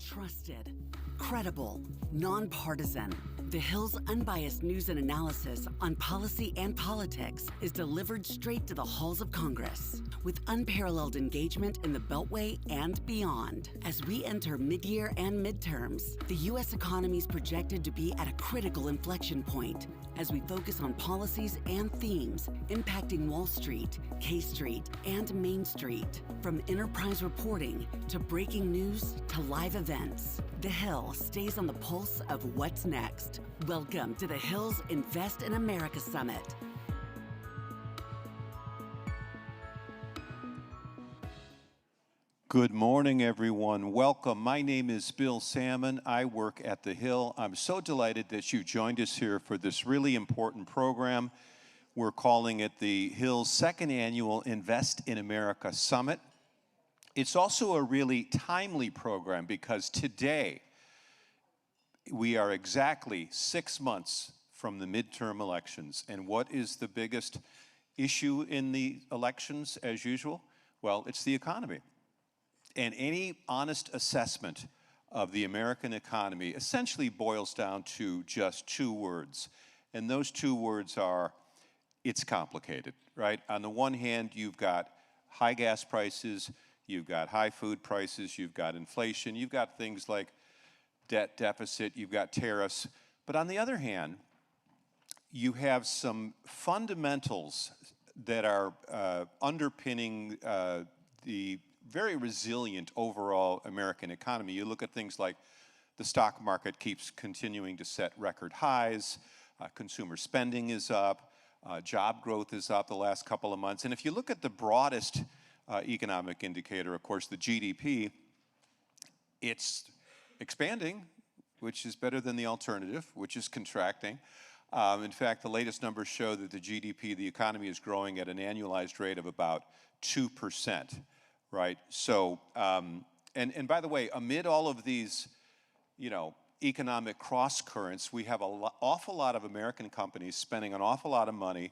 Trusted, credible, nonpartisan. The Hill's unbiased news and analysis on policy and politics is delivered straight to the halls of Congress with unparalleled engagement in the Beltway and beyond. As we enter mid-year and midterms, the U.S. economy is projected to be at a critical inflection point as we focus on policies and themes impacting Wall Street, K Street, and Main Street. From enterprise reporting to breaking news to live events, The Hill stays on the pulse of what's next. Welcome to The Hill's Invest in America Summit. Good morning, everyone. Welcome. My name is Bill Salmon. I work at The Hill. I'm so delighted that you joined us here for this really important program. We're calling it the Hill's second annual Invest in America Summit. It's also a really timely program because today we are exactly 6 months from the midterm elections. And what is the biggest issue in the elections, as usual? Well, it's the economy. And any honest assessment of the American economy essentially boils down to just two words. And those two words are, it's complicated, right? On the one hand, you've got high gas prices, you've got high food prices, you've got inflation, you've got things like debt deficit, you've got tariffs. But on the other hand, you have some fundamentals that are underpinning the very resilient overall American economy. You look at things like the stock market keeps continuing to set record highs, consumer spending is up, job growth is up the last couple of months. And if you look at the broadest economic indicator, of course, the GDP, it's expanding, which is better than the alternative, which is contracting. In fact, the latest numbers show that the GDP, the economy, is growing at an annualized rate of about 2%. Right. So, and by the way, amid all of these, economic cross currents, we have an awful lot of American companies spending an awful lot of money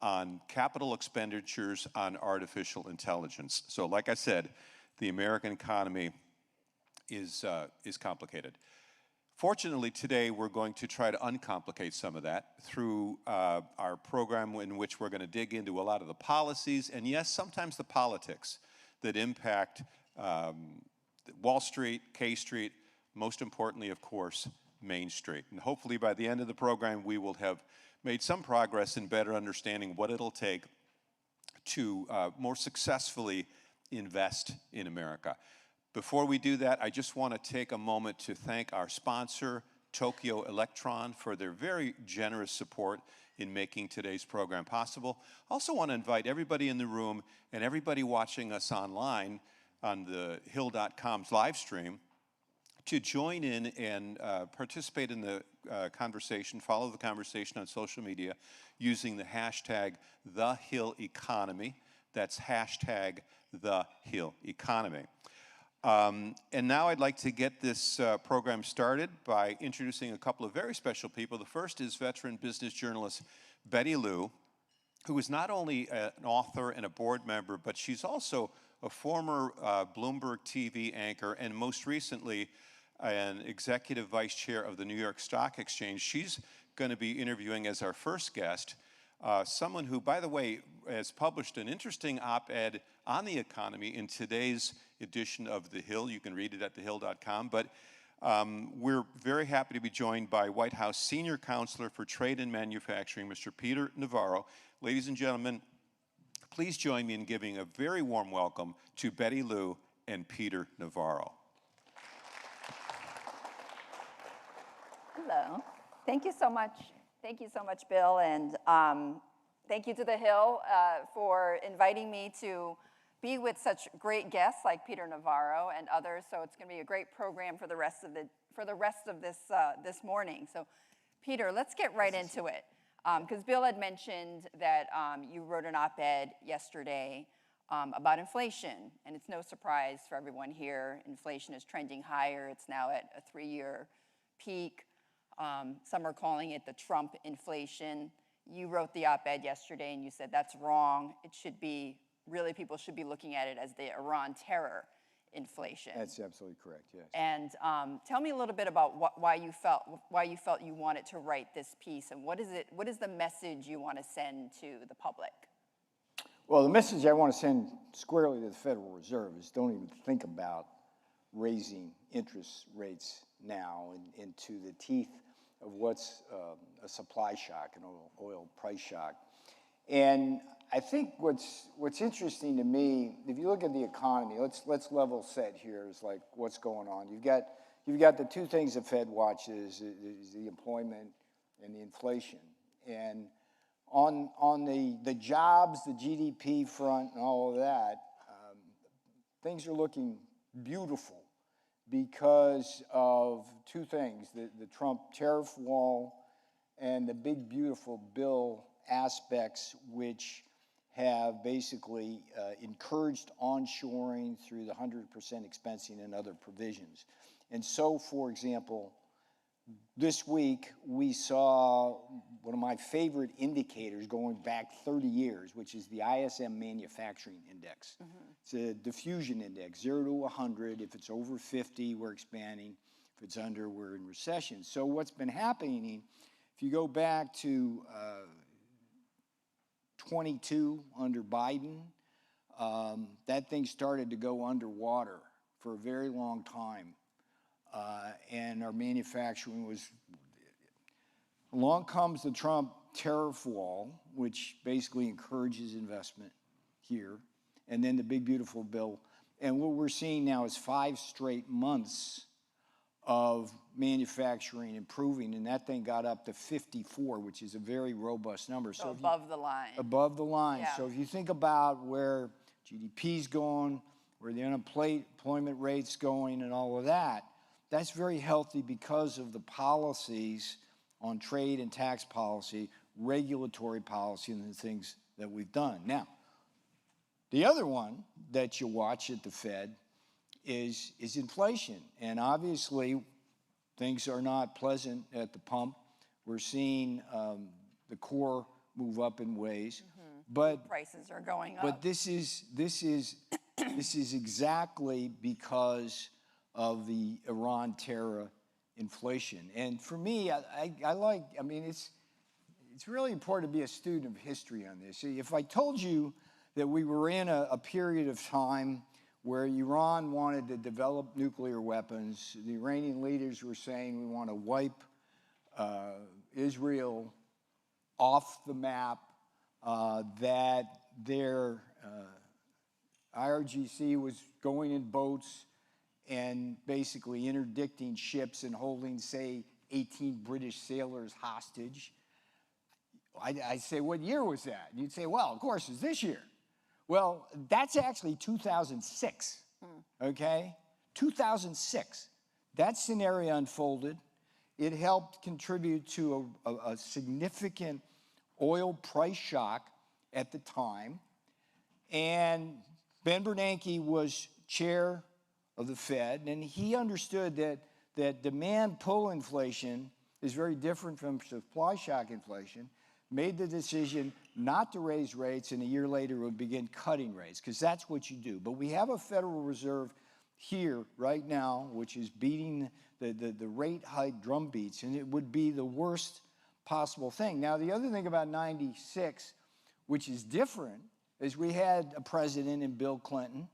on capital expenditures on artificial intelligence. So, like I said, the American economy is complicated. Fortunately, today we're going to try to uncomplicate some of that through our program in which we're going to dig into a lot of the policies and, yes, sometimes the politics that impact Wall Street, K Street, most importantly, of course, Main Street. And hopefully by the end of the program, we will have made some progress in better understanding what it'll take to more successfully invest in America. Before we do that, I just want to take a moment to thank our sponsor, Tokyo Electron, for their very generous support in making today's program possible. I also want to invite everybody in the room and everybody watching us online on the Hill.com's live stream to join in and participate in the conversation, follow the conversation on social media using the hashtag #TheHillEconomy. That's hashtag #TheHillEconomy. And now I'd like to get this program started by introducing a couple of very special people. The first is veteran business journalist Betty Liu, who is not only an author and a board member, but she's also a former Bloomberg TV anchor and most recently an executive vice chair of the New York Stock Exchange. She's going to be interviewing as our first guest someone who, by the way, has published an interesting op-ed on the economy in today's edition of The Hill. You can read it at thehill.com. But we're very happy to be joined by White House Senior Counselor for Trade and Manufacturing, Mr. Peter Navarro. Ladies and gentlemen, please join me in giving a very warm welcome to Betty Liu and Peter Navarro. Hello. Thank you so much. Thank you so much, Bill, and thank you to The Hill for inviting me to be with such great guests like Peter Navarro and others. So it's going to be a great program for the rest of this morning. So, Peter, let's get right into it, because Bill had mentioned that you wrote an op-ed yesterday about inflation, and it's no surprise for everyone here. Inflation is trending higher. It's now at a 3-year peak. Some are calling it the Trump inflation. You wrote the op-ed yesterday and you said that's wrong. It should be, really people should be looking at it as the Iran terror. inflation. That's absolutely correct, yes. And tell me a little bit about why you felt you wanted to write this piece, and what is the message you want to send to the public? Well, the message I want to send squarely to the Federal Reserve is don't even think about raising interest rates now into the teeth of what's a supply shock, an oil price shock. And I think what's interesting to me, if you look at the economy, let's level set here is like what's going on. You've got the two things the Fed watches is the employment and the inflation. And on the jobs, the GDP front, and all of that, things are looking beautiful because of two things: the Trump tariff wall and the big beautiful bill aspects, which have basically encouraged onshoring through the 100% expensing and other provisions. And so, for example, this week we saw one of my favorite indicators going back 30 years, which is the ISM Manufacturing Index. Mm-hmm. It's a diffusion index, 0 to 100. If it's over 50, we're expanding. If it's under, we're in recession. So what's been happening, if you go back to 22 under Biden, that thing started to go underwater for a very long time. And our manufacturing was, along comes the Trump tariff wall, which basically encourages investment here, and then the big beautiful bill. And what we're seeing now is 5 straight months of manufacturing improving, and that thing got up to 54, which is a very robust number. So above the line. Above the line. Yeah. So if you think about where GDP's going, where the unemployment rate's going and all of that, that's very healthy because of the policies on trade and tax policy, regulatory policy, and the things that we've done. Now, the other one that you watch at the Fed is inflation. And obviously, things are not pleasant at the pump. We're seeing the core move up in ways. Mm-hmm. But prices are going up. But this is exactly because of the Iran terror inflation. And for me, it's really important to be a student of history on this. If I told you that we were in a period of time where Iran wanted to develop nuclear weapons, the Iranian leaders were saying we want to wipe Israel off the map, that their IRGC was going in boats and basically interdicting ships and holding, say, 18 British sailors hostage. I say, what year was that? And you'd say, well, of course, it's this year. Well, that's actually 2006, okay? 2006. That scenario unfolded. It helped contribute to a significant oil price shock at the time. And Ben Bernanke was chair of the Fed, and he understood that demand pull inflation is very different from supply shock inflation, made the decision not to raise rates, and a year later would begin cutting rates, because that's what you do. But we have a Federal Reserve here right now, which is beating the rate hike drum beats, and it would be the worst possible thing. Now, the other thing about 96, which is different, is we had a president in Bill Clinton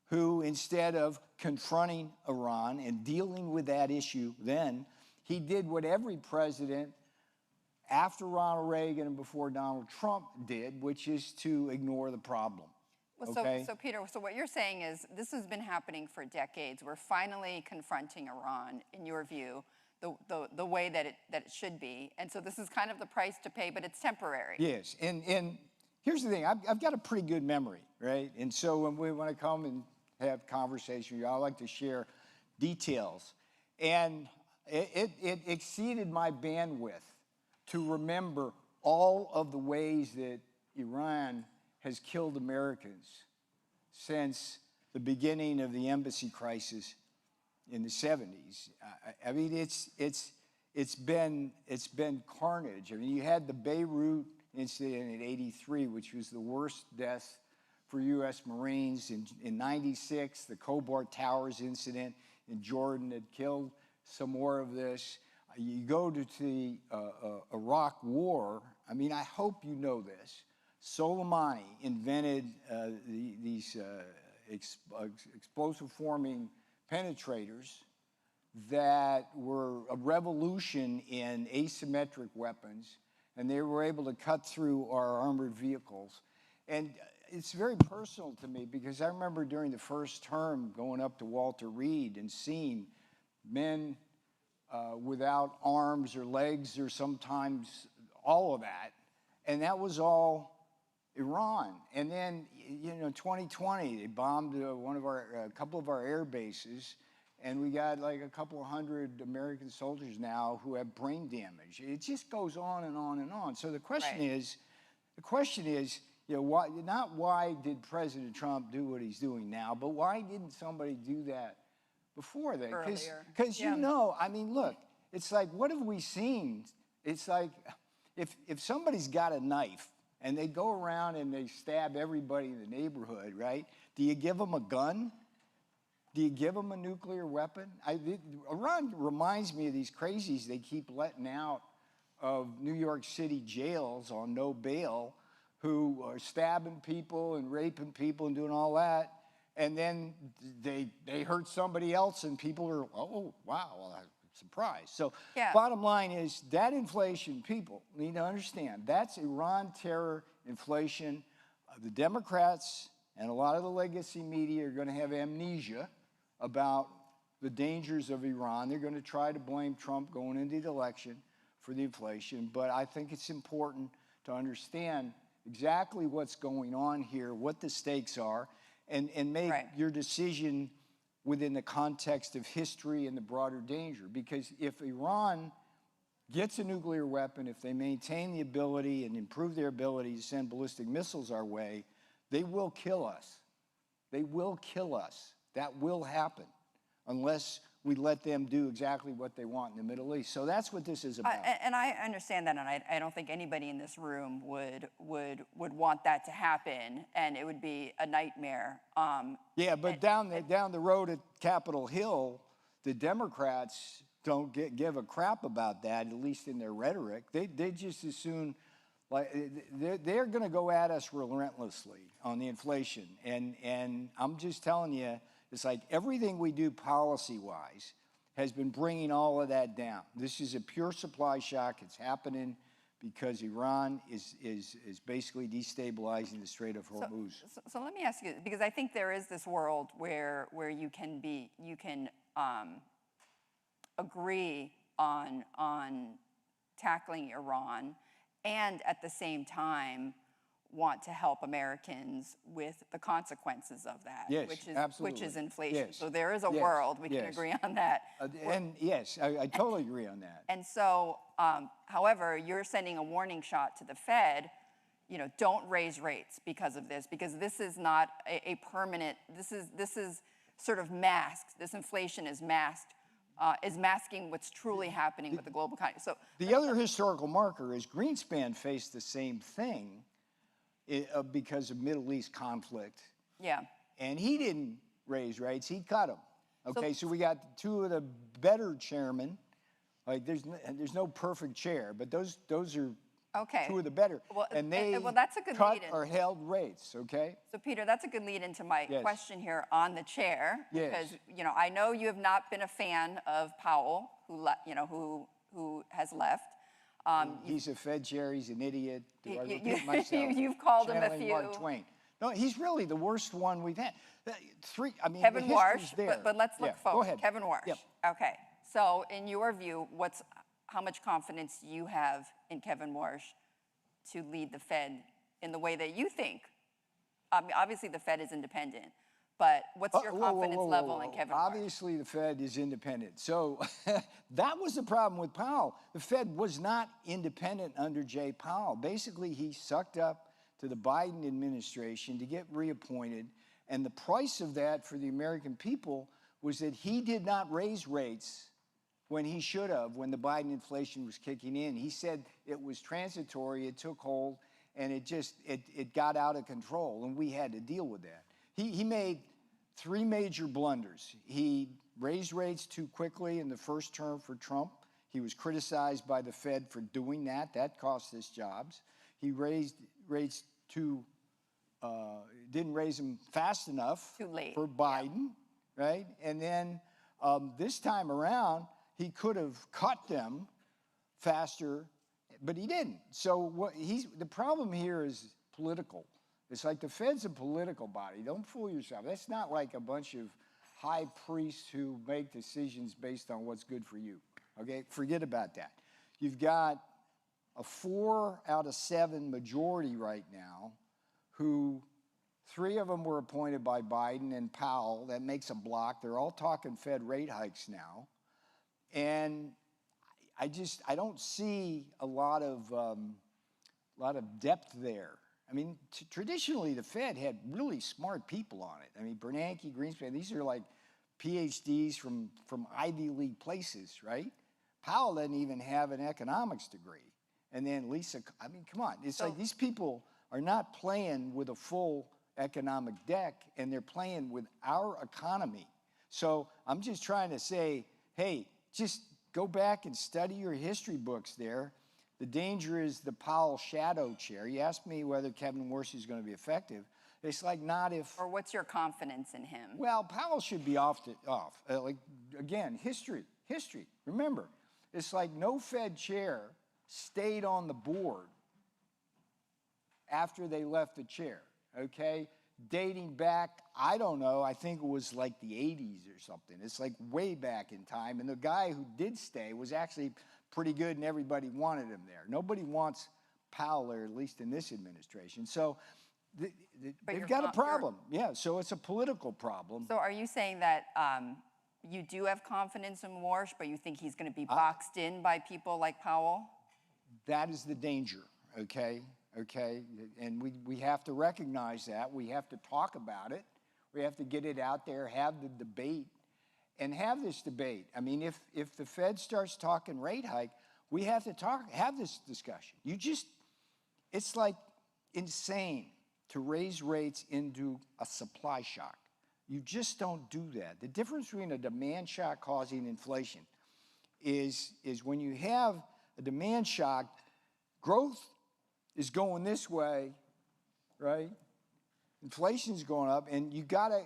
who, instead of confronting Iran and dealing with that issue then, he did what every president after Ronald Reagan and before Donald Trump did, which is to ignore the problem. Well, okay? so Peter, so what you're saying is this has been happening for decades. We're finally confronting Iran, in your view, the way that it should be. And so this is kind of the price to pay, but it's temporary. Yes, and here's the thing. I've got a pretty good memory, right? And so when I come and have conversation, I like to share details. And it exceeded my bandwidth to remember all of the ways that Iran has killed Americans since the beginning of the embassy crisis in the 70s. I mean, it's been carnage. I mean, you had the Beirut incident in '83, which was the worst death for U.S. Marines. In 96, the Cobalt Towers incident in Jordan had killed some more of this. You go to the Iraq War. I mean, I hope you know this. Soleimani invented these explosive forming penetrators that were a revolution in asymmetric weapons, and they were able to cut through our armored vehicles. And it's very personal to me because I remember during the first term going up to Walter Reed and seeing men without arms or legs or sometimes all of that. And that was all Iran. And then, 2020, they bombed a couple of our air bases, and we got like a couple hundred American soldiers now who have brain damage. It just goes on and on and on. So the question is, why, not why did President Trump do what he's doing now, but why didn't somebody do that before that? Because I mean, look, it's like, what have we seen? It's like, if somebody's got a knife and they go around and they stab everybody in the neighborhood, right? Do you give them a gun? Do you give them a nuclear weapon? Iran reminds me of these crazies they keep letting out of New York City jails on no bail, who are stabbing people and raping people and doing all that. And then they hurt somebody else and people are, oh, wow, well, I'm surprised. So bottom line is that inflation, people need to understand, that's Iran terror inflation. The Democrats and a lot of the legacy media are going to have amnesia about the dangers of Iran. They're going to try to blame Trump going into the election for the inflation. But I think it's important to understand exactly what's going on here, what the stakes are, and make your decision within the context of history and the broader danger. Because if Iran gets a nuclear weapon, if they maintain the ability and improve their ability to send ballistic missiles our way, they will kill us. They will kill us. That will happen unless we let them do exactly what they want in the Middle East. So that's what this is about. And I understand that, and I don't think anybody in this room would want that to happen, and it would be a nightmare. Yeah, but down the road at Capitol Hill, the Democrats don't give a crap about that, at least in their rhetoric. They just as soon, like, they're going to go at us relentlessly on the inflation. And I'm just telling you, it's like everything we do policy-wise has been bringing all of that down. This is a pure supply shock. It's happening because Iran is basically destabilizing the Strait of Hormuz. So let me ask you, because I think there is this world where you can agree on tackling Iran and at the same time want to help Americans with the consequences of that, yes, which is inflation. Yes. So there is a world, we can agree on that. And yes, I totally agree on that. And so, however, you're sending a warning shot to the Fed, don't raise rates because of this, because this is not a permanent, this is sort of masked. This inflation is masked, is masking what's truly happening with the global economy. So the other historical marker is Greenspan faced the same thing because of Middle East conflict. Yeah. And he didn't raise rates, he cut them. Okay, so we got two of the better chairmen. Like there's no perfect chair, but those are two of the better. Well, and they that's a good cut lead-in. or held rates, okay? So Peter, that's a good lead into my question here on the chair. Yes. Because, I know you have not been a fan of Powell, who has left. He's a Fed chair, he's an idiot. Do I repeat myself? You've called him a Channeling few. Mark Twain. No, he's really the worst one we've had. Kevin Warsh, there. but let's look forward. Go ahead. Kevin Warsh. Yep. Okay. So in your view, how much confidence do you have in Kevin Warsh to lead the Fed in the way that you think? Obviously, the Fed is independent. But what's your confidence level in Kevin Warsh? Obviously, the Fed is independent. So that was the problem with Powell. The Fed was not independent under Jay Powell. Basically, he sucked up to the Biden administration to get reappointed. And the price of that for the American people was that he did not raise rates when he should have, when the Biden inflation was kicking in. He said it was transitory, it took hold, and it got out of control, and we had to deal with that. He made 3 major blunders. He raised rates too quickly in the first term for Trump. He was criticized by the Fed for doing that. That cost us jobs. He raised rates didn't raise them fast enough Too late. for Biden, right? And then this time around, he could have cut them faster, but he didn't. So the problem here is political. It's like the Fed's a political body. Don't fool yourself. That's not like a bunch of high priests who make decisions based on what's good for you. Okay, forget about that. You've got a 4 out of 7 majority right now, who 3 of them were appointed by Biden and Powell. That makes a block. They're all talking Fed rate hikes now. And I don't see a lot of depth there. I mean, traditionally, the Fed had really smart people on it. I mean, Bernanke, Greenspan, these are like PhDs from Ivy League places, right? Powell doesn't even have an economics degree. And then Lisa, I mean, come on. It's like these people are not playing with a full economic deck, and they're playing with our economy. So I'm just trying to say, hey, just go back and study your history books there. The danger is the Powell shadow chair. You asked me whether Kevin Morsi is going to be effective. It's like not if... Or what's your confidence in him? Well, Powell should be off. Like, again, history. Remember, it's like no Fed chair stayed on the board after they left the chair, okay? Dating back, I don't know, I think it was like the 80s or something. It's like way back in time. And the guy who did stay was actually pretty good, and everybody wanted him there. Nobody wants Powell there, at least in this administration. So they've got a problem. Yeah, so it's a political problem. So are you saying that you do have confidence in Warsh, but you think he's going to be boxed in by people like Powell? That is the danger, okay? And we have to recognize that. We have to talk about it. We have to get it out there, have the debate, and have this debate. I mean, if the Fed starts talking rate hike, we have to have this discussion. It's like insane to raise rates into a supply shock. You just don't do that. The difference between a demand shock causing inflation is when you have a demand shock, growth is going this way, right? Inflation's going up, and you gotta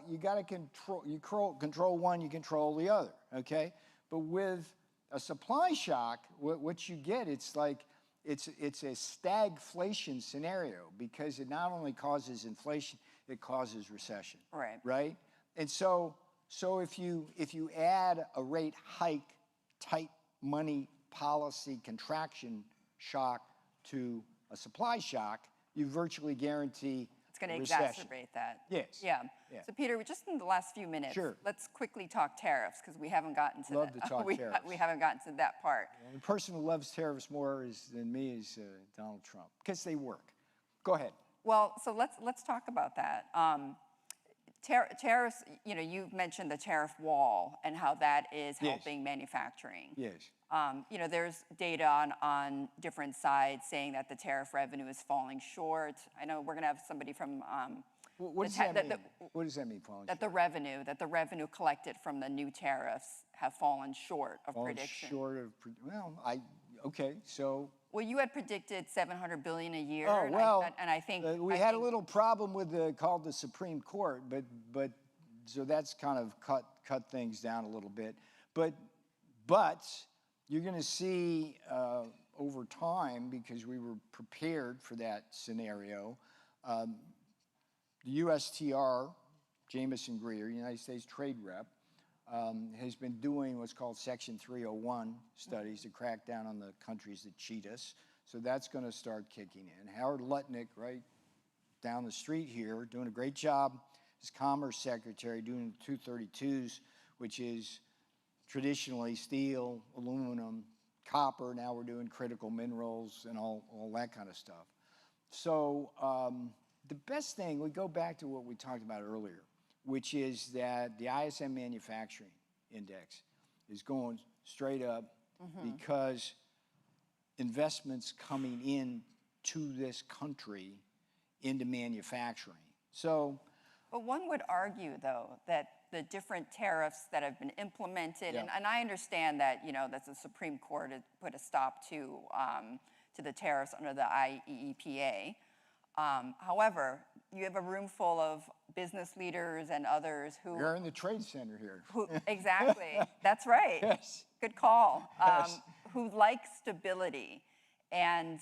control one, you control the other, okay? But with a supply shock, what you get, it's like it's a stagflation scenario, because it not only causes inflation, it causes recession, right? And so if you add a rate hike, tight money policy contraction shock to a supply shock, you virtually guarantee it's going to recession. Exacerbate that. Yes. Yeah. So Peter, just in the last few minutes, let's quickly talk tariffs, because we haven't gotten to Love to talk tariffs. We haven't gotten to that part. Well, the person who loves tariffs more than me is Donald Trump, because they work. Go ahead. Well, so let's talk about that. Tariffs, you've mentioned the tariff wall and how that is helping manufacturing. Yes. There's data on different sides saying that the tariff revenue is falling short. I know we're going to have somebody from... What does that mean? What does that mean, falling short? The revenue collected from the new tariffs have fallen short of prediction. Short of... okay, so... Well, you had predicted $700 billion a year. Oh, well, and I think... we had a little problem with called the Supreme Court, but so that's kind of cut things down a little bit. But you're going to see over time, because we were prepared for that scenario, the USTR, Jamison Greer, United States Trade Rep, has been doing what's called Section 301 studies to crack down on the countries that cheat us. So that's going to start kicking in. Howard Lutnick, right down the street here, doing a great job as Commerce Secretary, doing 232s, which is traditionally steel, aluminum, copper. Now we're doing critical minerals and all that kind of stuff. So the best thing, we go back to what we talked about earlier, which is that the ISM Manufacturing Index is going straight up because investments coming in to this country into manufacturing. So, But one would argue, though, that the different tariffs that have been implemented, Yeah. and I understand that, that the Supreme Court had put a stop to the tariffs under the IEEPA. However, you have a room full of business leaders and others who... we're in the trade center here. Exactly. That's right. Yes. Good call. Yes. Who like stability. And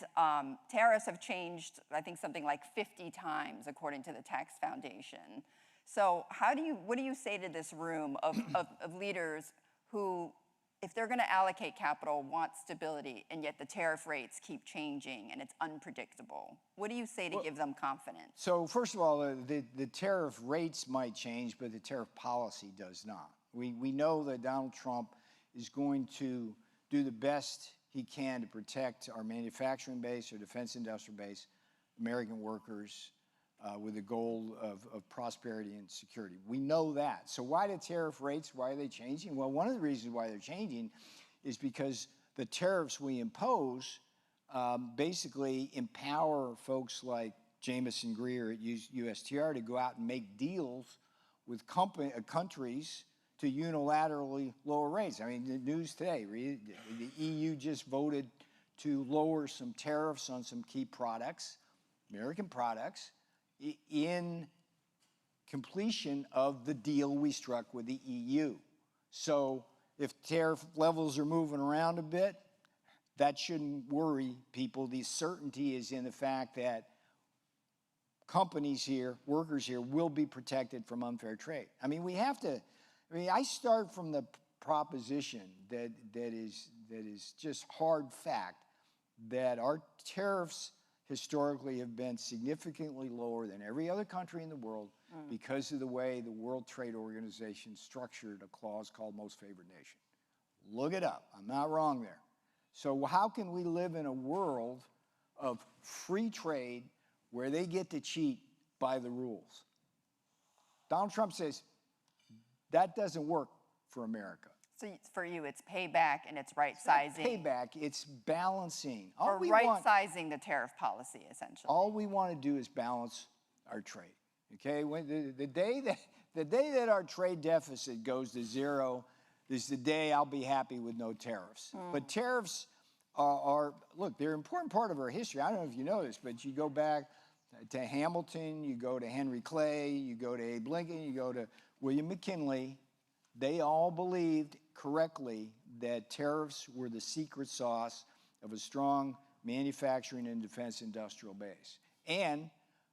tariffs have changed, I think, something like 50 times, according to the Tax Foundation. So what do you say to this room of leaders who, if they're going to allocate capital, want stability, and yet the tariff rates keep changing and it's unpredictable? What do you say to give them confidence? So first of all, the tariff rates might change, but the tariff policy does not. We know that Donald Trump is going to do the best he can to protect our manufacturing base, our defense industrial base, American workers, with the goal of prosperity and security. We know that. So why the tariff rates, why are they changing? Well, one of the reasons why they're changing is because the tariffs we impose basically empower folks like Jamison Greer at USTR to go out and make deals with countries to unilaterally lower rates. I mean, the news today, the EU just voted to lower some tariffs on some key products, American products, in completion of the deal we struck with the EU. So if tariff levels are moving around a bit, that shouldn't worry people. The certainty is in the fact that companies here, workers here, will be protected from unfair trade. I mean, I start from the proposition that is just hard fact that our tariffs historically have been significantly lower than every other country in the world because of the way the World Trade Organization structured a clause called Most Favored Nation. Look it up. I'm not wrong there. So how can we live in a world of free trade where they get to cheat by the rules? Donald Trump says that doesn't work for America. So for you, it's payback and it's right-sizing. Payback, it's balancing. Or right-sizing the tariff policy, essentially. All we want to do is balance our trade. Okay, the day that our trade deficit goes to zero is the day I'll be happy with no tariffs. But tariffs look, they're an important part of our history. I don't know if you know this, but you go back to Hamilton, you go to Henry Clay, you go to Abe Lincoln, you go to William McKinley. They all believed correctly that tariffs were the secret sauce of a strong manufacturing and defense industrial base, and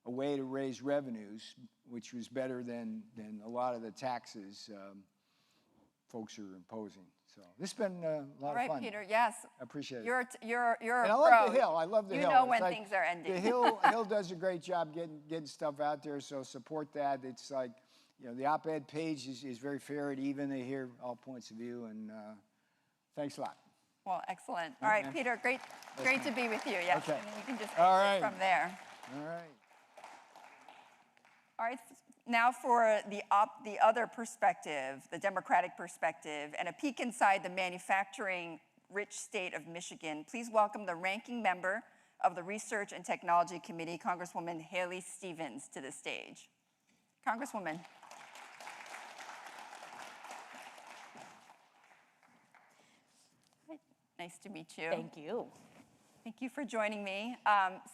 a way to raise revenues, which was better than a lot of the taxes folks are imposing. So this has been a lot of fun. All right, Peter, yes. I appreciate it. You're a and pro. I love the Hill. I love the Hill. You know It's when like things are ending. The Hill does a great job getting stuff out there, so support that. It's like, the op-ed page is very fair and even. They hear all points of view, and thanks a lot. Well, excellent. All right, Peter, great to be with you. Yes, Okay. and then we can just All exit right. from there. All right. All right, now for the other perspective, the Democratic perspective, and a peek inside the manufacturing-rich state of Michigan, please welcome the ranking member of the Research and Technology Committee, Congresswoman Haley Stevens, to the stage. Congresswoman. Nice to meet you. Thank you. Thank you for joining me.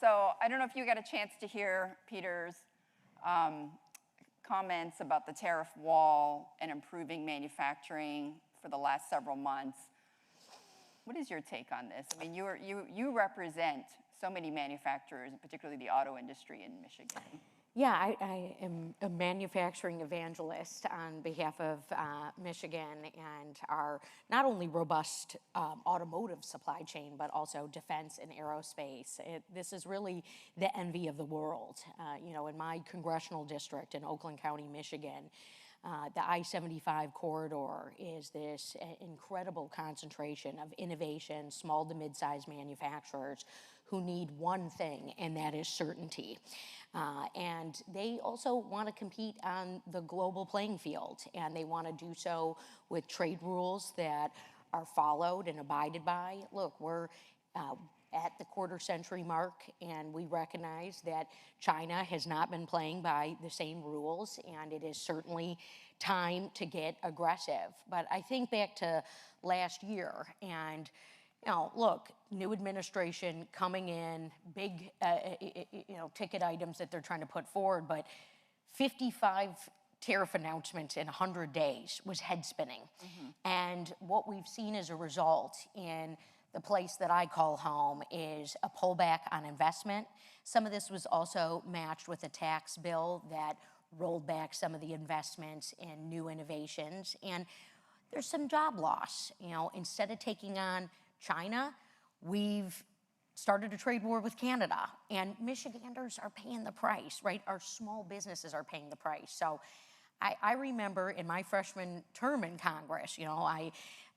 So I don't know if you got a chance to hear Peter's comments about the tariff wall and improving manufacturing for the last several months. What is your take on this? I mean, you represent so many manufacturers, particularly the auto industry in Michigan. Yeah, I am a manufacturing evangelist on behalf of Michigan and our not only robust automotive supply chain, but also defense and aerospace. This is really the envy of the world. In my congressional district in Oakland County, Michigan, the I-75 corridor is this incredible concentration of innovation, small to mid-sized manufacturers who need one thing, and that is certainty. And they also want to compete on the global playing field, and they want to do so with trade rules that are followed and abided by. Look, at the quarter-century mark, and we recognize that China has not been playing by the same rules, and it is certainly time to get aggressive. But I think back to last year, and look, new administration coming in, big, ticket items that they're trying to put forward, but 55 tariff announcements in 100 days was head spinning. And what we've seen as a result in the place that I call home is a pullback on investment. Some of this was also matched with a tax bill that rolled back some of the investments in new innovations. And there's some job loss. Instead of taking on China, we've started a trade war with Canada, and Michiganders are paying the price, right? Our small businesses are paying the price. So I remember in my freshman term in Congress, I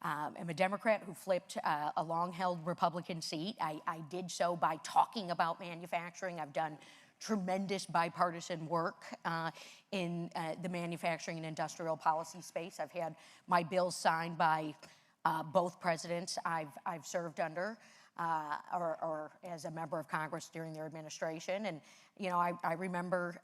am a Democrat who flipped a long-held Republican seat. I did so by talking about manufacturing. I've done tremendous bipartisan work in the manufacturing and industrial policy space. I've had my bills signed by both presidents I've served under, or as a member of Congress during their administration. And, I remember,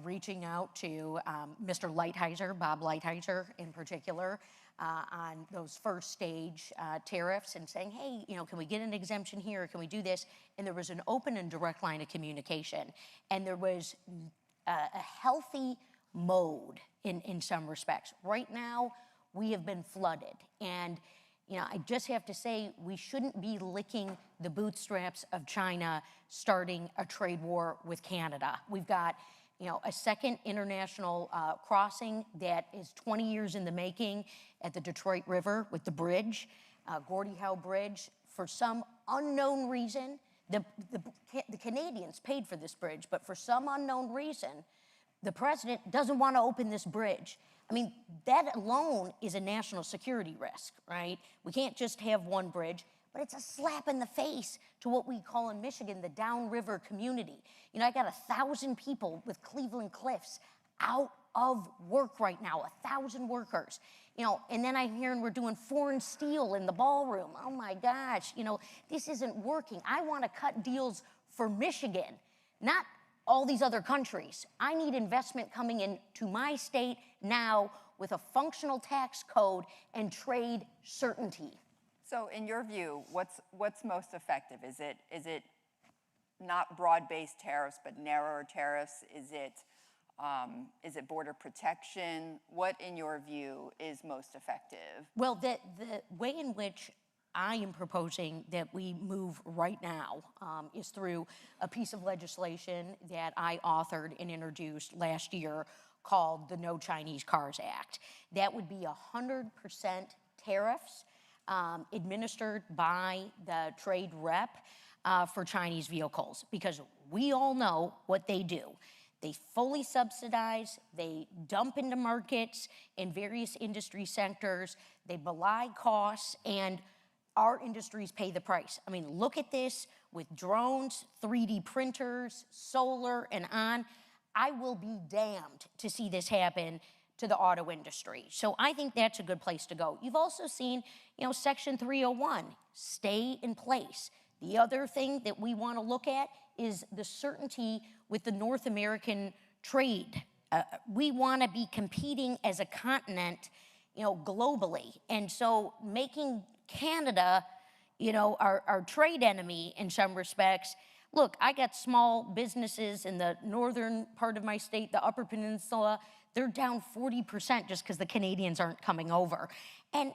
reaching out to Mr. Lighthizer, Bob Lighthizer in particular, on those first stage tariffs and saying, hey, can we get an exemption here? Can we do this? And there was an open and direct line of communication. And there was a healthy mode in some respects. Right now, we have been flooded. And I just have to say, we shouldn't be licking the bootstraps of China starting a trade war with Canada. We've got, a second international crossing that is 20 years in the making at the Detroit River with the bridge, Gordie Howe Bridge. For some unknown reason, the Canadians paid for this bridge, but for some unknown reason, the president doesn't want to open this bridge. I mean, that alone is a national security risk, right? We can't just have one bridge, but it's a slap in the face to what we call in Michigan the downriver community. I got 1,000 people with Cleveland Cliffs out of work right now, 1,000 workers. And then I'm hearing we're doing foreign steel in the ballroom. Oh my gosh, this isn't working. I want to cut deals for Michigan, not all these other countries. I need investment coming into my state now with a functional tax code and trade certainty. So in your view, what's most effective? Is it not broad-based tariffs, but narrower tariffs? Is it border protection? What, in your view, is most effective? Well, the way in which I am proposing that we move right now is through a piece of legislation that I authored and introduced last year called the No Chinese Cars Act. That would be 100% tariffs administered by the trade rep for Chinese vehicles, because we all know what they do. They fully subsidize, they dump into markets in various industry sectors, they belie costs, and our industries pay the price. I mean, look at this with drones, 3D printers, solar, and on. I will be damned to see this happen to the auto industry. So I think that's a good place to go. You've also seen, Section 301 stay in place. The other thing that we want to look at is the certainty with the North American trade. We want to be competing as a continent, globally. And so making Canada, our trade enemy in some respects. Look, I got small businesses in the northern part of my state, the Upper Peninsula. They're down 40% just because the Canadians aren't coming over. And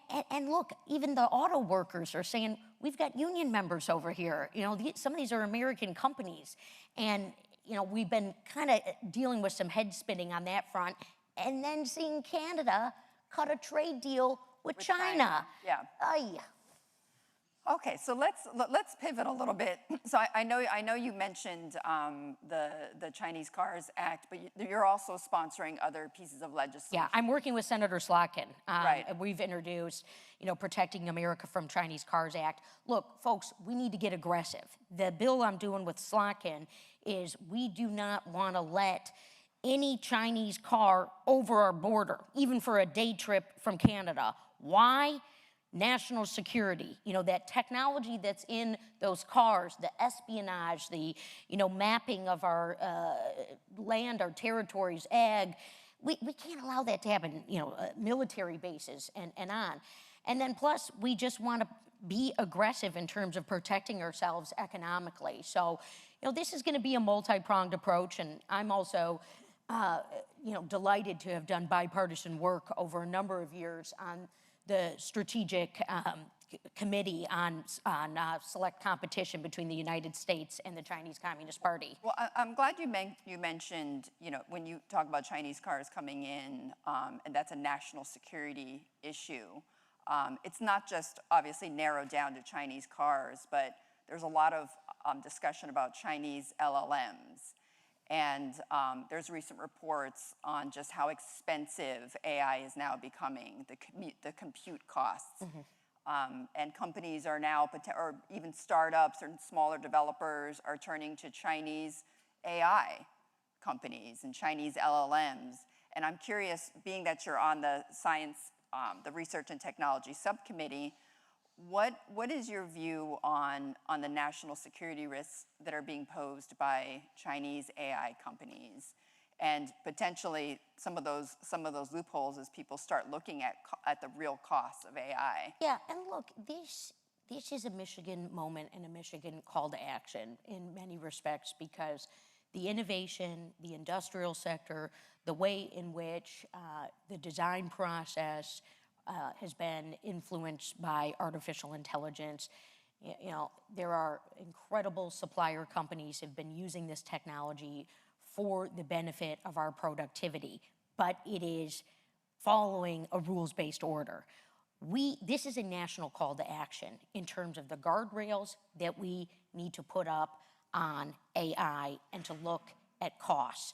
look, even the auto workers are saying, we've got union members over here. Some of these are American companies. And, we've been kind of dealing with some head spinning on that front. And then seeing Canada cut a trade deal with China. Yeah. Okay, so let's pivot a little bit. So I know you mentioned the Chinese Cars Act, but you're also sponsoring other pieces of legislation. Yeah, I'm working with Senator Slotkin. Right. And we've introduced, Protecting America from Chinese Cars Act. Look, folks, we need to get aggressive. The bill I'm doing with Slotkin is we do not want to let any Chinese car over our border, even for a day trip from Canada. Why? national security, that technology that's in those cars, the espionage, the, mapping of our land, our territories, ag, we can't allow that to happen, military bases and on. And then plus, we just want to be aggressive in terms of protecting ourselves economically. So, this is going to be a multi-pronged approach, and I'm also, delighted to have done bipartisan work over a number of years on the strategic committee on select competition between the United States and the Chinese Communist Party. Well, I'm glad you mentioned, when you talk about Chinese cars coming in, and that's a national security issue. It's not just obviously narrowed down to Chinese cars, but there's a lot of discussion about Chinese LLMs. And there's recent reports on just how expensive AI is now becoming, the compute costs. And companies are now, or even startups or smaller developers are turning to Chinese AI companies and Chinese LLMs. And I'm curious, being that you're on the the Research and Technology Subcommittee, what is your view on the national security risks that are being posed by Chinese AI companies, and potentially some of those loopholes as people start looking at the real costs of AI? Yeah, and look, this is a Michigan moment and a Michigan call to action in many respects, because the innovation, the industrial sector, the way in which the design process has been influenced by artificial intelligence. There are incredible supplier companies have been using this technology for the benefit of our productivity, but it is following a rules-based order. This is a national call to action in terms of the guardrails that we need to put up on AI and to look at costs.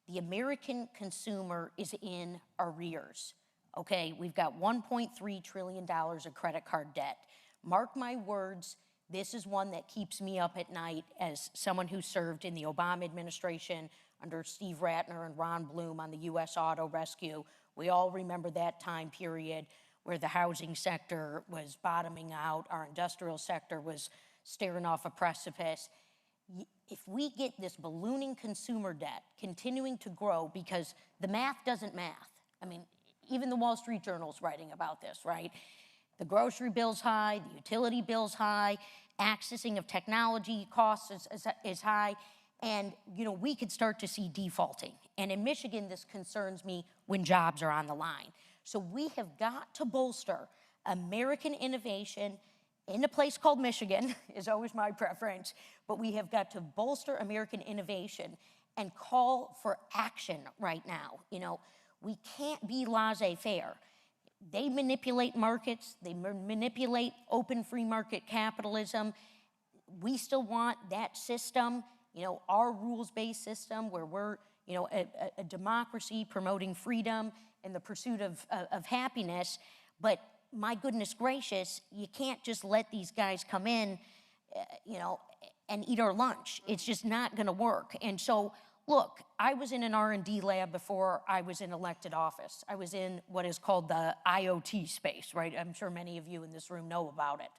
The American consumer is in arrears, okay? We've got $1.3 trillion of credit card debt. Mark my words, this is one that keeps me up at night as someone who served in the Obama administration under Steve Ratner and Ron Bloom on the U.S. Auto Rescue. We all remember that time period where the housing sector was bottoming out, our industrial sector was staring off a precipice. If we get this ballooning consumer debt continuing to grow, because the math doesn't math. I mean, even the Wall Street Journal's writing about this, right? The grocery bill's high, the utility bill's high, accessing of technology costs is high, and we could start to see defaulting. And in Michigan, this concerns me when jobs are on the line. So we have got to bolster American innovation in a place called Michigan, is always my preference, but we have got to bolster American innovation and call for action right now. We can't be laissez-faire. They manipulate markets, they manipulate open free market capitalism. We still want that system, our rules-based system where we're, a democracy promoting freedom and the pursuit of happiness, but my goodness gracious, you can't just let these guys come in, and eat our lunch. It's just not gonna work. And so, look, I was in an R&D lab before I was in elected office. I was in what is called the IoT space, right? I'm sure many of you in this room know about it.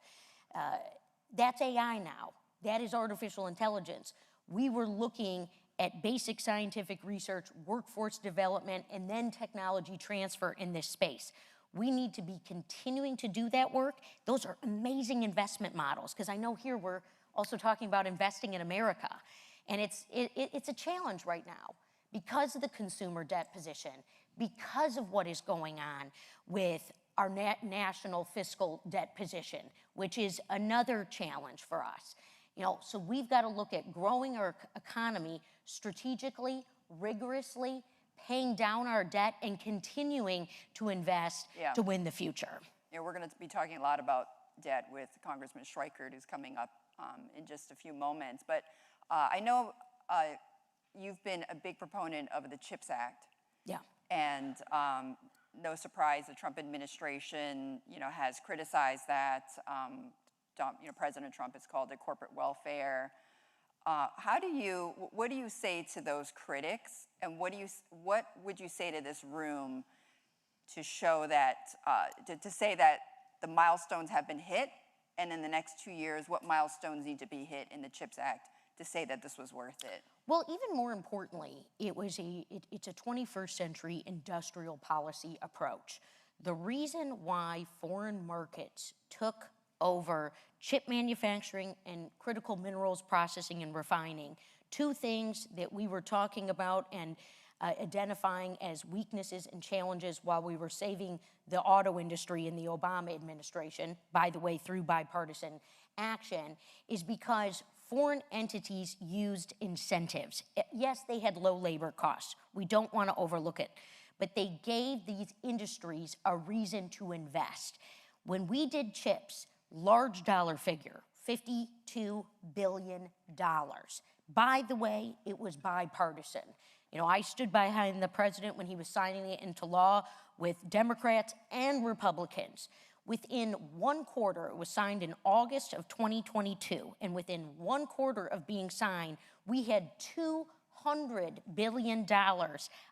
That's AI now. That is artificial intelligence. We were looking at basic scientific research, workforce development, and then technology transfer in this space. We need to be continuing to do that work. Those are amazing investment models, because I know here we're also talking about investing in America. And it's a challenge right now because of the consumer debt position, because of what is going on with our national fiscal debt position, which is another challenge for us. So we've got to look at growing our economy strategically, rigorously, paying down our debt, and continuing to invest to win the future. We're going to be talking a lot about debt with Congressman Schweikert, who's coming up in just a few moments. But I know you've been a big proponent of the CHIPS Act. Yeah. And no surprise, the Trump administration, has criticized that. President Trump has called it corporate welfare. What do you say to those critics, and what would you say to this room to show that, to say that the milestones have been hit, and in the next 2 years, what milestones need to be hit in the CHIPS Act to say that this was worth it? Well, even more importantly, it's a 21st century industrial policy approach. The reason why foreign markets took over chip manufacturing and critical minerals processing and refining, two things that we were talking about and identifying as weaknesses and challenges while we were saving the auto industry in the Obama administration, by the way, through bipartisan action, is because foreign entities used incentives. Yes, they had low labor costs. We don't want to overlook it. But they gave these industries a reason to invest. When we did CHIPS, large dollar figure, $52 billion. By the way, it was bipartisan. You know, I stood behind the president when he was signing it into law with Democrats and Republicans. Within 1 quarter, it was signed in August of 2022, and within 1 quarter of being signed, we had $200 billion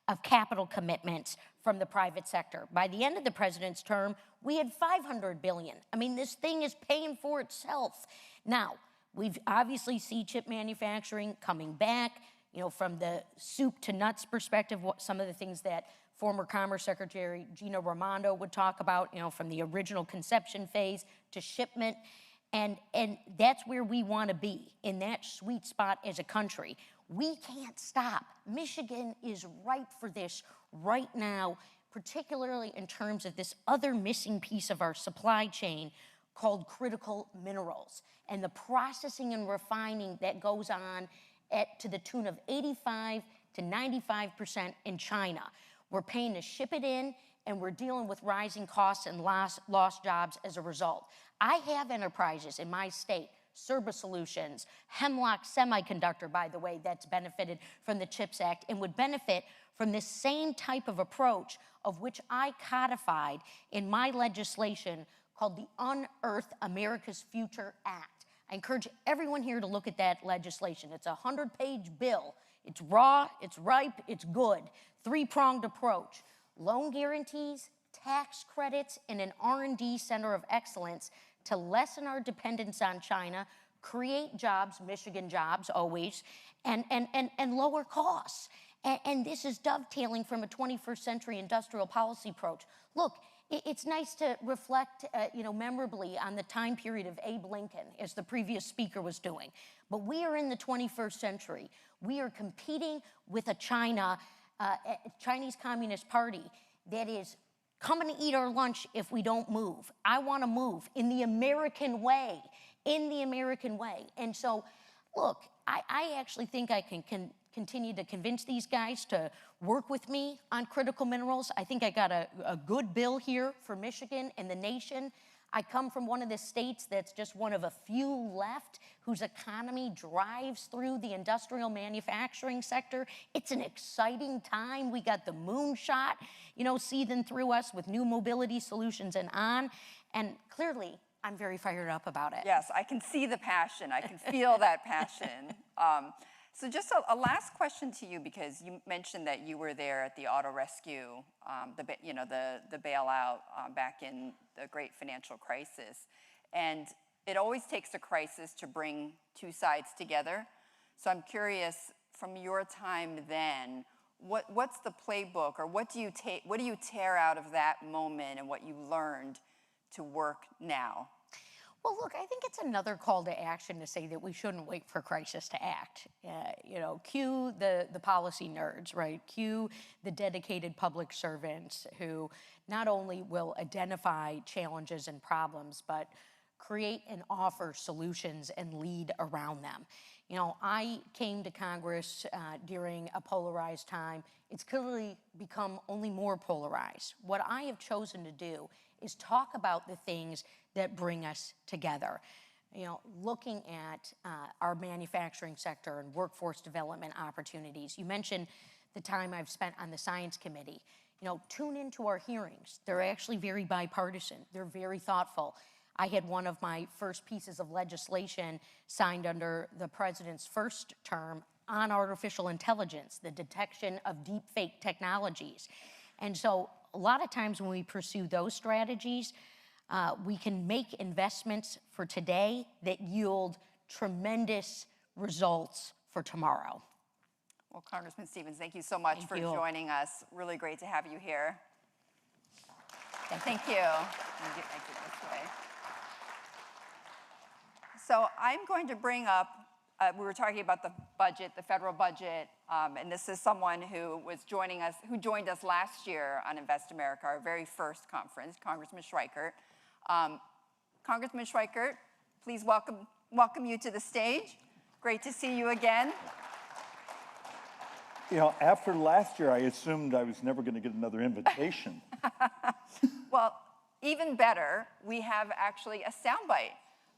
of capital commitments from the private sector. By the end of the president's term, we had $500 billion. I mean, this thing is paying for itself. Now, we've obviously seen chip manufacturing coming back, you know, from the soup to nuts perspective, what some of the things that former Commerce Secretary Gina Raimondo would talk about, you know, from the original conception phase to shipment. And that's where we want to be, in that sweet spot as a country. We can't stop. Michigan is ripe for this right now, particularly in terms of this other missing piece of our supply chain called critical minerals and the processing and refining that goes on to the tune of 85 to 95% in China. We're paying to ship it in, and we're dealing with rising costs and lost jobs as a result. I have enterprises in my state, Cerba Solutions, Hemlock Semiconductor, by the way, that's benefited from the CHIPS Act and would benefit from this same type of approach, of which I codified in my legislation called the Unearth America's Future Act. I encourage everyone here to look at that legislation. It's a 100-page bill. It's raw, it's ripe, it's good. 3-pronged approach: loan guarantees, tax credits, and an R&D center of excellence to lessen our dependence on China, create jobs, Michigan jobs always, and lower costs. And this is dovetailing from a 21st century industrial policy approach. Look, it's nice to reflect, memorably on the time period of Abe Lincoln, as the previous speaker was doing. But we are in the 21st century. We are competing with a Chinese Communist Party that is coming to eat our lunch if we don't move. I want to move in the American way, And so, look, I actually think I can continue to convince these guys to work with me on critical minerals. I think I got a good bill here for Michigan and the nation. I come from one of the states that's just one of a few left whose economy drives through the industrial manufacturing sector. It's an exciting time. We got the moonshot, seething through us with new mobility solutions and clearly, I'm very fired up about it. Yes, I can see the passion. I can feel that passion. So just a last question to you, because you mentioned that you were there at the auto rescue, the bailout back in the great financial crisis. And it always takes a crisis to bring two sides together. So I'm curious, from your time then, what's the playbook, or what do you tear out of that moment and what you learned to work now? Well, look, I think it's another call to action to say that we shouldn't wait for crisis to act. Cue the policy nerds, right? Cue the dedicated public servants who not only will identify challenges and problems, but create and offer solutions and lead around them. I came to Congress during a polarized time. It's clearly become only more polarized. What I have chosen to do is talk about the things that bring us together. Looking at our manufacturing sector and workforce development opportunities. You mentioned the time I've spent on the Science Committee. Tune into our hearings. They're actually very bipartisan. They're very thoughtful. I had one of my first pieces of legislation signed under the president's first term on artificial intelligence, the detection of deep fake technologies. And so a lot of times when we pursue those strategies, We can make investments for today that yield tremendous results for tomorrow. Well, Congressman Stevens, thank you so much for joining us. Really great to have you here. Thank you. Exit this way. So I'm going to bring up, we were talking about the budget, the federal budget, and this is someone who was joining us, who joined us last year on Invest America, our very first conference, Congressman Schweikert. Congressman Schweikert, please welcome you to the stage. Great to see you again. You know, after last year, I assumed I was never going to get another invitation. Well, even better, we have actually a soundbite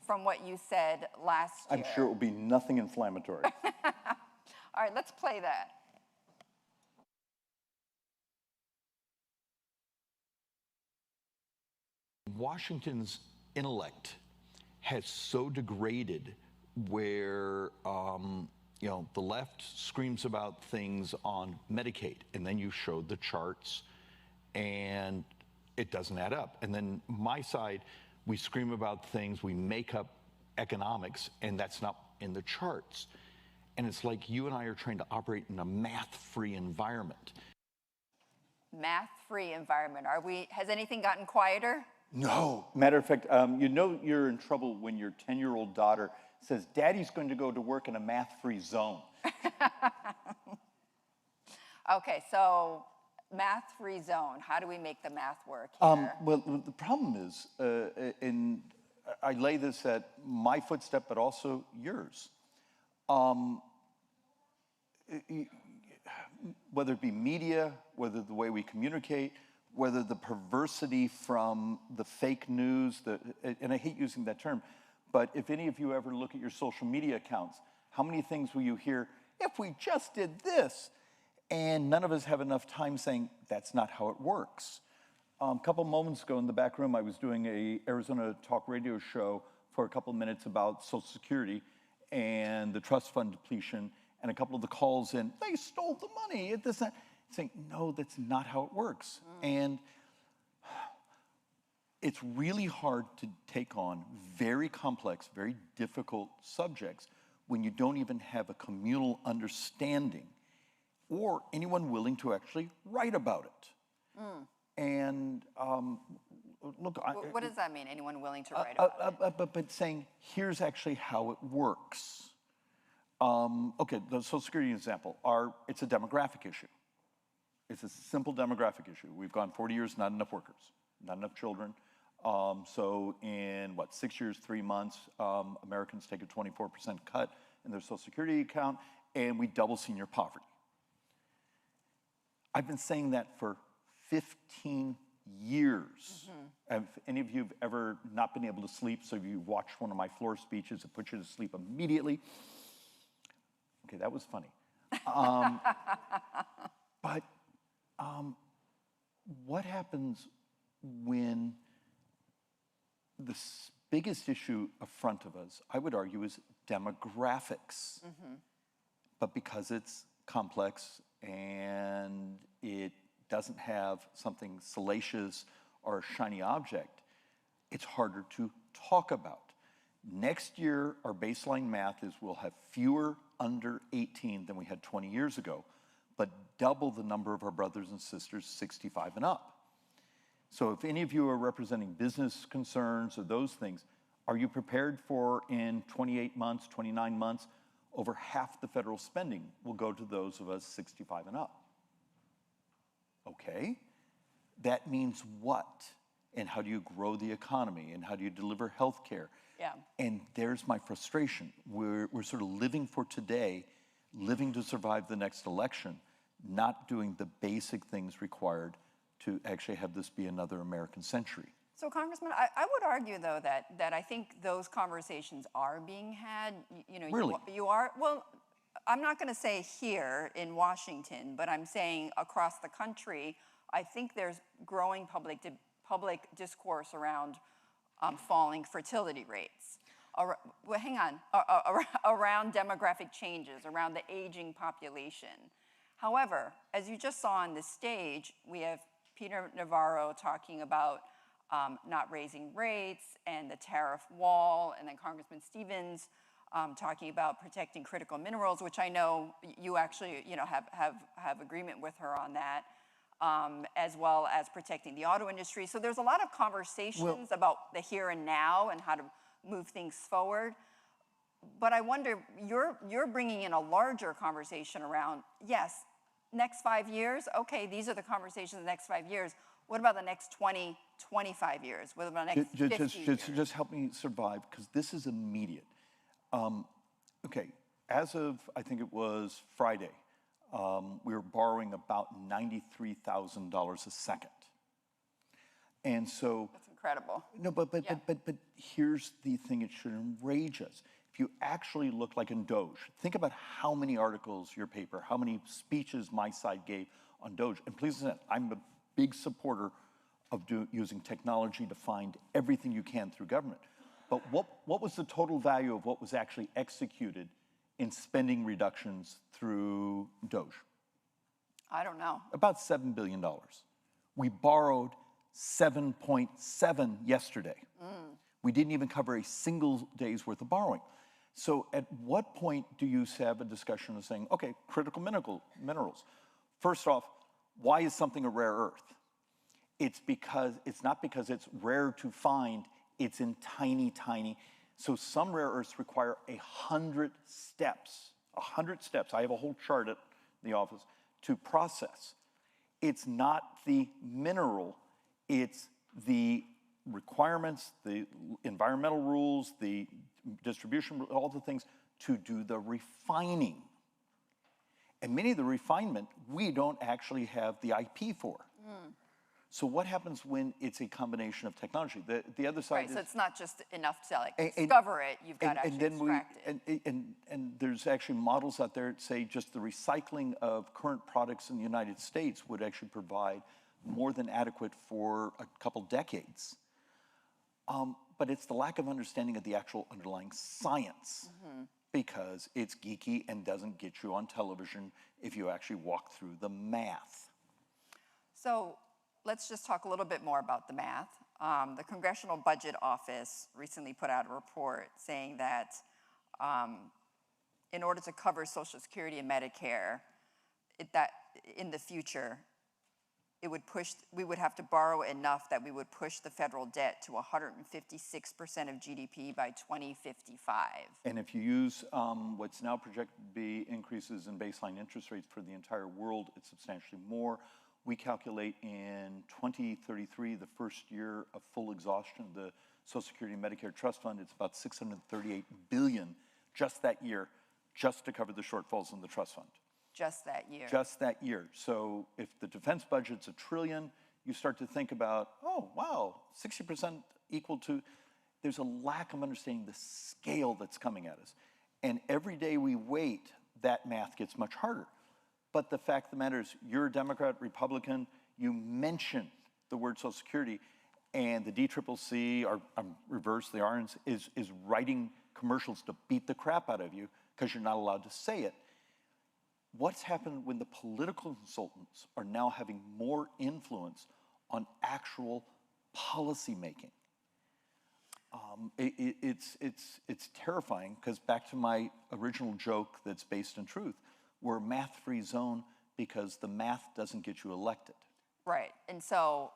from what you said last year. I'm sure it will be nothing inflammatory. All right, let's play that. Washington's intellect has so degraded where you know, the left screams about things on Medicaid, and then you show the charts, and it doesn't add up. And then my side, we scream about things, we make up economics, and that's not in the charts. And it's like you and I are trying to operate in a math-free environment. Math-free environment. Has anything gotten quieter? No. Matter of fact, you know you're in trouble when your 10-year-old daughter says, Daddy's going to go to work in a math-free zone. Okay, so math-free zone. How do we make the math work here? Well, the problem is, and I lay this at my footstep, but also yours. Whether it be media, whether the way we communicate, whether the perversity from the fake news, and I hate using that term, but if any of you ever look at your social media accounts, how many things will you hear, if we just did this? And none of us have enough time saying, that's not how it works. A couple moments ago in the back room, I was doing a Arizona talk radio show for a couple of minutes about Social Security and the trust fund depletion, and a couple of the calls in, they stole the money, saying, no, that's not how it works. And it's really hard to take on very complex, very difficult subjects when you don't even have a communal understanding or anyone willing to actually write about it. And look, what does that mean, anyone willing to write about it? But saying, here's actually how it works. Okay, the Social Security example, it's a demographic issue. It's a simple demographic issue. We've gone 40 years, not enough workers, not enough children. So in, 6 years, 3 months, Americans take a 24% cut in their Social Security account, and we double senior poverty. I've been saying that for 15 years. Have any of you have ever not been able to sleep, so you watched one of my floor speeches, it put you to sleep immediately? Okay, that was funny. But what happens when the biggest issue in front of us, I would argue, is demographics. But because it's complex and it doesn't have something salacious or a shiny object, it's harder to talk about. Next year, our baseline math is we'll have fewer under 18 than we had 20 years ago, but double the number of our brothers and sisters 65 and up. So if any of you are representing business concerns or those things, are you prepared for in 28 months, 29 months, over half the federal spending will go to those of us 65 and up? Okay, that means what? And how do you grow the economy? And how do you deliver health care? Yeah. And there's my frustration. We're sort of living for today, living to survive the next election, not doing the basic things required to actually have this be another American century. So, Congressman, I would argue, though, that I think those conversations are being had. You know, really? You are, well, I'm not going to say here in Washington, but I'm saying across the country, I think there's growing public discourse around falling fertility rates. Well, hang on, around demographic changes, around the aging population. However, as you just saw on the stage, we have Peter Navarro talking about not raising rates and the tariff wall, and then Congressman Stevens talking about protecting critical minerals, which I know you actually have agreement with her on that, as well as protecting the auto industry. So there's a lot of conversations about the here and now and how to move things forward. But I wonder, you're bringing in a larger conversation around, yes, next 5 years, okay, these are the conversations the next 5 years. What about the next 20, 25 years? What about the next 50 years? Just help me survive, because this is immediate. Okay, as of, I think it was Friday, we were borrowing about $93,000 a second. And so— That's incredible. No, but here's the thing, it should enrage us. If you actually look like in Doge, think about how many articles your paper, how many speeches my side gave on Doge. And please listen, I'm a big supporter of using technology to find everything you can through government. But what was the total value of what was actually executed in spending reductions through Doge? I don't know. About $7 billion. We borrowed 7.7 yesterday. We didn't even cover a single day's worth of borrowing. So at what point do you have a discussion of saying, okay, critical minerals. First off, why is something a rare earth? It's not because it's rare to find, it's in tiny. So some rare earths require 100 steps. 100 steps. I have a whole chart at the office to process. It's not the mineral, it's the requirements, the environmental rules, the distribution, all the things to do the refining. And many of the refinement, we don't actually have the IP for. So what happens when it's a combination of technology? The other side is— so it's not just enough to discover it, you've got to actually extract it. And there's actually models out there that say just the recycling of current products in the United States would actually provide more than adequate for a couple decades. But it's the lack of understanding of the actual underlying science, because it's geeky and doesn't get you on television if you actually walk through the math. So let's just talk a little bit more about the math. The Congressional Budget Office recently put out a report saying that in order to cover Social Security and Medicare, that in the future, we would have to borrow enough that we would push the federal debt to 156% of GDP by 2055. And if you use what's now projected to be increases in baseline interest rates for the entire world, it's substantially more. We calculate in 2033, the first year of full exhaustion of the Social Security and Medicare Trust Fund, it's about $638 billion just that year, just to cover the shortfalls in the trust fund. Just that year. Just that year. So if the defense budget's $1 trillion, you start to think about, oh, wow, 60% equal to— there's a lack of understanding the scale that's coming at us. And every day we wait, that math gets much harder. But the fact of the matter is, you're a Democrat, Republican, you mention the word Social Security, and the DCCC, or reverse, the RNs, is writing commercials to beat the crap out of you because you're not allowed to say it. What's happened when the political consultants are now having more influence on actual policy making? It's terrifying, because back to my original joke that's based in truth, we're a math-free zone because the math doesn't get you elected. Right, and so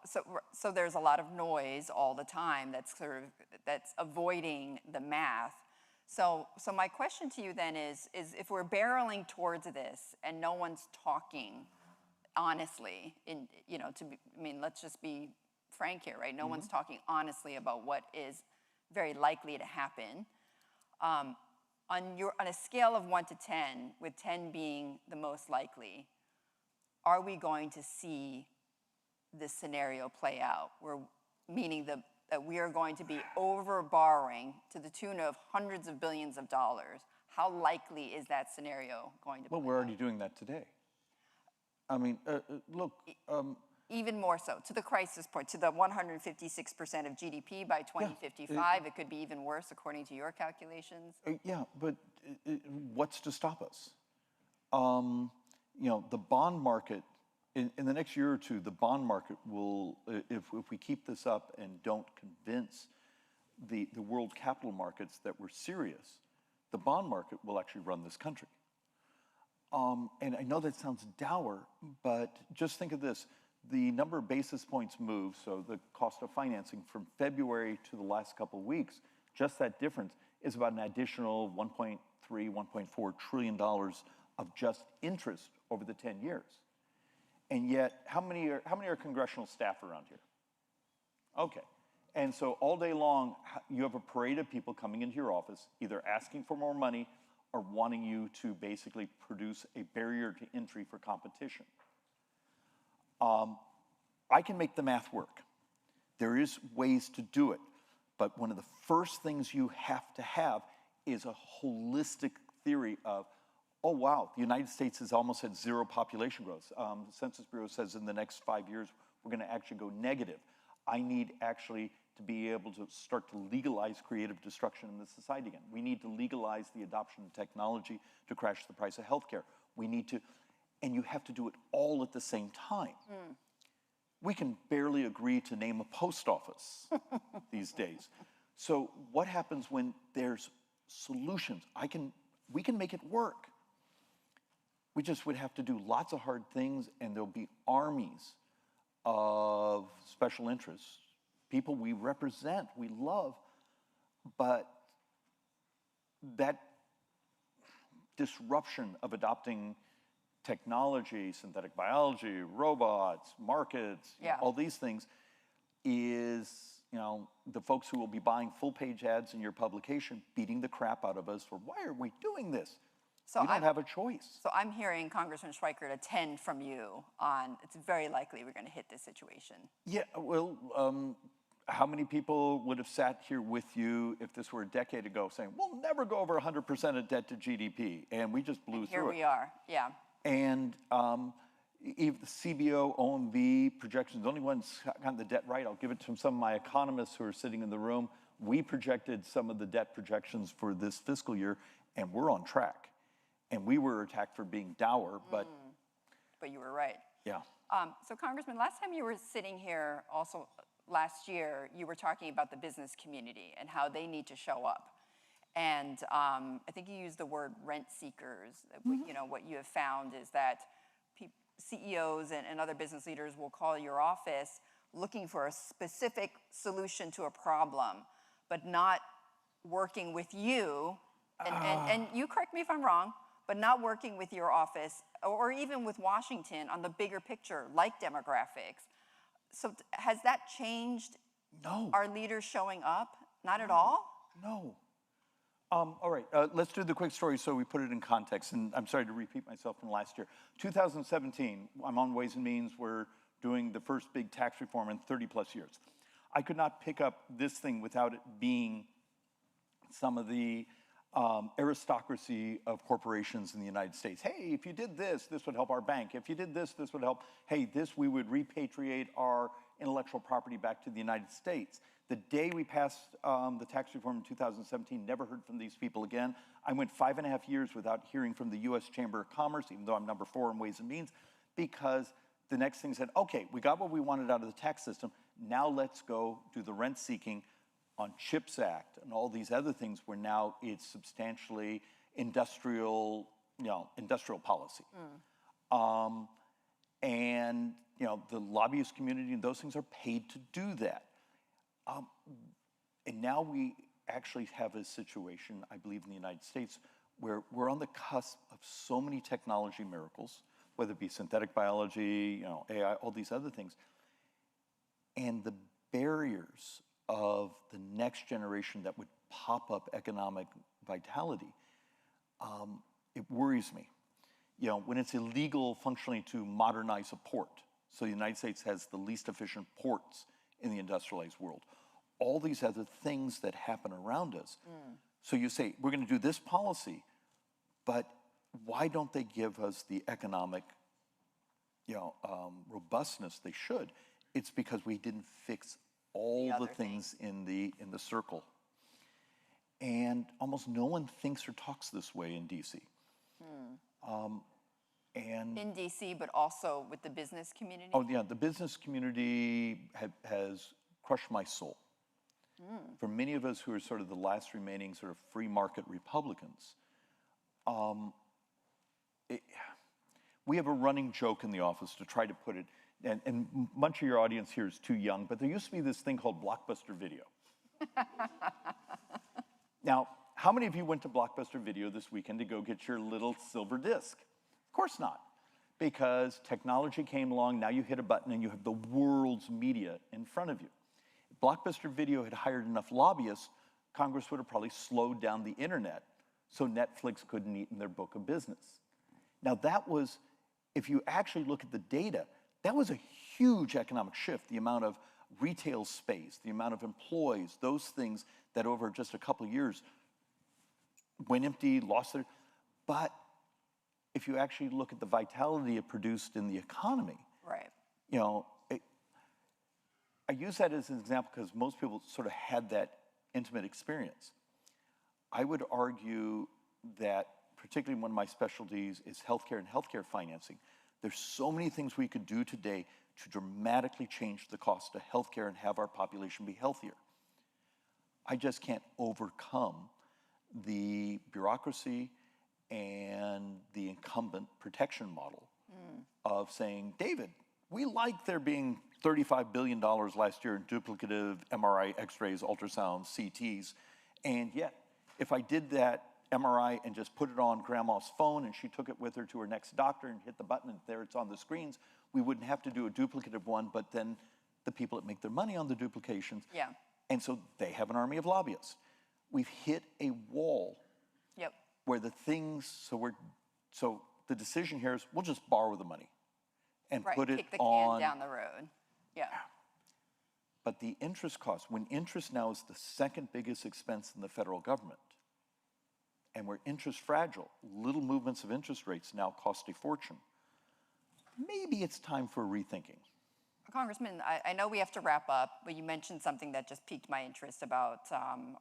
there's a lot of noise all the time that's avoiding the math. So my question to you then is if we're barreling towards this and no one's talking honestly, let's just be frank here, right? No one's talking honestly about what is very likely to happen. On a scale of 1 to 10, with 10 being the most likely, are we going to see this scenario play out? Meaning that we are going to be over borrowing to the tune of hundreds of billions of dollars. How likely is that scenario going to play out? Well, we're already doing that today. I mean, look. Even more so, to the crisis point, to the 156% of GDP by 2055. It could be even worse according to your calculations. Yeah, but what's to stop us? The bond market in the next year or two, the bond market will, if we keep this up and don't convince the world capital markets that we're serious, the bond market will actually run this country. And I know that sounds dour, but just think of this. The number of basis points moved, so the cost of financing from February to the last couple of weeks, just that difference is about an additional $1.3, $1.4 trillion of just interest over the 10 years. And yet, how many are congressional staff around here? Okay. And so all day long, you have a parade of people coming into your office, either asking for more money or wanting you to basically produce a barrier to entry for competition. I can make the math work. There is ways to do it. But one of the first things you have to have is a holistic theory of, oh, wow, the United States is almost at zero population growth. The Census Bureau says in the next 5 years, we're going to actually go negative. I need actually to be able to start to legalize creative destruction in the society again. We need to legalize the adoption of technology to crash the price of healthcare. We need to, and you have to do it all at the same time. We can barely agree to name a post office these days. So what happens when there's solutions? We can make it work. We just would have to do lots of hard things, and there'll be armies of special interests, people we represent, we love, but that disruption of adopting technology, synthetic biology, robots, markets, all these things is, the folks who will be buying full-page ads in your publication beating the crap out of us for, why are we doing this? So we don't have a choice. So I'm hearing Congressman Schweikert attend from you on, it's very likely we're going to hit this situation. Yeah, well, how many people would have sat here with you if this were a decade ago saying, we'll never go over 100% of debt to GDP, and we just blew through it. Here we are, yeah. And even the CBO, OMB projections, the only ones got the debt right, I'll give it to some of my economists who are sitting in the room. We projected some of the debt projections for this fiscal year, and we're on track. And we were attacked for being dour, but... But you were right. Yeah. So Congressman, last time you were sitting here, also last year, you were talking about the business community and how they need to show up. And I think you used the word rent seekers. What you have found is that CEOs and other business leaders will call your office looking for a specific solution to a problem, but not working with you. And you correct me if I'm wrong, but not working with your office or even with Washington on the bigger picture, like demographics. So has that changed? No. Our leaders showing up? Not at all? No. All right, let's do the quick story so we put it in context. And I'm sorry to repeat myself from last year. 2017, I'm on Ways and Means. We're doing the first big tax reform in 30 plus years. I could not pick up this thing without it being some of the aristocracy of corporations in the United States. Hey, if you did this, this would help our bank. If you did this, this would help. Hey, we would repatriate our intellectual property back to the United States. The day we passed the tax reform in 2017, never heard from these people again. I went 5.5 years without hearing from the U.S. Chamber of Commerce, even though I'm number 4 in Ways and Means, because the next thing said, okay, we got what we wanted out of the tax system. Now let's go do the rent seeking on CHIPS Act and all these other things where now it's substantially industrial policy. And the lobbyist community and those things are paid to do that. And now we actually have a situation, I believe, in the United States where we're on the cusp of so many technology miracles, whether it be synthetic biology, AI, all these other things. And the barriers of the next generation that would pop up economic vitality, it worries me. When it's illegal functionally to modernize a port, so the United States has the least efficient ports in the industrialized world. All these other things that happen around us. So you say, we're going to do this policy, but why don't they give us the economic robustness they should? It's because we didn't fix all the things in the circle. And almost no one thinks or talks this way in DC. And In DC, but also with the business community? oh yeah, the business community has crushed my soul. For many of us who are sort of the last remaining sort of free market Republicans, we have a running joke in the office to try to put it, and much of your audience here is too young, but there used to be this thing called Blockbuster Video. Now, how many of you went to Blockbuster Video this weekend to go get your little silver disc? Of course not, because technology came along, now you hit a button and you have the world's media in front of you. If Blockbuster Video had hired enough lobbyists, Congress would have probably slowed down the internet so Netflix couldn't eat in their book of business. Now that was, if you actually look at the data, that was a huge economic shift, the amount of retail space, the amount of employees, those things that over just a couple of years went empty, lost their, but if you actually look at the vitality it produced in the economy, Right. you know, I use that as an example because most people sort of had that intimate experience. I would argue that particularly one of my specialties is healthcare and healthcare financing. There's so many things we could do today to dramatically change the cost of healthcare and have our population be healthier. I just can't overcome the bureaucracy and the incumbent protection model of saying, David, we like there being $35 billion last year in duplicative MRI, X-rays, ultrasounds, CTs, and yet if I did that MRI and just put it on grandma's phone and she took it with her to her next doctor and hit the button and there it's on the screens, we wouldn't have to do a duplicative one, but then the people that make their money on the duplications. Yeah. And so they have an army of lobbyists. We've hit a wall Yep. where the things, so the decision here is we'll just borrow the money and Right. put it Kick the on. can down the road. Yeah. But the interest cost, when interest now is the second biggest expense in the federal government, and we're interest fragile, little movements of interest rates now cost a fortune, maybe it's time for rethinking. Congressman, I know we have to wrap up, but you mentioned something that just piqued my interest about,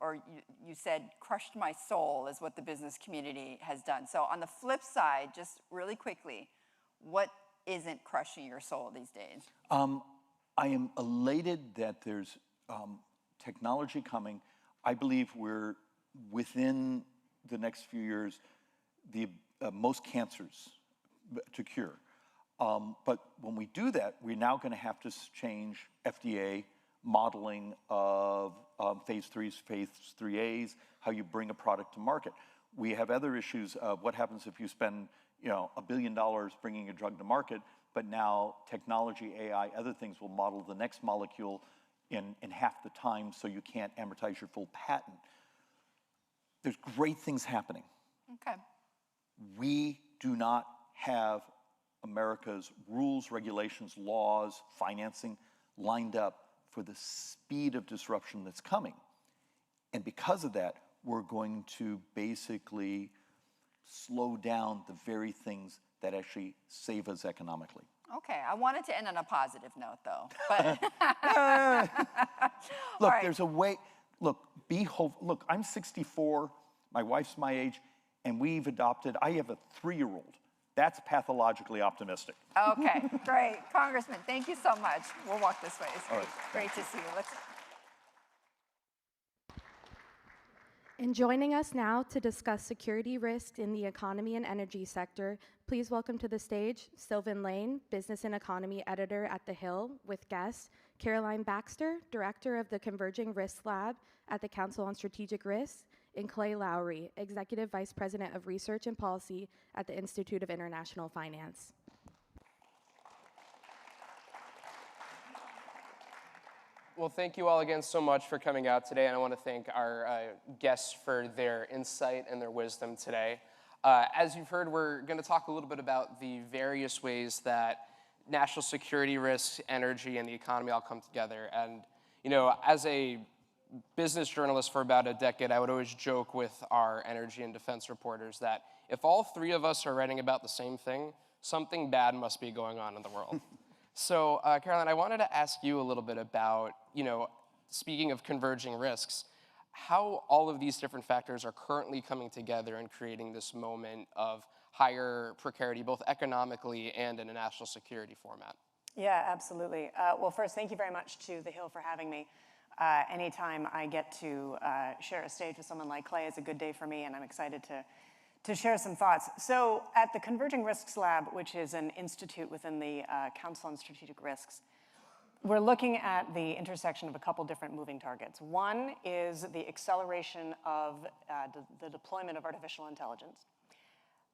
or you said crushed my soul is what the business community has done. So on the flip side, just really quickly, what isn't crushing your soul these days? I am elated that there's technology coming. I believe we're within the next few years the most cancers to cure. But when we do that, we're now going to have to change FDA modeling of phase 3s, phase 3As, how you bring a product to market. We have other issues of what happens if you spend, $1 billion bringing a drug to market, but now technology, AI, other things will model the next molecule in half the time so you can't amortize your full patent. There's great things happening. Okay. We do not have America's rules, regulations, laws, financing lined up for the speed of disruption that's coming. And because of that, we're going to basically slow down the very things that actually save us economically. Okay, I wanted to end on a positive note, though. But Look, right. there's a way. Look, look, I'm 64. My wife's my age, and we've adopted. I have a 3-year-old. That's pathologically optimistic. Okay, great. Congressman, thank you so much. We'll walk this way. It's All right, great to see you. And joining us now to discuss security risks in the economy and energy sector, please welcome to the stage Sylvan Lane, Business and Economy Editor at The Hill, with guests Caroline Baxter, Director of the Converging Risk Lab at the Council on Strategic Risks, and Clay Lowry, Executive Vice President of Research and Policy at the Institute of International Finance. Well, thank you all again so much for coming out today, and I want to thank our guests for their insight and their wisdom today. As you've heard, we're going to talk a little bit about the various ways that national security risks, energy, and the economy all come together. And, as a business journalist for about a decade, I would always joke with our energy and defense reporters that if all 3 of us are writing about the same thing, something bad must be going on in the world. So, Caroline, I wanted to ask you a little bit about, speaking of converging risks, how all of these different factors are currently coming together and creating this moment of higher precarity, both economically and in a national security format? Yeah, absolutely. Well, first, thank you very much to The Hill for having me. Anytime I get to share a stage with someone like Clay is a good day for me, and I'm excited to share some thoughts. So at the Converging Risks Lab, which is an institute within the Council on Strategic Risks, we're looking at the intersection of a couple different moving targets. One is the acceleration of the deployment of artificial intelligence,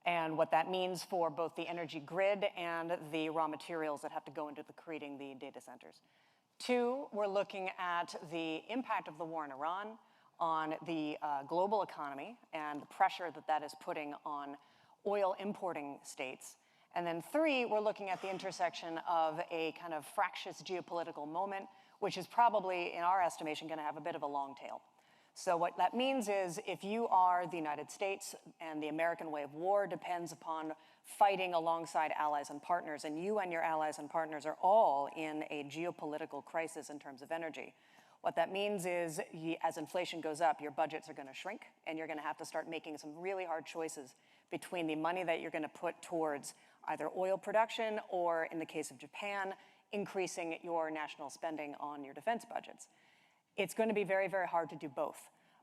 and what that means for both the energy grid and the raw materials that have to go into creating the data centers. Two, we're looking at the impact of the war in Iran on the global economy and the pressure that that is putting on oil importing states. And then three, we're looking at the intersection of a kind of fractious geopolitical moment, which is probably, in our estimation, going to have a bit of a long tail. So what that means is if you are the United States and the American way of war depends upon fighting alongside allies and partners, and you and your allies and partners are all in a geopolitical crisis in terms of energy, what that means is as inflation goes up, your budgets are going to shrink, and you're going to have to start making some really hard choices between the money that you're going to put towards either oil production or, in the case of Japan, increasing your national spending on your defense budgets. It's going to be very, very hard to do both.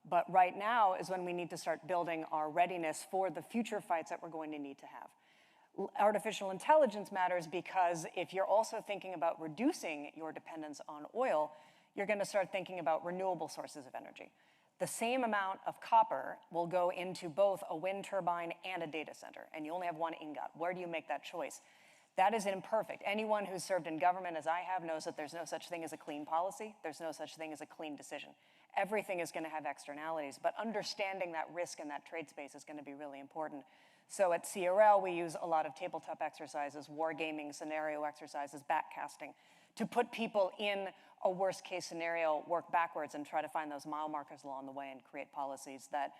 But right now is when we need to start building our readiness for the future fights that we're going to need to have. Artificial intelligence matters because if you're also thinking about reducing your dependence on oil, you're going to start thinking about renewable sources of energy. The same amount of copper will go into both a wind turbine and a data center, and you only have one ingot. Where do you make that choice? That is imperfect. Anyone who's served in government, as I have, knows that there's no such thing as a clean policy. There's no such thing as a clean decision. Everything is going to have externalities, but understanding that risk in that trade space is going to be really important. So at CRL, we use a lot of tabletop exercises, wargaming, scenario exercises, backcasting, to put people in a worst-case scenario, work backwards, and try to find those mile markers along the way and create policies that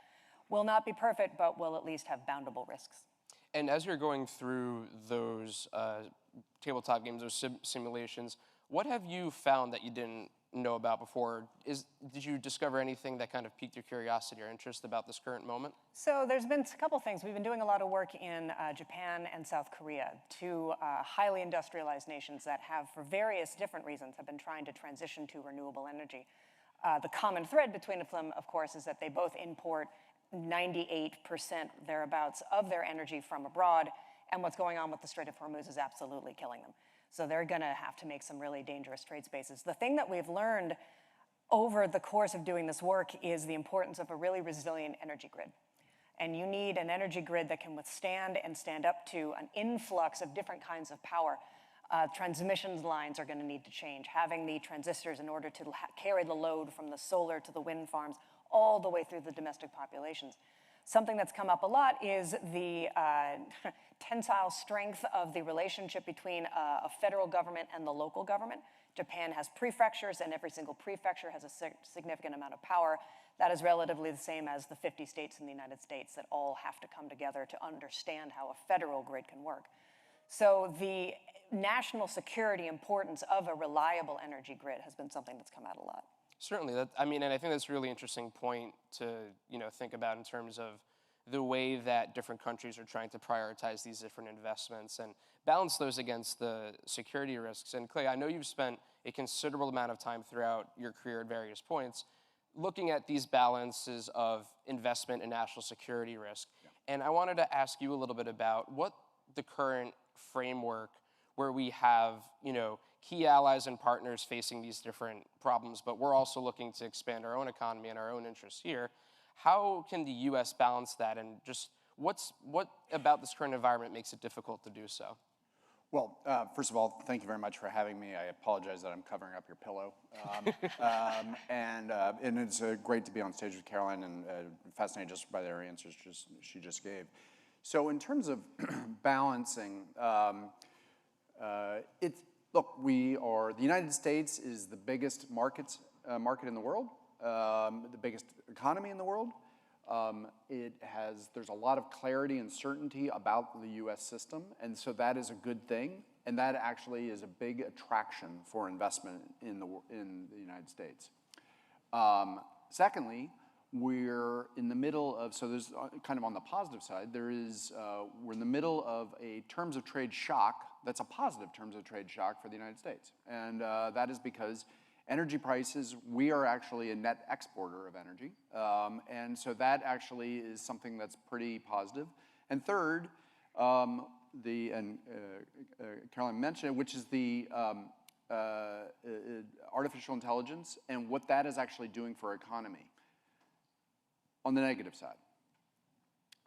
will not be perfect, but will at least have boundable risks. And as you're going through those tabletop games, those simulations, what have you found that you didn't know about before? Did you discover anything that kind of piqued your curiosity or interest about this current moment? So there's been a couple things. We've been doing a lot of work in Japan and South Korea, two highly industrialized nations that have, for various different reasons, have been trying to transition to renewable energy. The common thread between them, of course, is that they both import 98% thereabouts of their energy from abroad, and what's going on with the Strait of Hormuz is absolutely killing them. So they're going to have to make some really dangerous trade spaces. The thing that we've learned over the course of doing this work is the importance of a really resilient energy grid. And you need an energy grid that can withstand and stand up to an influx of different kinds of power. Transmission lines are going to need to change. Having the transistors in order to carry the load from the solar to the wind farms all the way through the domestic populations. Something that's come up a lot is the tensile strength of the relationship between a federal government and the local government. Japan has prefectures, and every single prefecture has a significant amount of power. That is relatively the same as the 50 states in the United States that all have to come together to understand how a federal grid can work. So the national security importance of a reliable energy grid has been something that's come out a lot. Certainly, and I think that's a really interesting point to think about in terms of the way that different countries are trying to prioritize these different investments and balance those against the security risks. And Clay, I know you've spent a considerable amount of time throughout your career at various points looking at these balances of investment and national security risk. Yeah. And I wanted to ask you a little bit about what the current framework where we have, key allies and partners facing these different problems, but we're also looking to expand our own economy and our own interests here. How can the U.S. balance that, and just what about this current environment makes it difficult to do so? Well, first of all, thank you very much for having me. I apologize that I'm covering up your pillow. And it's great to be on stage with Caroline, and fascinated just by their answers she just gave. So in terms of balancing, the United States is the biggest market in the world, the biggest economy in the world. There's a lot of clarity and certainty about the U.S. system, and so that is a good thing, and that actually is a big attraction for investment in the United States. Secondly, we're in the middle of, so there's kind of on the positive side, there is, we're in the middle of a terms of trade shock that's a positive terms of trade shock for the United States. And that is because energy prices, we are actually a net exporter of energy. And so that actually is something that's pretty positive. And third, Caroline mentioned it, which is the artificial intelligence and what that is actually doing for our economy on the negative side.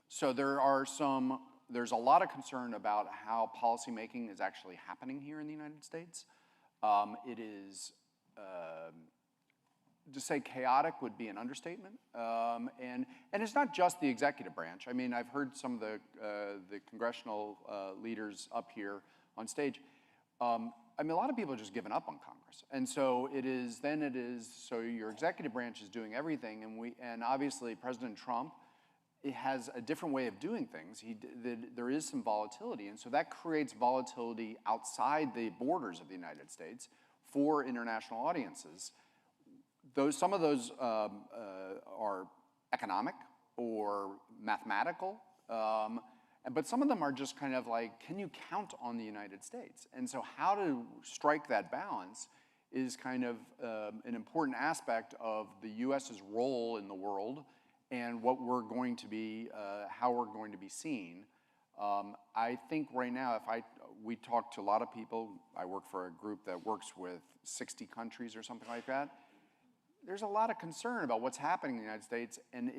So there's a lot of concern about how policymaking is actually happening here in the United States. It is, to say chaotic would be an understatement. And it's not just the executive branch. I mean, I've heard some of the congressional leaders up here on stage. I mean, a lot of people are just giving up on Congress. And so so your executive branch is doing everything, and obviously President Trump has a different way of doing things. There is some volatility, and so that creates volatility outside the borders of the United States for international audiences. Some of those are economic or mathematical, but some of them are just kind of like, can you count on the United States? And so how to strike that balance is kind of an important aspect of the US's role in the world and what we're going to be, how we're going to be seen. I think right now, we talk to a lot of people. I work for a group that works with 60 countries or something like that. There's a lot of concern about what's happening in the United States and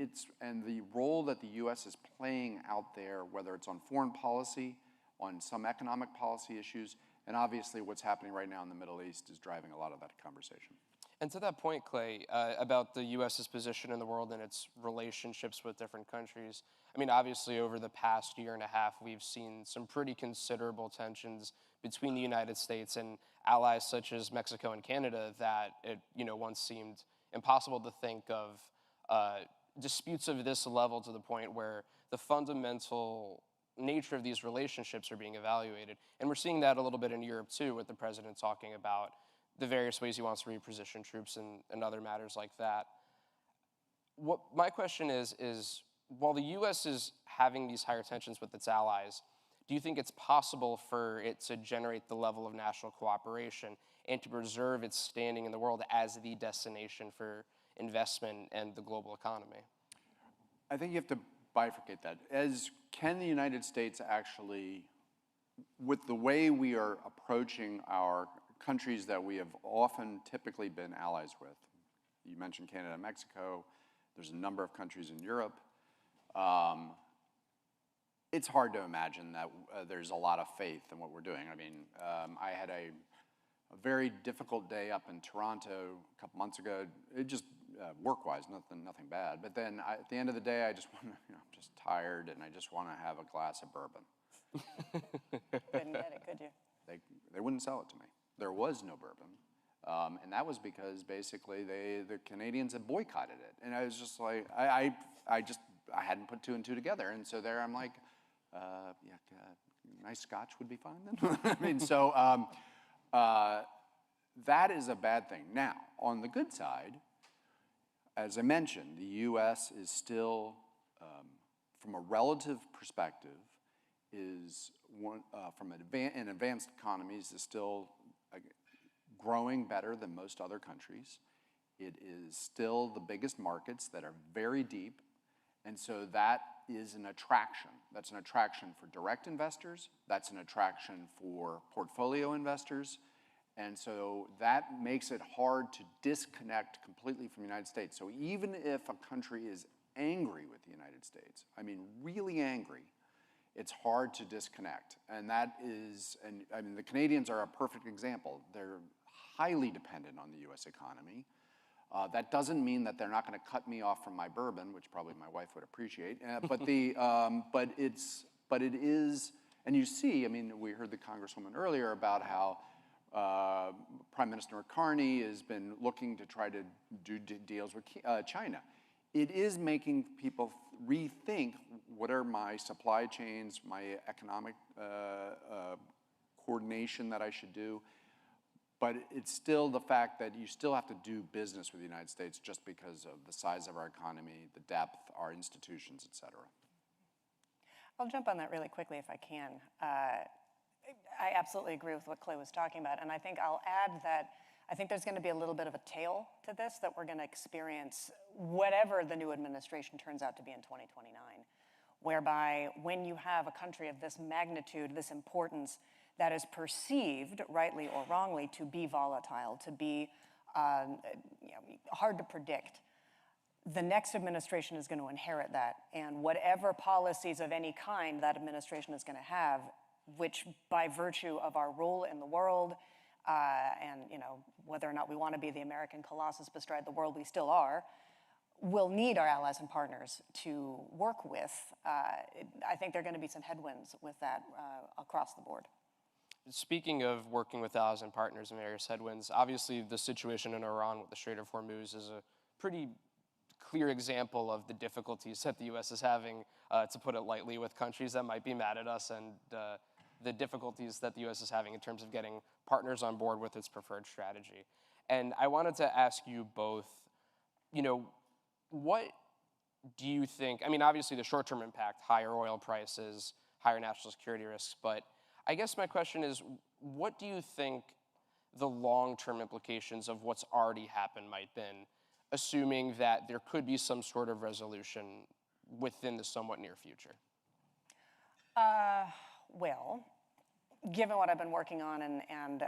the role that the U.S. is playing out there, whether it's on foreign policy, on some economic policy issues, and obviously what's happening right now in the Middle East is driving a lot of that conversation. And to that point, Clay, about the U.S.'s position in the world and its relationships with different countries, I mean, obviously over the past year and a half, we've seen some pretty considerable tensions between the United States and allies such as Mexico and Canada that it, once seemed impossible to think of disputes of this level to the point where the fundamental nature of these relationships are being evaluated. And we're seeing that a little bit in Europe too, with the president talking about the various ways he wants to reposition troops and other matters like that. What my question is while the U.S. is having these higher tensions with its allies, do you think it's possible for it to generate the level of national cooperation and to preserve its standing in the world as the destination for investment and the global economy? I think you have to bifurcate that. Can the United States actually, with the way we are approaching our countries that we have often typically been allies with, you mentioned Canada and Mexico, there's a number of countries in Europe, it's hard to imagine that there's a lot of faith in what we're doing. I mean, I had a very difficult day up in Toronto a couple months ago. It just, work-wise, nothing bad. But then at the end of the day, I just want to, I'm just tired, and I just want to have a glass of bourbon. Couldn't get it, could you? They wouldn't sell it to me. There was no bourbon. And that was because basically the Canadians had boycotted it. And I was just like, I hadn't put two and two together. And so there I'm like, nice scotch would be fine then. I mean, so that is a bad thing. Now, on the good side, as I mentioned, the U.S. is still, from a relative perspective, is one, from in advanced economies, is still growing better than most other countries. It is still the biggest markets that are very deep, and so that is an attraction. That's an attraction for direct investors. That's an attraction for portfolio investors. And so that makes it hard to disconnect completely from the United States. So even if a country is angry with the United States, I mean really angry, it's hard to disconnect. And that is, and I mean the Canadians are a perfect example. They're highly dependent on the US economy. That doesn't mean that they're not going to cut me off from my bourbon, which probably my wife would appreciate. But it is, and you see, I mean, we heard the Congresswoman earlier about how Prime Minister Carney has been looking to try to do deals with China. It is making people rethink what are my supply chains, my economic coordination that I should do. But it's still the fact that you still have to do business with the United States just because of the size of our economy, the depth, our institutions, et cetera. I'll jump on that really quickly if I can. I absolutely agree with what Clay was talking about, and I think I'll add that I think there's going to be a little bit of a tail to this that we're going to experience whatever the new administration turns out to be in 2029, whereby when you have a country of this magnitude, this importance, that is perceived, rightly or wrongly, to be volatile, to be hard to predict, the next administration is going to inherit that. And whatever policies of any kind that administration is going to have, which by virtue of our role in the world, and whether or not we want to be the American colossus bestride the world, we still are, will need our allies and partners to work with. I think there are going to be some headwinds with that across the board. Speaking of working with allies and partners and various headwinds, obviously the situation in Iran with the Strait of Hormuz is a pretty clear example of the difficulties that the U.S. is having, to put it lightly, with countries that might be mad at us, and the difficulties that the U.S. is having in terms of getting partners on board with its preferred strategy. And I wanted to ask you both, what do you think, obviously the short-term impact, higher oil prices, higher national security risks, but I guess my question is, what do you think the long-term implications of what's already happened might been, assuming that there could be some sort of resolution within the somewhat near future? Well, given what I've been working on and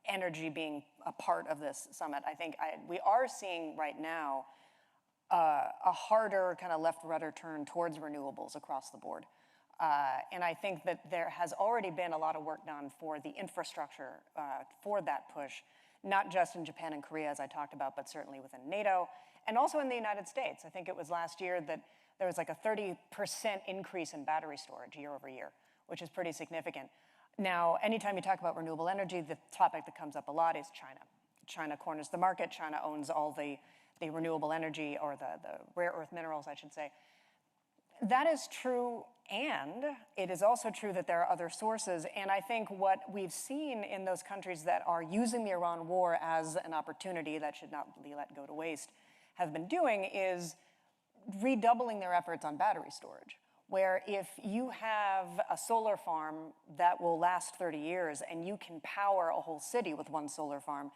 energy being a part of this summit, I think we are seeing right now a harder kind of left rudder turn towards renewables across the board. And I think that there has already been a lot of work done for the infrastructure for that push, not just in Japan and Korea, as I talked about, but certainly within NATO, and also in the United States. I think it was last year that there was like a 30% increase in battery storage year over year, which is pretty significant. Now, anytime you talk about renewable energy, the topic that comes up a lot is China. China corners the market. China owns all the renewable energy, or the rare earth minerals, I should say. That is true, and it is also true that there are other sources. And I think what we've seen in those countries that are using the Iran war as an opportunity that should not be let go to waste have been doing is redoubling their efforts on battery storage, where if you have a solar farm that will last 30 years and you can power a whole city with one solar farm,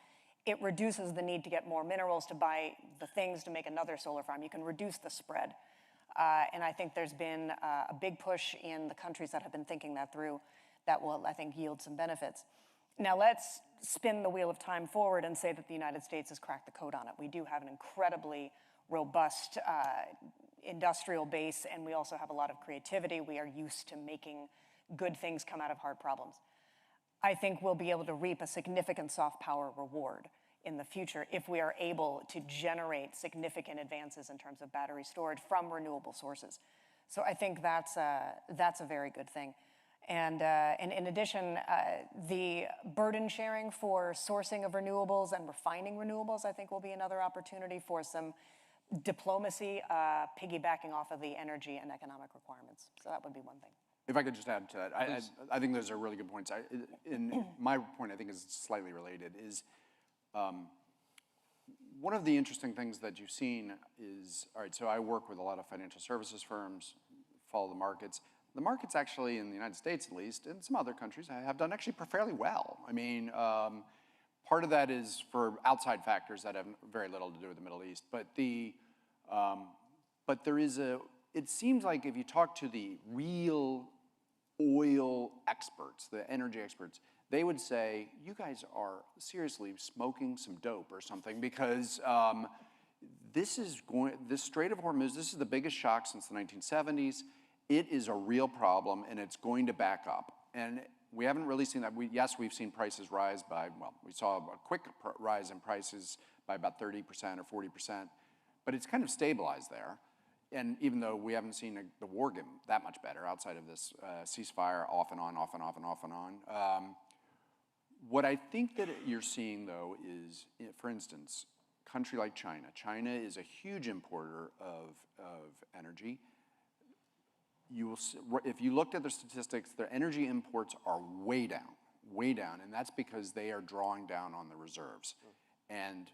it reduces the need to get more minerals to buy the things to make another solar farm. You can reduce the spread. And I think there's been a big push in the countries that have been thinking that through that will, I think, yield some benefits. Now let's spin the wheel of time forward and say that the United States has cracked the code on it. We do have an incredibly robust industrial base, and we also have a lot of creativity. We are used to making good things come out of hard problems. I think we'll be able to reap a significant soft power reward in the future if we are able to generate significant advances in terms of battery storage from renewable sources. So I think that's a very good thing. And in addition, the burden sharing for sourcing of renewables and refining renewables, I think, will be another opportunity for some diplomacy, piggybacking off of the energy and economic requirements. So that would be one thing. If I could just add to that, I think those are really good points. My point, I think, is slightly related, is one of the interesting things that you've seen is, all right, so I work with a lot of financial services firms, follow the markets. The markets actually, in the United States at least, and some other countries, have done actually fairly well. I mean, part of that is for outside factors that have very little to do with the Middle East. But there is it seems like if you talk to the real oil experts, the energy experts, they would say, you guys are seriously smoking some dope or something, because this Strait of Hormuz, this is the biggest shock since the 1970s. It is a real problem, and it's going to back up. And we haven't really seen that. Yes, we've seen prices rise by, well, we saw a quick rise in prices by about 30% or 40%, but it's kind of stabilized there. And even though we haven't seen the war get that much better outside of this ceasefire off and on, off and off and off and on. What I think that you're seeing, though, is, for instance, a country like China. China is a huge importer of energy. You will, if you looked at the statistics, their energy imports are way down. way down, and that's because they are drawing down on the reserves. And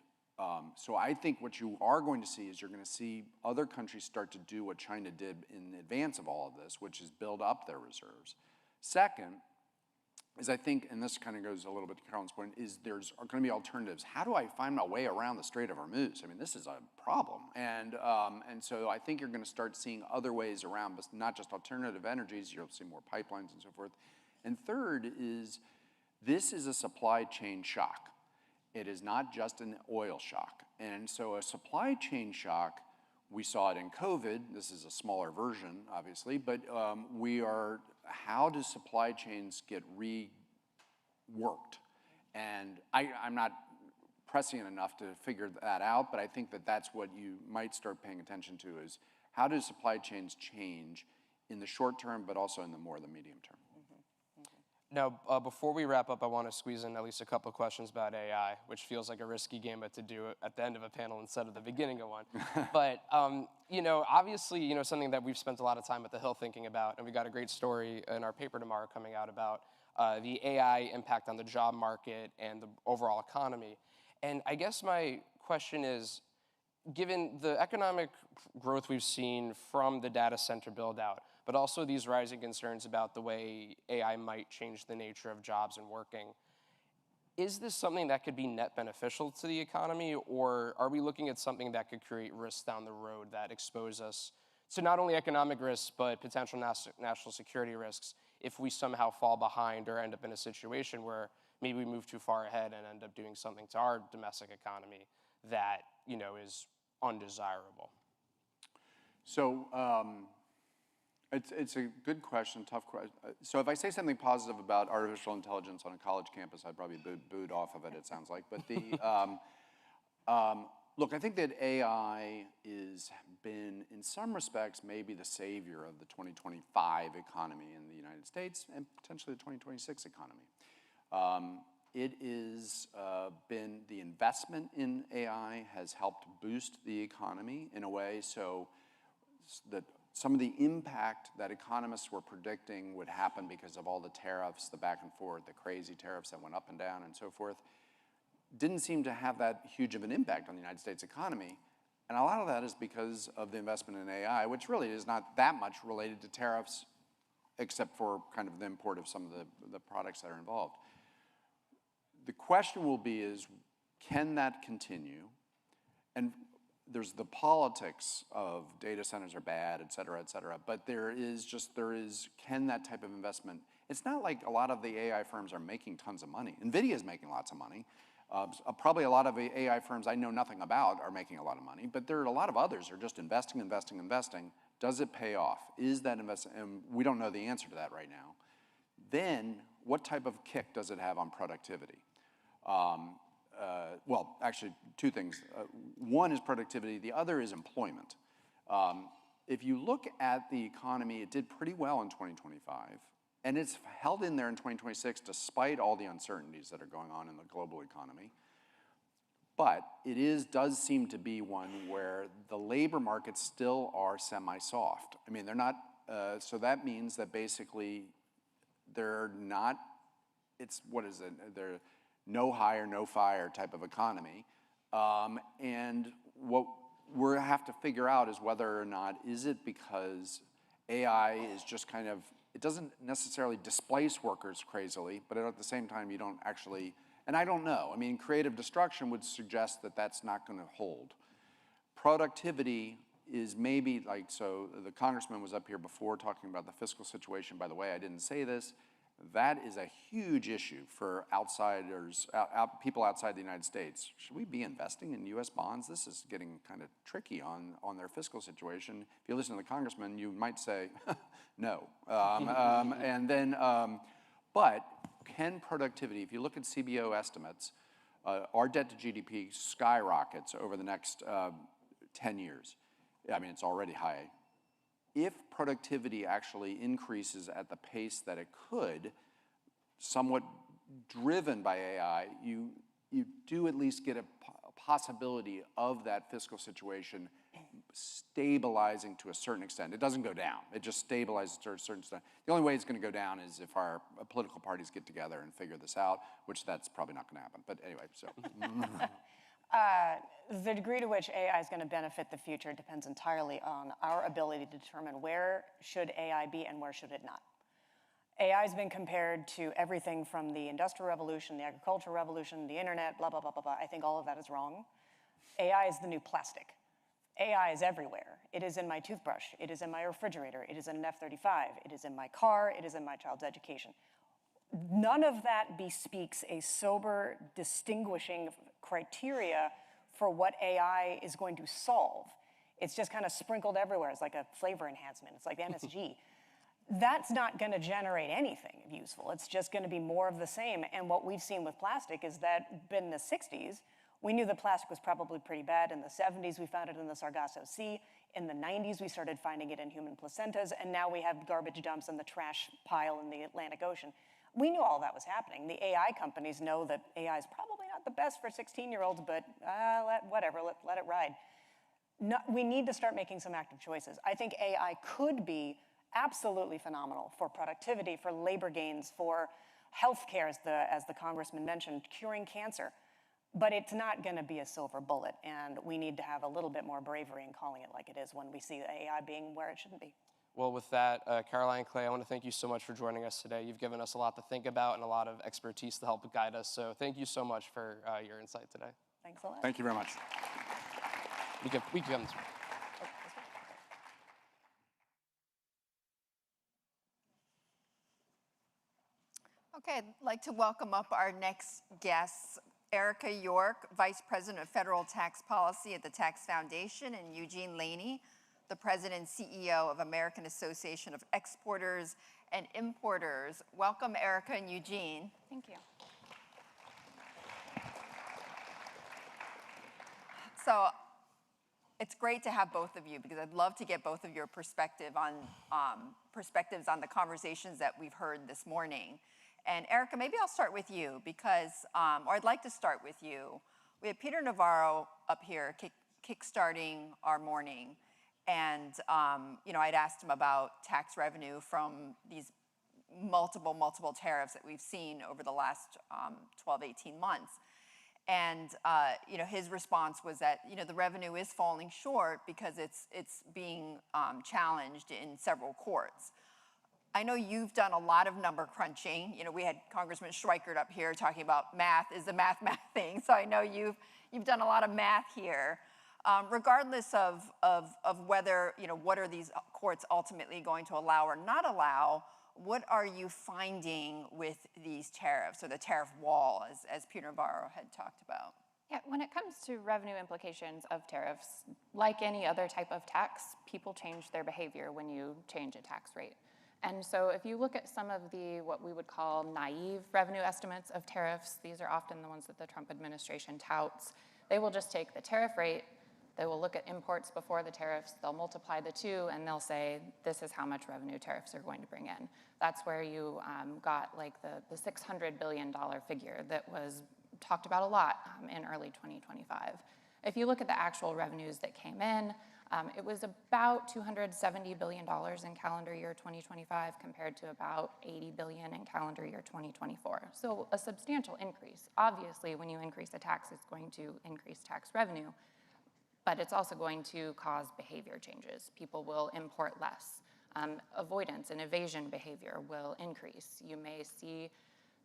so I think what you are going to see is you're going to see other countries start to do what China did in advance of all of this, which is build up their reserves. Second, is I think, and this kind of goes a little bit to Carolyn's point, is there's going to be alternatives. How do I find my way around the Strait of Hormuz? I mean, this is a problem. And so I think you're going to start seeing other ways around, but not just alternative energies. You'll see more pipelines and so forth. And third is, this is a supply chain shock. It is not just an oil shock. And so a supply chain shock, we saw it in COVID. This is a smaller version, obviously, but how do supply chains get reworked? And I'm not prescient enough to figure that out, but I think that that's what you might start paying attention to, is how do supply chains change in the short term, but also in the medium term. Now, before we wrap up, I want to squeeze in at least a couple of questions about AI, which feels like a risky game, but to do it at the end of a panel instead of the beginning of one. But, obviously, something that we've spent a lot of time at the Hill thinking about, and we got a great story in our paper tomorrow coming out about the AI impact on the job market and the overall economy. And I guess my question is, given the economic growth we've seen from the data center build out, but also these rising concerns about the way AI might change the nature of jobs and working, is this something that could be net beneficial to the economy, or are we looking at something that could create risks down the road that expose us to not only economic risks, but potential national security risks if we somehow fall behind or end up in a situation where maybe we move too far ahead and end up doing something to our domestic economy that, is undesirable? So it's a good question, tough question. So if I say something positive about artificial intelligence on a college campus, I'd probably be booed off of it, it sounds like. But look, I think that AI has been, in some respects, maybe the savior of the 2025 economy in the United States and potentially the 2026 economy. It is been, the investment in AI has helped boost the economy in a way so that some of the impact that economists were predicting would happen because of all the tariffs, the back and forth, the crazy tariffs that went up and down and so forth, didn't seem to have that huge of an impact on the United States economy. And a lot of that is because of the investment in AI, which really is not that much related to tariffs, except for kind of the import of some of the products that are involved. The question will be is, can that continue? And there's the politics of data centers are bad, et cetera, but can that type of investment, it's not like a lot of the AI firms are making tons of money. NVIDIA is making lots of money. Probably a lot of the AI firms I know nothing about are making a lot of money, but there are a lot of others who are just investing. Does it pay off? Is that investment, and we don't know the answer to that right now. Then, what type of kick does it have on productivity? Well, actually, two things. One is productivity, the other is employment. If you look at the economy, it did pretty well in 2025, and it's held in there in 2026 despite all the uncertainties that are going on in the global economy. But it does seem to be one where the labor markets still are semi-soft. I mean, they're not, so that means that basically they're not, they're no hire, no fire type of economy. And what we have to figure out is whether or not, is it because AI is just kind of, it doesn't necessarily displace workers crazily, but at the same time you don't actually, and I don't know. I mean, creative destruction would suggest that that's not going to hold. Productivity is maybe like, so the congressman was up here before talking about the fiscal situation. By the way, I didn't say this. That is a huge issue for outsiders, people outside the United States. Should we be investing in U.S. bonds? This is getting kind of tricky on their fiscal situation. If you listen to the congressman, you might say, no. But can productivity, if you look at CBO estimates, our debt to GDP skyrockets over the next 10 years. I mean, it's already high. If productivity actually increases at the pace that it could, somewhat driven by AI, you do at least get a possibility of that fiscal situation stabilizing to a certain extent. It doesn't go down. It just stabilizes to a certain extent. The only way it's going to go down is if our political parties get together and figure this out, which that's probably not going to happen. But anyway, so. The degree to which AI is going to benefit the future depends entirely on our ability to determine where should AI be and where should it not. AI has been compared to everything from the Industrial Revolution, the Agricultural Revolution, the internet, blah, blah, blah, blah, blah. I think all of that is wrong. AI is the new plastic. AI is everywhere. It is in my toothbrush. It is in my refrigerator. It is in an F-35. It is in my car. It is in my child's education. None of that bespeaks a sober, distinguishing criteria for what AI is going to solve. It's just kind of sprinkled everywhere. It's like a flavor enhancement. It's like the MSG. That's not going to generate anything useful. It's just going to be more of the same. And what we've seen with plastic is that in the 60s, we knew that plastic was probably pretty bad. In the 70s, we found it in the Sargasso Sea. In the 90s, we started finding it in human placentas. And now we have garbage dumps in the trash pile in the Atlantic Ocean. We knew all that was happening. The AI companies know that AI is probably not the best for 16-year-olds, but whatever, let it ride. No, we need to start making some active choices. I think AI could be absolutely phenomenal for productivity, for labor gains, for healthcare, as the congressman mentioned, curing cancer. But it's not going to be a silver bullet, and we need to have a little bit more bravery in calling it like it is when we see AI being where it shouldn't be. Well, with that, Caroline, Clay, I want to thank you so much for joining us today. You've given us a lot to think about and a lot of expertise to help guide us. So thank you so much for your insight today. Thanks a lot. Thank you very much. We can come this way. Okay, I'd like to welcome up our next guests, Erica York, Vice President of Federal Tax Policy at the Tax Foundation, and Eugene Laney, the President and CEO of American Association of Exporters and Importers. Welcome, Erica and Eugene. Thank you. So it's great to have both of you because I'd love to get both of your perspectives on the conversations that we've heard this morning. And Erica, maybe I'll start with you because, or I'd like to start with you. We have Peter Navarro up here kickstarting our morning. And, I'd asked him about tax revenue from these multiple tariffs that we've seen over the last 12, 18 months. And, his response was that, the revenue is falling short because it's being challenged in several courts. I know you've done a lot of number crunching. We had Congressman Schweikert up here talking about math is a math thing. So I know you've done a lot of math here. Regardless of whether, what are these courts ultimately going to allow or not allow, what are you finding with these tariffs or the tariff wall, as Peter Navarro had talked about? Yeah, when it comes to revenue implications of tariffs, like any other type of tax, people change their behavior when you change a tax rate. And so if you look at some of what we would call naive revenue estimates of tariffs, these are often the ones that the Trump administration touts. They will just take the tariff rate, they will look at imports before the tariffs, they'll multiply the two, and they'll say, this is how much revenue tariffs are going to bring in. That's where you got like the $600 billion figure that was talked about a lot in early 2025. If you look at the actual revenues that came in, it was about $270 billion in calendar year 2025 compared to about $80 billion in calendar year 2024. So a substantial increase. Obviously, when you increase a tax, it's going to increase tax revenue, but it's also going to cause behavior changes. People will import less. Avoidance and evasion behavior will increase. You may see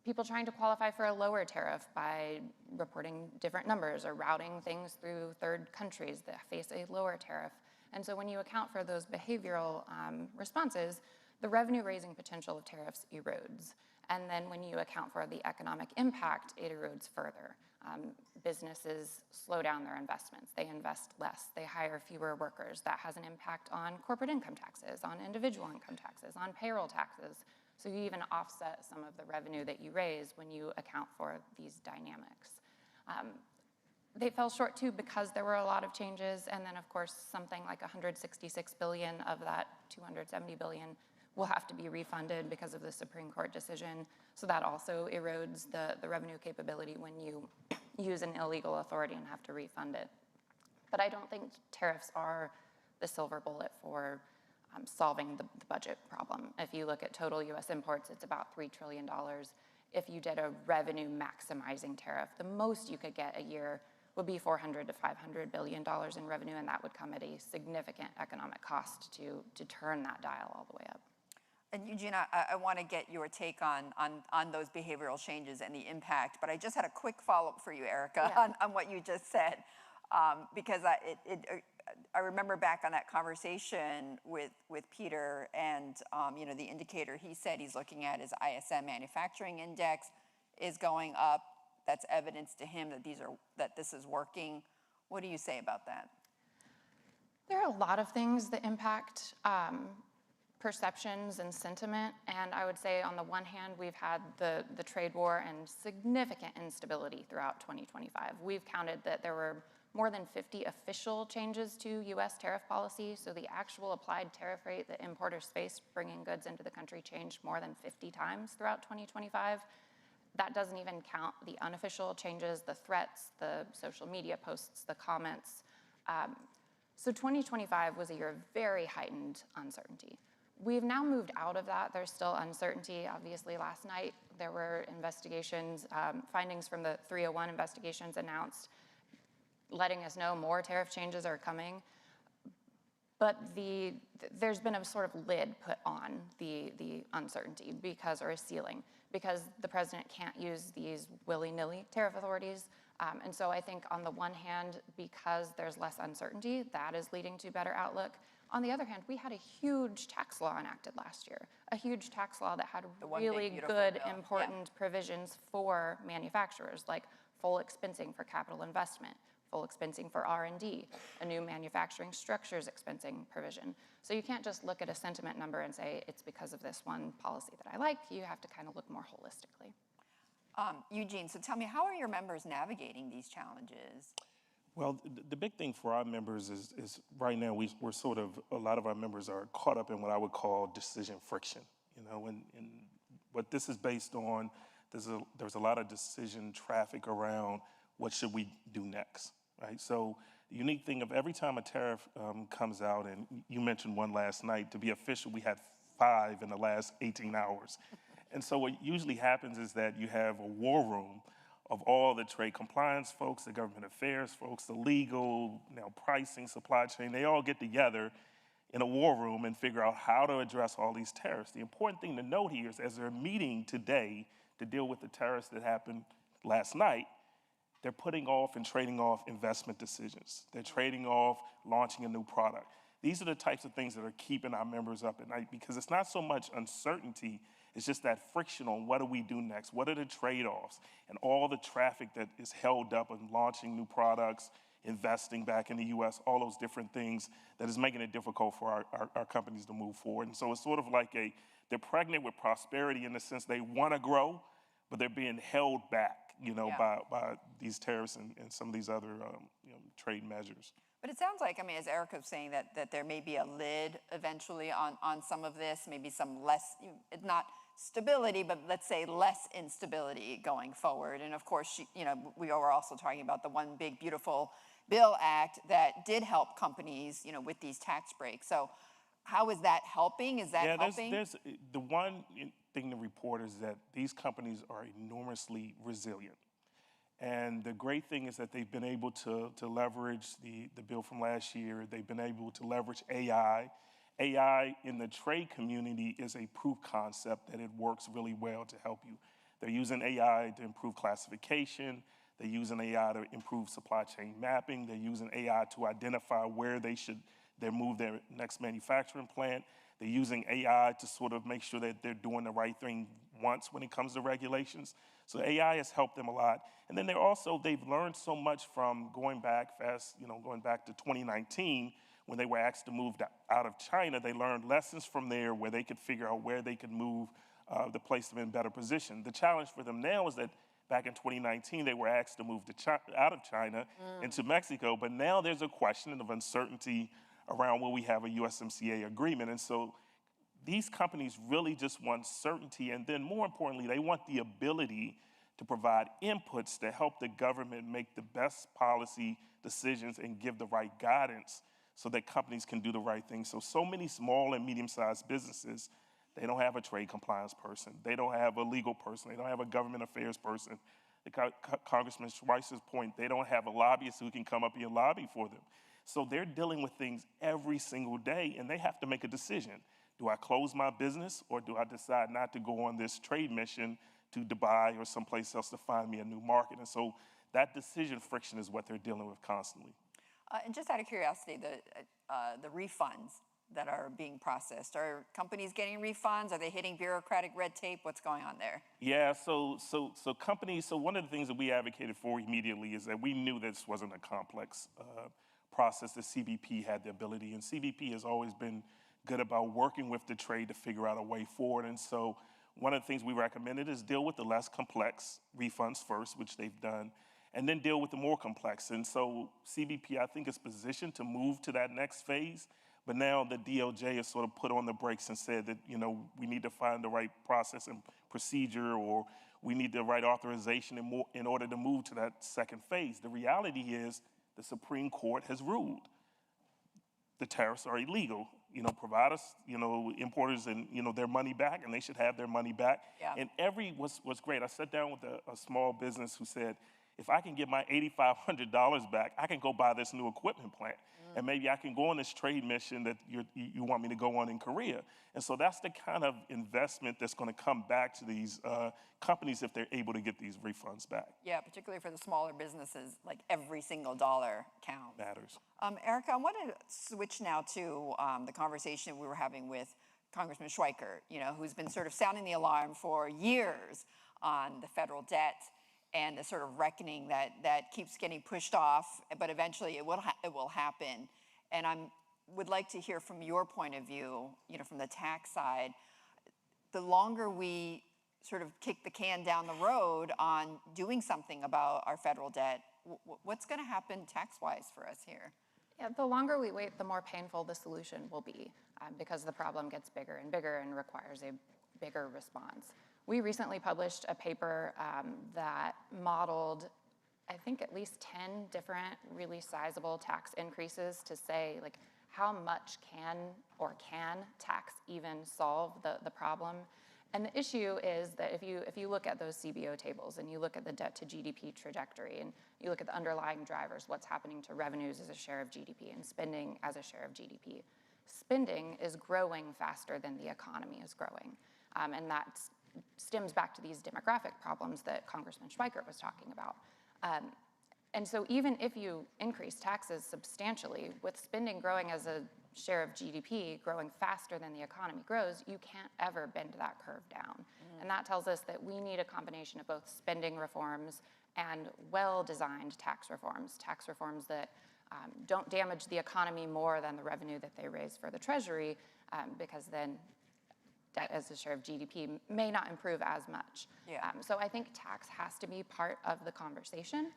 people trying to qualify for a lower tariff by reporting different numbers or routing things through third countries that face a lower tariff. And so when you account for those behavioral responses, the revenue-raising potential of tariffs erodes. And then when you account for the economic impact, it erodes further. Businesses slow down their investments. They invest less. They hire fewer workers. That has an impact on corporate income taxes, on individual income taxes, on payroll taxes. So you even offset some of the revenue that you raise when you account for these dynamics. They fell short too because there were a lot of changes, and then of course something like $166 billion of that $270 billion will have to be refunded because of the Supreme Court decision. So that also erodes the revenue capability when you use an illegal authority and have to refund it. But I don't think tariffs are the silver bullet for solving the budget problem. If you look at total US imports, it's about $3 trillion. If you did a revenue maximizing tariff, the most you could get a year would be $400 to $500 billion in revenue, and that would come at a significant economic cost to turn that dial all the way up. And Eugene, I want to get your take on those behavioral changes and the impact, but I just had a quick follow-up for you, Erica, on what you just said, because I remember back on that conversation with Peter, and you know, the indicator he said he's looking at is ISM manufacturing index is going up. That's evidence to him that this is working. What do you say about that? There are a lot of things that impact perceptions and sentiment, and I would say on the one hand, we've had the trade war and significant instability throughout 2025. We've counted that there were more than 50 official changes to US tariff policy, so the actual applied tariff rate that importers face bringing goods into the country changed more than 50 times throughout 2025. That doesn't even count the unofficial changes, the threats, the social media posts, the comments. So 2025 was a year of very heightened uncertainty. We've now moved out of that. There's still uncertainty. Obviously, last night there were investigations, findings from the 301 investigations announced, letting us know more tariff changes are coming. But there's been a sort of lid put on the uncertainty or a ceiling, because the president can't use these willy-nilly tariff authorities. And so I think on the one hand, because there's less uncertainty, that is leading to better outlook. On the other hand, we had a huge tax law enacted last year, a huge tax law that had really good, important provisions for manufacturers, like full expensing for capital investment, full expensing for R&D, a new manufacturing structures expensing provision. So you can't just look at a sentiment number and say, it's because of this one policy that I like. You have to kind of look more holistically. Eugene, so tell me, how are your members navigating these challenges? Well, the big thing for our members is right now we're sort of, a lot of our members are caught up in what I would call decision friction. You know, and what this is based on, there's a lot of decision traffic around what should we do next, right? So the unique thing of every time a tariff comes out, and you mentioned one last night, to be official, we had 5 in the last 18 hours. And so what usually happens is that you have a war room of all the trade compliance folks, the government affairs folks, the legal, pricing, supply chain, they all get together in a war room and figure out how to address all these tariffs. The important thing to note here is as they're meeting today to deal with the tariffs that happened last night, they're putting off and trading off investment decisions. They're trading off launching a new product. These are the types of things that are keeping our members up at night, because it's not so much uncertainty, it's just that friction on what do we do next? What are the trade-offs? And all the traffic that is held up in launching new products, investing back in the US, all those different things that is making it difficult for our companies to move forward. And so it's sort of like they're pregnant with prosperity in the sense they want to grow, but they're being held back, by these tariffs and some of these other trade measures. But it sounds like, I mean, as Erica was saying, that there may be a lid eventually on some of this, maybe some less, not stability, but let's say less instability going forward. And of course, we were also talking about the One Big Beautiful Bill Act that did help companies, with these tax breaks. So how is that helping? Is that helping? There's the one thing to report is that these companies are enormously resilient. And the great thing is that they've been able to leverage the bill from last year. They've been able to leverage AI. AI in the trade community is a proof concept that it works really well to help you. They're using AI to improve classification. They're using AI to improve supply chain mapping. They're using AI to identify where they move their next manufacturing plant. They're using AI to sort of make sure that they're doing the right thing once when it comes to regulations. So AI has helped them a lot. And then they've learned so much from going back to 2019 when they were asked to move out of China. They learned lessons from there where they could figure out where they could move to place them in better position. The challenge for them now is that back in 2019, they were asked to move out of China into Mexico, but now there's a question of uncertainty around will we have a USMCA agreement. And so these companies really just want certainty, and then more importantly, they want the ability to provide inputs to help the government make the best policy decisions and give the right guidance so that companies can do the right thing. So many small and medium-sized businesses, they don't have a trade compliance person. They don't have a legal person. They don't have a government affairs person. Congressman Schweitser's point, they don't have a lobbyist who can come up here and lobby for them. So they're dealing with things every single day, and they have to make a decision. Do I close my business, or do I decide not to go on this trade mission to Dubai or someplace else to find me a new market? And so that decision friction is what they're dealing with constantly. And just out of curiosity, the refunds that are being processed, are companies getting refunds? Are they hitting bureaucratic red tape? What's going on there? Yeah, so companies, so one of the things that we advocated for immediately is that we knew this wasn't a complex process, that CBP had the ability, and CBP has always been good about working with the trade to figure out a way forward. And so one of the things we recommended is deal with the less complex refunds first, which they've done, and then deal with the more complex. And so CBP, I think, is positioned to move to that next phase. But now the DOJ has sort of put on the brakes and said that, we need to find the right process and procedure, or we need the right authorization in order to move to that second phase. The reality is the Supreme Court has ruled the tariffs are illegal. Provide us, importers and, their money back, and they should have their money back. Yeah. And what's great, I sat down with a small business who said, if I can get my $8,500 back, I can go buy this new equipment plant. And maybe I can go on this trade mission that you want me to go on in Korea. And so that's the kind of investment that's going to come back to these companies if they're able to get these refunds back. Yeah, particularly for the smaller businesses, like every single dollar counts. Matters. Erica, I want to switch now to the conversation we were having with Congressman Schweiker, who's been sort of sounding the alarm for years on the federal debt and the sort of reckoning that keeps getting pushed off, but eventually it will happen. And I would like to hear from your point of view, from the tax side, the longer we sort of kick the can down the road on doing something about our federal debt, what's going to happen tax-wise for us here? Yeah, the longer we wait, the more painful the solution will be because the problem gets bigger and requires a bigger response. We recently published a paper that modeled, I think, at least 10 different really sizable tax increases to say, like, how much can tax even solve the problem? And the issue is that if you look at those CBO tables and you look at the debt to GDP trajectory and you look at the underlying drivers, what's happening to revenues as a share of GDP and spending as a share of GDP, spending is growing faster than the economy is growing. And that stems back to these demographic problems that Congressman Schweiker was talking about. And so even if you increase taxes substantially, with spending growing as a share of GDP growing faster than the economy grows, you can't ever bend that curve down. And that tells us that we need a combination of both spending reforms and well-designed tax reforms that don't damage the economy more than the revenue that they raise for the Treasury, because then debt as a share of GDP may not improve as much. Yeah. So I think tax has to be part of the conversation,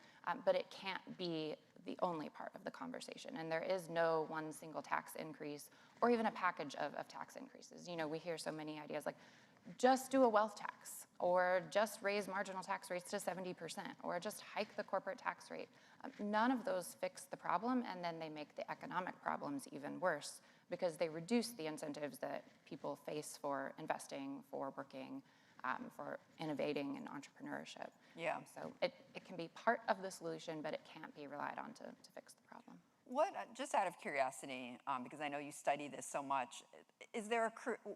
but it can't be the only part of the conversation. And there is no one single tax increase or even a package of tax increases. We hear so many ideas like, just do a wealth tax, or just raise marginal tax rates to 70%, or just hike the corporate tax rate. None of those fix the problem, and then they make the economic problems even worse because they reduce the incentives that people face for investing, for working, for innovating and entrepreneurship. Yeah. So it can be part of the solution, but it can't be relied on to fix the problem. What, just out of curiosity, because I know you study this so much,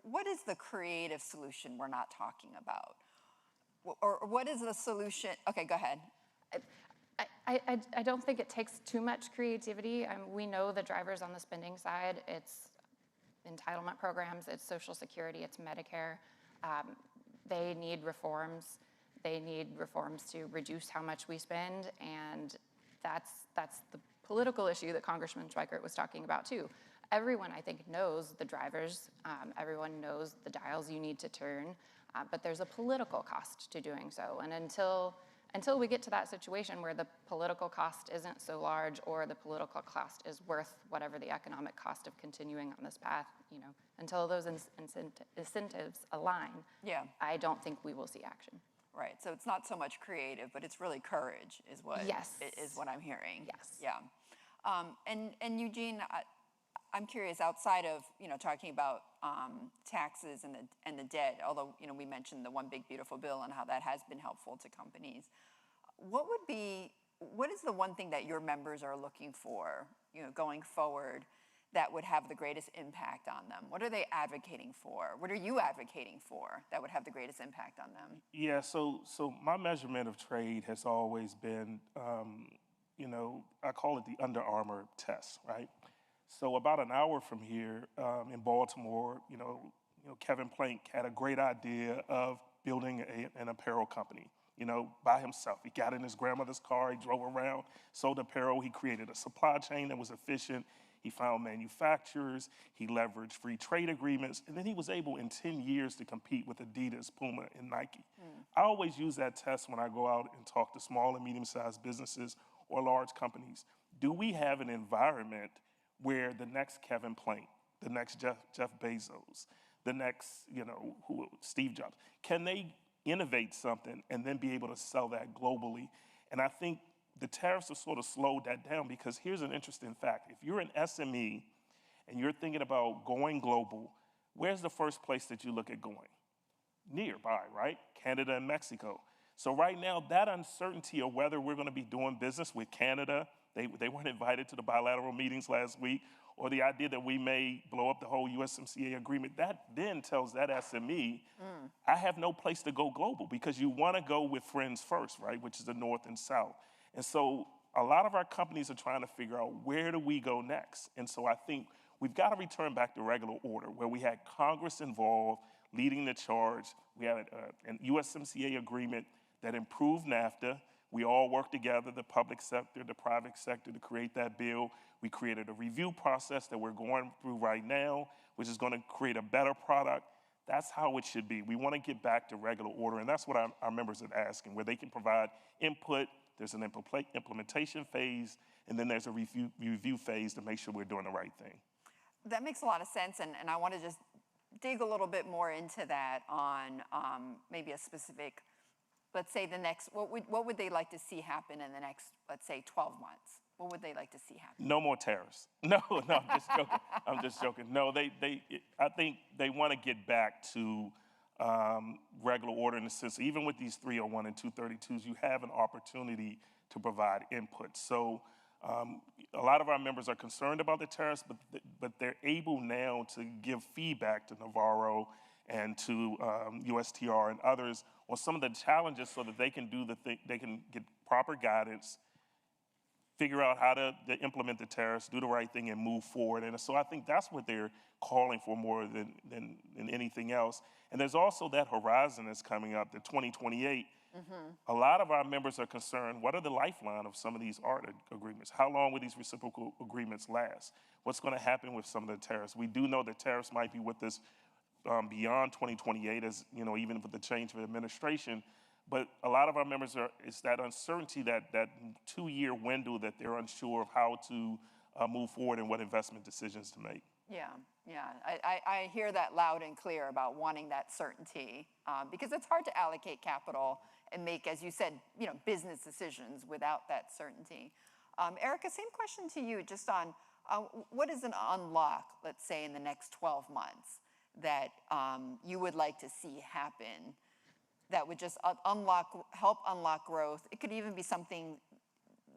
what is the creative solution we're not talking about? Or what is the solution? Okay, go ahead. I don't think it takes too much creativity. We know the drivers on the spending side. It's entitlement programs, it's Social Security, it's Medicare. They need reforms. They need reforms to reduce how much we spend, and that's the political issue that Congressman Schweikert was talking about too. Everyone, I think, knows the drivers. Everyone knows the dials you need to turn, but there's a political cost to doing so. And until we get to that situation where the political cost isn't so large, or the political cost is worth whatever the economic cost of continuing on this path, until those incentives align, yeah, I don't think we will see action. Right. So it's not so much creative, but it's really courage, is what Yes. is what I'm hearing. Yes. Yeah. And Eugene, I'm curious, outside of, talking about taxes and the debt, although, we mentioned the One Big Beautiful Bill and how that has been helpful to companies, what is the one thing that your members are looking for, going forward that would have the greatest impact on them? What are they advocating for? What are you advocating for that would have the greatest impact on them? Yeah, so my measurement of trade has always been, I call it the Under Armour test, right? So about an hour from here in Baltimore, Kevin Plank had a great idea of building an apparel company, by himself. He got in his grandmother's car, he drove around, sold apparel, he created a supply chain that was efficient, he found manufacturers, he leveraged free trade agreements, and then he was able in 10 years to compete with Adidas, Puma, and Nike. I always use that test when I go out and talk to small and medium-sized businesses or large companies. Do we have an environment where the next Kevin Plank, the next Jeff Bezos, the next, Steve Jobs, can they innovate something and then be able to sell that globally? And I think the tariffs have sort of slowed that down, because here's an interesting fact. If you're an SME and you're thinking about going global, where's the first place that you look at going? Nearby, right? Canada and Mexico. So right now, that uncertainty of whether we're going to be doing business with Canada, they weren't invited to the bilateral meetings last week, or the idea that we may blow up the whole USMCA agreement, that then tells that SME, I have no place to go global, because you want to go with friends first, right, which is the North and South. And so a lot of our companies are trying to figure out, where do we go next? And so I think we've got to return back to regular order, where we had Congress involved, leading the charge. We had an USMCA agreement that improved NAFTA. We all worked together, the public sector, the private sector, to create that bill. We created a review process that we're going through right now, which is going to create a better product. That's how it should be. We want to get back to regular order, and that's what our members are asking, where they can provide input. There's an implementation phase, and then there's a review phase to make sure we're doing the right thing. That makes a lot of sense, and I want to just dig a little bit more into that on maybe a specific, let's say what would they like to see happen in the next, let's say, 12 months? What would they like to see happen? No more tariffs. No, I'm just joking. I'm just joking. No, I think they want to get back to regular order, in the sense, even with these 301 and 232s, you have an opportunity to provide input. So a lot of our members are concerned about the tariffs, but they're able now to give feedback to Navarro and to USTR and others on some of the challenges, so that they can they can get proper guidance, figure out how to implement the tariffs, do the right thing, and move forward. And so I think that's what they're calling for more than anything else. And there's also that horizon that's coming up, the 2028. A lot of our members are concerned, what are the lifeline of some of these art agreements? How long will these reciprocal agreements last? What's going to happen with some of the tariffs? We do know that tariffs might be with us beyond 2028, as even with the change of administration. But a lot of our members it's that uncertainty, that 2-year window, that they're unsure of how to move forward and what investment decisions to make. Yeah. I hear that loud and clear about wanting that certainty, because it's hard to allocate capital and make, as you said, business decisions without that certainty. Erica, same question to you, just on what is an unlock, let's say, in the next 12 months that you would like to see happen, that would just help unlock growth? It could even be something,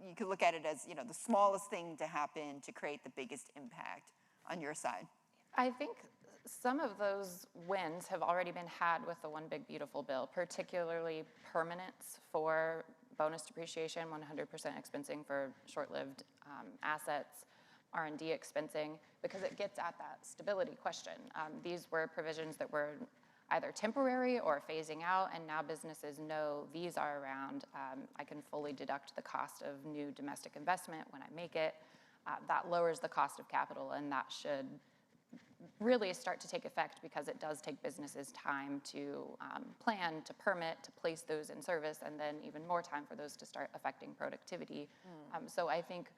you could look at it as, the smallest thing to happen to create the biggest impact on your side. I think some of those wins have already been had with the One Big Beautiful Bill, particularly permanence for bonus depreciation, 100% expensing for short-lived assets, R&D expensing, because it gets at that stability question. These were provisions that were either temporary or phasing out, and now businesses know these are around. I can fully deduct the cost of new domestic investment when I make it. That lowers the cost of capital, and that should really start to take effect, because it does take businesses time to plan, to permit, to place those in service, and then even more time for those to start affecting productivity. So I think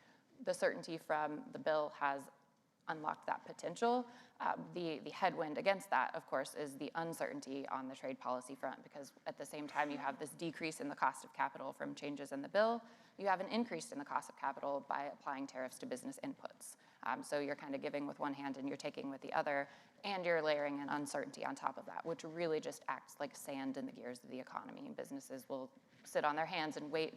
the certainty from the bill has unlocked that potential. The headwind against that, of course, is the uncertainty on the trade policy front, because at the same time you have this decrease in the cost of capital from changes in the bill, you have an increase in the cost of capital by applying tariffs to business inputs. So you're kind of giving with one hand and you're taking with the other, and you're layering in uncertainty on top of that, which really just acts like sand in the gears of the economy. Businesses will sit on their hands and wait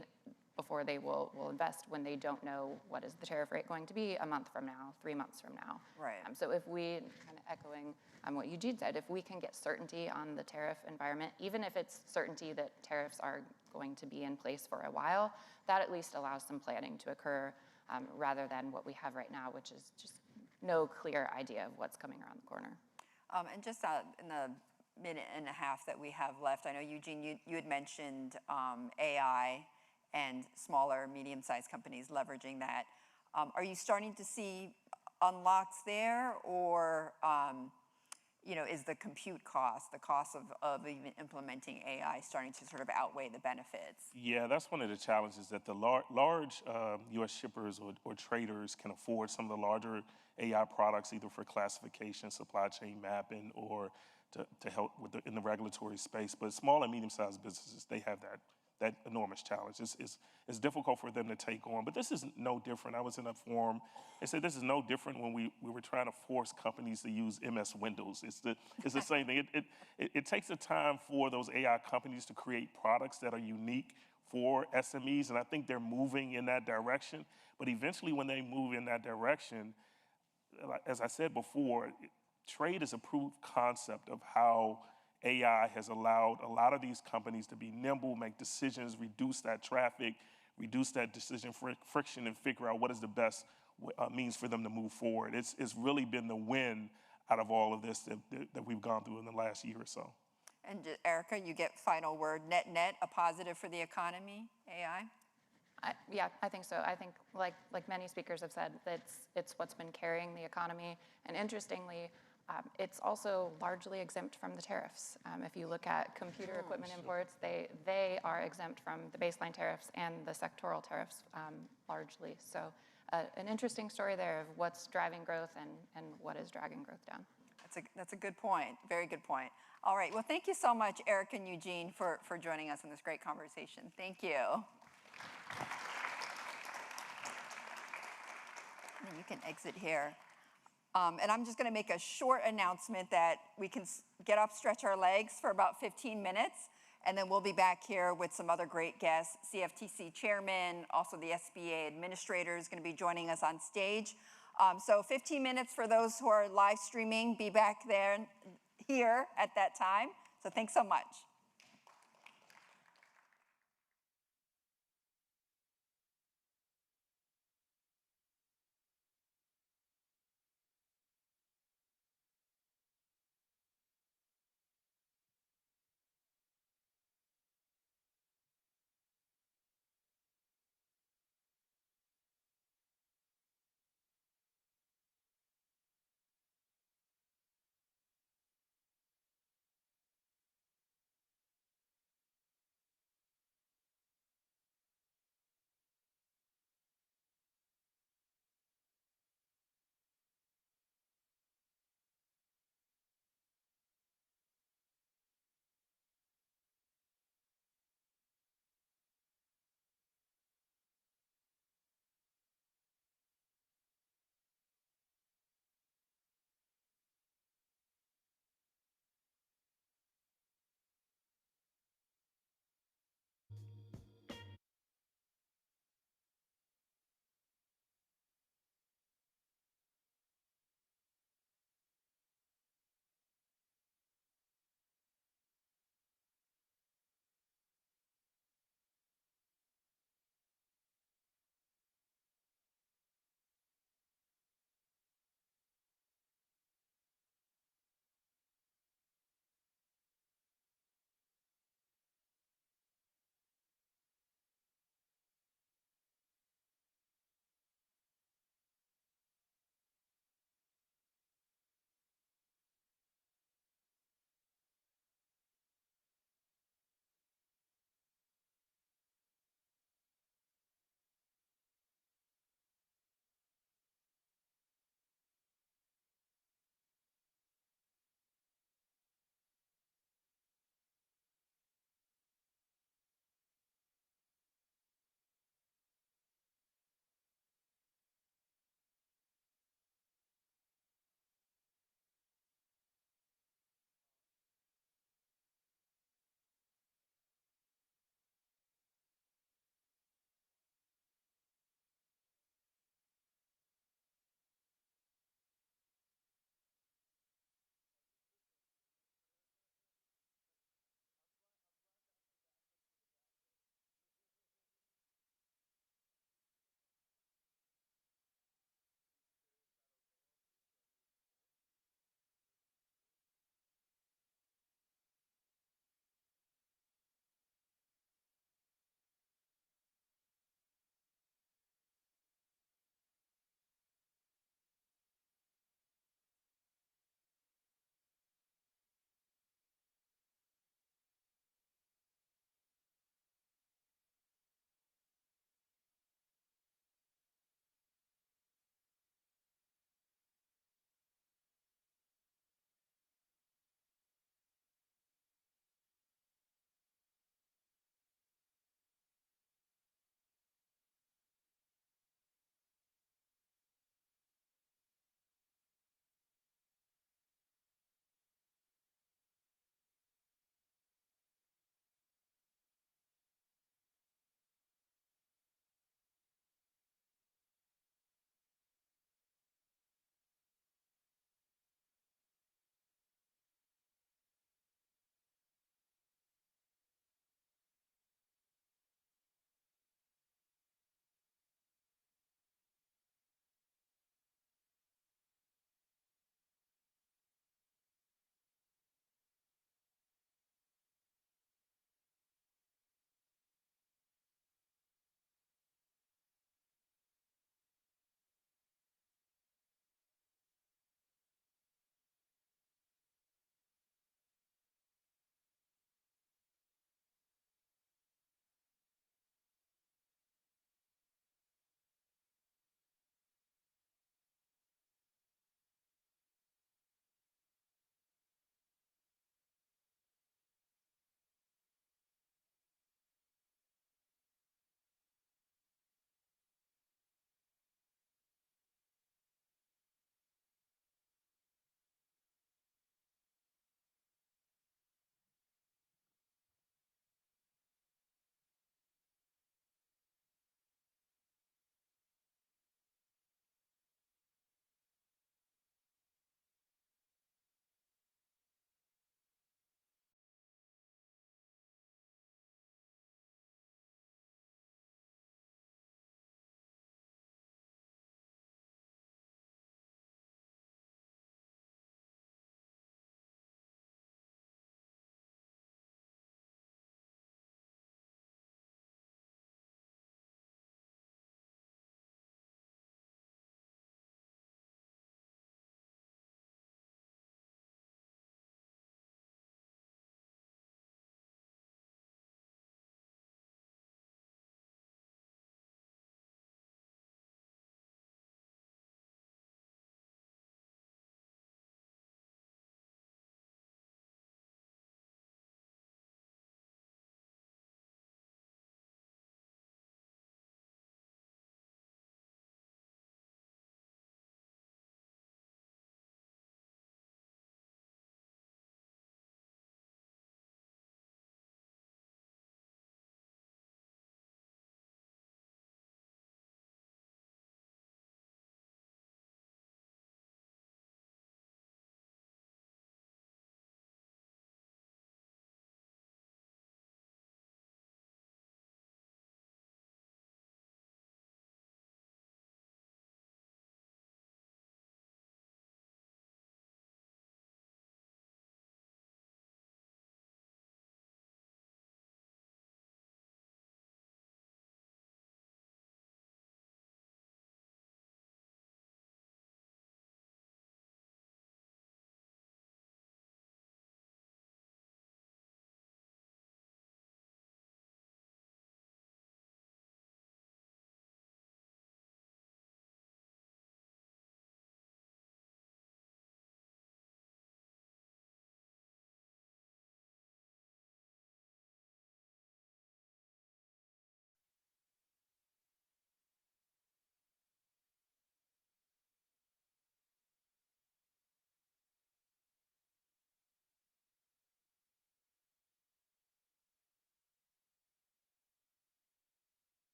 before they will invest when they don't know what is the tariff rate going to be a month from now, 3 months from now. Right. So if we, kind of echoing what Eugene said, if we can get certainty on the tariff environment, even if it's certainty that tariffs are going to be in place for a while, that at least allows some planning to occur rather than what we have right now, which is just no clear idea of what's coming around the corner. And just in the minute and a half that we have left, I know, Eugene, you had mentioned AI and smaller, medium-sized companies leveraging that. Are you starting to see unlocks there, or is the compute cost, the cost of even implementing AI, starting to sort of outweigh the benefits? Yeah, that's one of the challenges, that the large U.S. shippers or traders can afford some of the larger AI products, either for classification, supply chain mapping, or to help in the regulatory space. But small and medium-sized businesses, they have that enormous challenge. It's difficult for them to take on, but this is no different. I was in a forum, they said this is no different when we were trying to force companies to use MS Windows. It's the same thing. It takes a time for those AI companies to create products that are unique for SMEs, and I think they're moving in that direction. But eventually when they move in that direction, as I said before, trade is a proof concept of how AI has allowed a lot of these companies to be nimble, make decisions, reduce that traffic, reduce that decision friction, and figure out what is the best means for them to move forward. It's really been the win out of all of this that we've gone through in the last year or so. And Erica, you get final word, net, a positive for the economy, AI? Yeah, I think so. I think, like many speakers have said, it's what's been carrying the economy. And interestingly, it's also largely exempt from the tariffs. If you look at computer equipment imports, they are exempt from the baseline tariffs and the sectoral tariffs largely. So an interesting story there of what's driving growth and what is dragging growth down. That's a good point, very good point. All right, well, thank you so much, Eric and Eugene, for joining us in this great conversation. Thank you. And you can exit here. And I'm just going to make a short announcement that we can get up, stretch our legs for about 15 minutes, and then we'll be back here with some other great guests. CFTC chairman, also the SBA administrator is going to be joining us on stage. So 15 minutes for those who are live streaming. Be back here at that time. So thanks so much.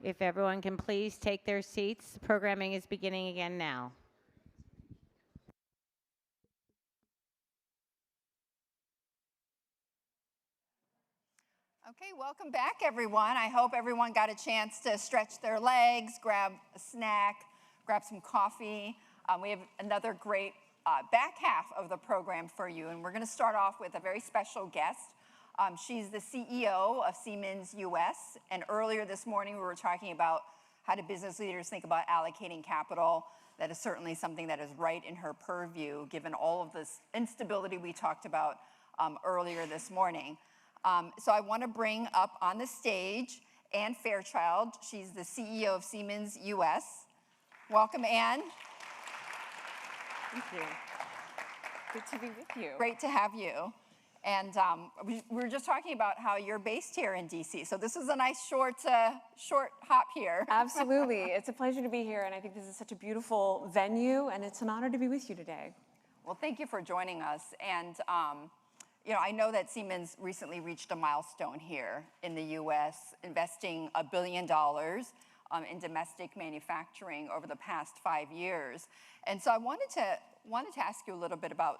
If everyone can please take their seats, programming is beginning again now. Okay, welcome back, everyone. I hope everyone got a chance to stretch their legs, grab a snack, grab some coffee. We have another great back half of the program for you, and we're going to start off with a very special guest. She's the CEO of Siemens US, and earlier this morning we were talking about how do business leaders think about allocating capital. That is certainly something that is right in her purview, given all of this instability we talked about earlier this morning. So I want to bring up on the stage Anne Fairchild. She's the CEO of Siemens US. Welcome, Anne. Thank you. Good to be with you. Great to have you. And we were just talking about how you're based here in DC. So this is a nice short hop here. Absolutely. It's a pleasure to be here, and I think this is such a beautiful venue, and it's an honor to be with you today. Well, thank you for joining us. And you know, I know that Siemens recently reached a milestone here in the U.S., investing $1 billion in domestic manufacturing over the past 5 years. And so I wanted to ask you a little bit about,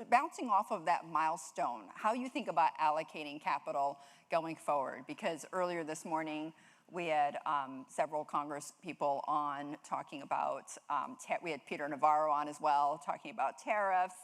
bouncing off of that milestone, how you think about allocating capital going forward. Because earlier this morning, we had several Congress people on talking about, we had Peter Navarro on as well, talking about tariffs,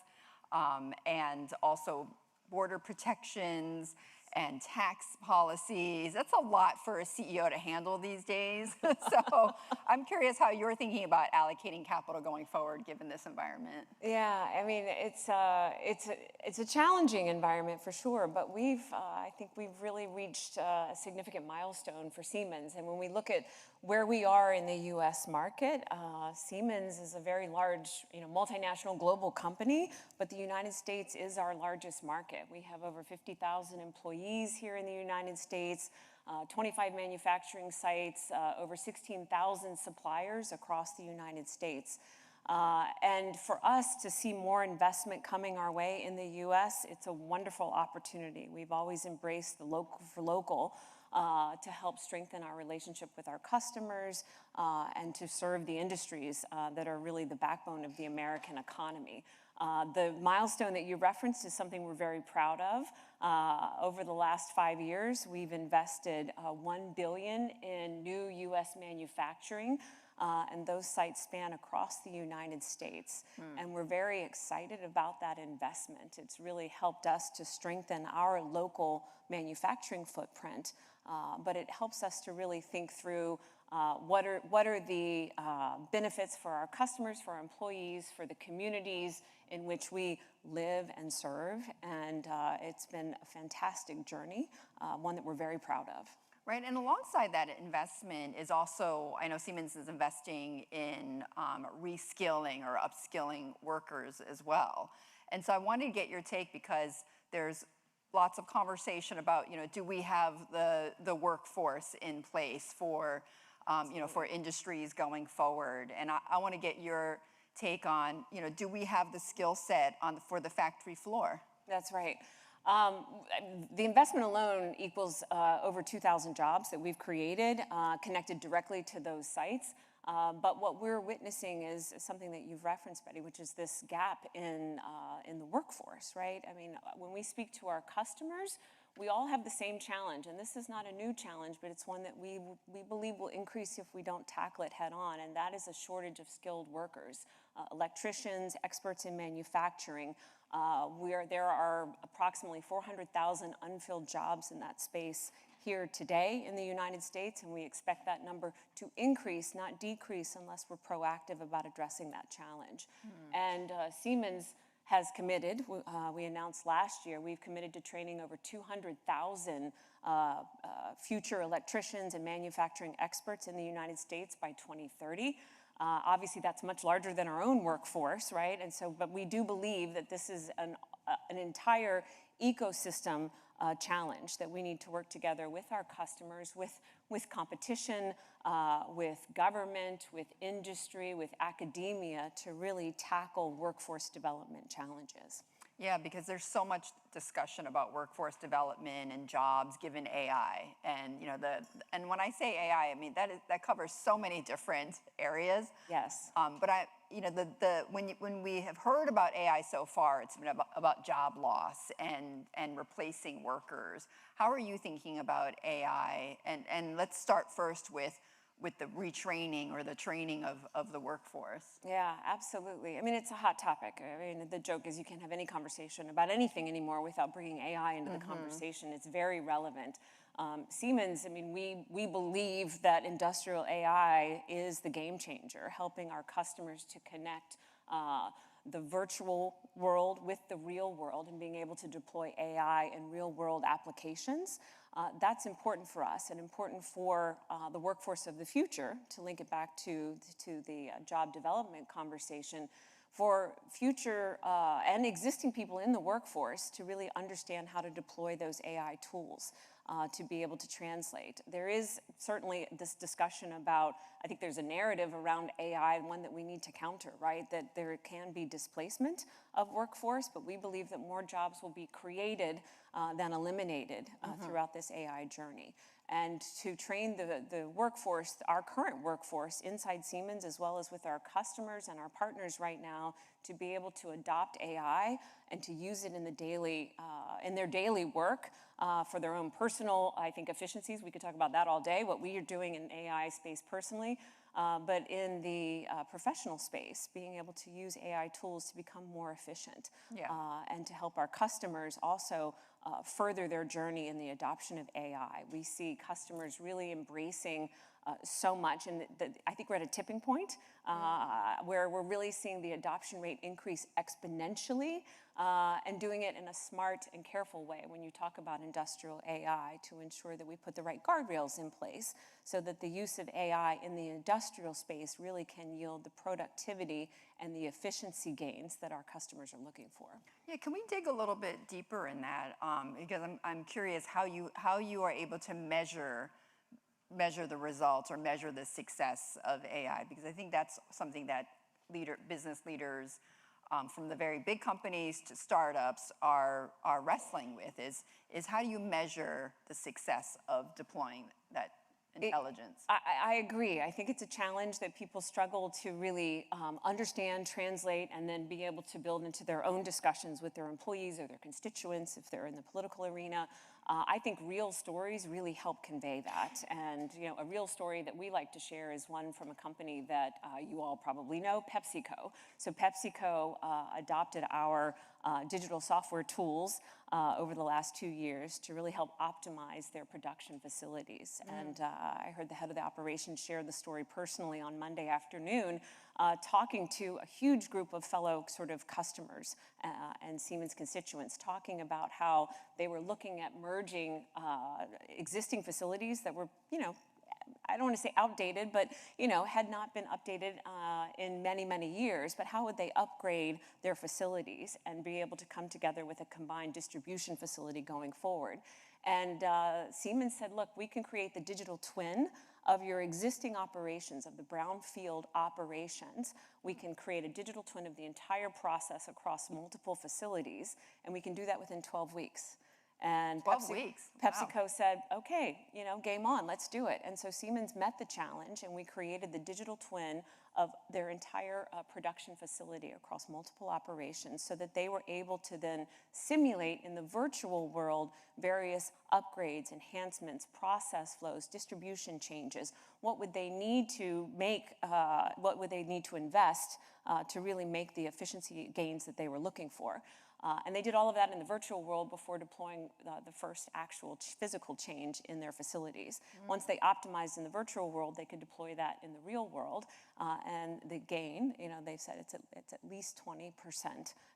and also border protections and tax policies. That's a lot for a CEO to handle these days. So I'm curious how you're thinking about allocating capital going forward, given this environment. Yeah, I mean, it's a challenging environment for sure, but I think we've really reached a significant milestone for Siemens. And when we look at where we are in the U.S. market, Siemens is a very large, multinational global company, but the United States is our largest market. We have over 50,000 employees here in the United States, 25 manufacturing sites, over 16,000 suppliers across the United States. And for us to see more investment coming our way in the U.S., it's a wonderful opportunity. We've always embraced the local for local to help strengthen our relationship with our customers and to serve the industries that are really the backbone of the American economy. The milestone that you referenced is something we're very proud of. Over the last 5 years, we've invested $1 billion in new U.S. manufacturing, and those sites span across the United States. And we're very excited about that investment. It's really helped us to strengthen our local manufacturing footprint, but it helps us to really think through what are the benefits for our customers, for our employees, for the communities in which we live and serve. And it's been a fantastic journey, one that we're very proud of. Right, and alongside that investment is also, I know Siemens is investing in reskilling or upskilling workers as well. And so I wanted to get your take because there's lots of conversation about, do we have the workforce in place for, for industries going forward? And I want to get your take on, do we have the skill set for the factory floor? That's right. The investment alone equals over 2,000 jobs that we've created, connected directly to those sites. But what we're witnessing is something that you've referenced, Betty, which is this gap in the workforce, right? I mean, when we speak to our customers, we all have the same challenge, and this is not a new challenge, but it's one that we believe will increase if we don't tackle it head on, and that is a shortage of skilled workers, electricians, experts in manufacturing. There are approximately 400,000 unfilled jobs in that space here today in the United States, and we expect that number to increase, not decrease, unless we're proactive about addressing that challenge. And Siemens has committed, we announced last year, we've committed to training over 200,000 future electricians and manufacturing experts in the United States by 2030. Obviously, that's much larger than our own workforce, right? And so, but we do believe that this is an entire ecosystem challenge that we need to work together with our customers, with competition, with government, with industry, with academia to really tackle workforce development challenges. Yeah, because there's so much discussion about workforce development and jobs given AI, and and when I say AI, I mean that covers so many different areas. Yes. But when we have heard about AI so far, it's been about job loss and replacing workers. How are you thinking about AI? And let's start first with the retraining or the training of the workforce. Yeah, absolutely. I mean, it's a hot topic. I mean, the joke is you can't have any conversation about anything anymore without bringing AI into the conversation. It's very relevant. Siemens, I mean, we believe that industrial AI is the game changer, helping our customers to connect the virtual world with the real world and being able to deploy AI in real world applications. That's important for us and important for the workforce of the future, to link it back to the job development conversation, for future and existing people in the workforce to really understand how to deploy those AI tools to be able to translate. There is certainly this discussion about, I think there's a narrative around AI, one that we need to counter, right? That there can be displacement of workforce, but we believe that more jobs will be created than eliminated throughout this AI journey. And to train the workforce, our current workforce inside Siemens, as well as with our customers and our partners right now, to be able to adopt AI and to use it in their daily work for their own personal, I think, efficiencies. We could talk about that all day, what we are doing in AI space personally. But in the professional space, being able to use AI tools to become more efficient and to help our customers also further their journey in the adoption of AI. We see customers really embracing so much, and I think we're at a tipping point where we're really seeing the adoption rate increase exponentially and doing it in a smart and careful way when you talk about industrial AI, to ensure that we put the right guardrails in place so that the use of AI in the industrial space really can yield the productivity and the efficiency gains that our customers are looking for. Yeah, can we dig a little bit deeper in that? Because I'm curious how you are able to measure the results or measure the success of AI, because I think that's something that business leaders from the very big companies to startups are wrestling with, is how do you measure the success of deploying that intelligence? I agree. I think it's a challenge that people struggle to really understand, translate, and then be able to build into their own discussions with their employees or their constituents if they're in the political arena. I think real stories really help convey that. And a real story that we like to share is one from a company that you all probably know, PepsiCo. So PepsiCo adopted our digital software tools over the last 2 years to really help optimize their production facilities. And I heard the head of the operations share the story personally on Monday afternoon, talking to a huge group of fellow sort of customers and Siemens constituents, talking about how they were looking at merging existing facilities that were, I don't want to say outdated, but had not been updated in many, many years. But how would they upgrade their facilities and be able to come together with a combined distribution facility going forward? And Siemens said, look, we can create the digital twin of your existing operations, of the brownfield operations. We can create a digital twin of the entire process across multiple facilities, and we can do that within 12 weeks. And 12 weeks. PepsiCo said, okay, game on, let's do it. And so Siemens met the challenge, and we created the digital twin of their entire production facility across multiple operations, so that they were able to then simulate in the virtual world various upgrades, enhancements, process flows, distribution changes. What would they need to make, what would they need to invest to really make the efficiency gains that they were looking for? And they did all of that in the virtual world before deploying the first actual physical change in their facilities. Once they optimized in the virtual world, they could deploy that in the real world. And the gain, they said it's at least 20%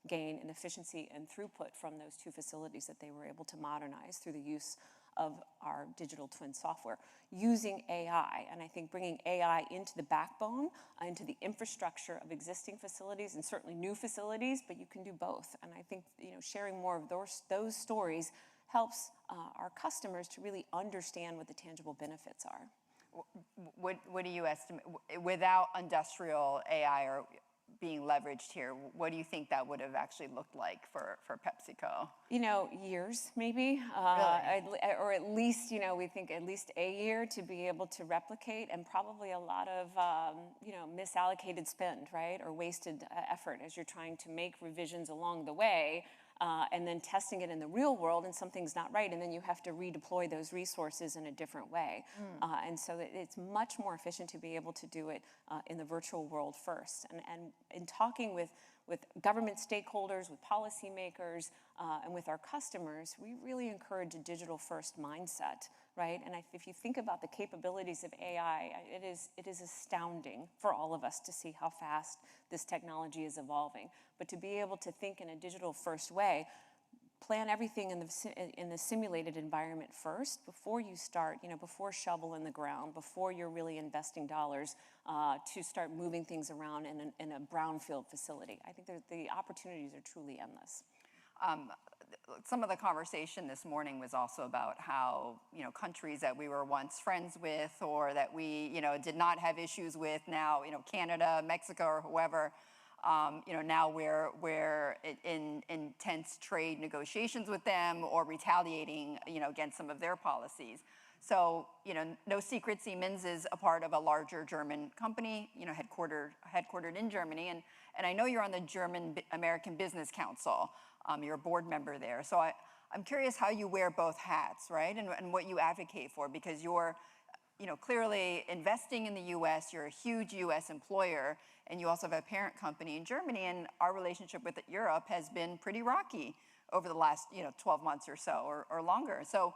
gain in efficiency and throughput from those two facilities that they were able to modernize through the use of our digital twin software using AI. And I think bringing AI into the backbone, into the infrastructure of existing facilities and certainly new facilities, but you can do both. And I think sharing more of those stories helps our customers to really understand what the tangible benefits are. What do you estimate, without industrial AI or being leveraged here? What do you think that would have actually looked like for PepsiCo? You know, years maybe, Really? or at least, you know, we think at least a year to be able to replicate, and probably a lot of, you know, misallocated spend, right, or wasted effort as you're trying to make revisions along the way. And then testing it in the real world and something's not right, and then you have to redeploy those resources in a different way. And so it's much more efficient to be able to do it in the virtual world first. And in talking with government stakeholders, with policymakers, and with our customers, we really encourage a digital first mindset, right? And if you think about the capabilities of AI, it is astounding for all of us to see how fast this technology is evolving. But to be able to think in a digital first way, plan everything in the simulated environment first before you start, you know, before shovel in the ground, before you're really investing dollars to start moving things around in a brownfield facility. I think the opportunities are truly endless. Some of the conversation this morning was also about how, you know, countries that we were once friends with or that we, you know, did not have issues with now, you know, Canada, Mexico, or whoever, you know, now we're in intense trade negotiations with them or retaliating, you know, against some of their policies. So, you know, no secret, Siemens is a part of a larger German company, you know, headquartered in Germany. And I know you're on the German-American Business Council. You're a board member there. So I'm curious how you wear both hats, right? And what you advocate for, because you're, you know, clearly investing in the US, you're a huge US employer, and you also have a parent company in Germany, and our relationship with Europe has been pretty rocky over the last, you know, 12 months or so, or longer. So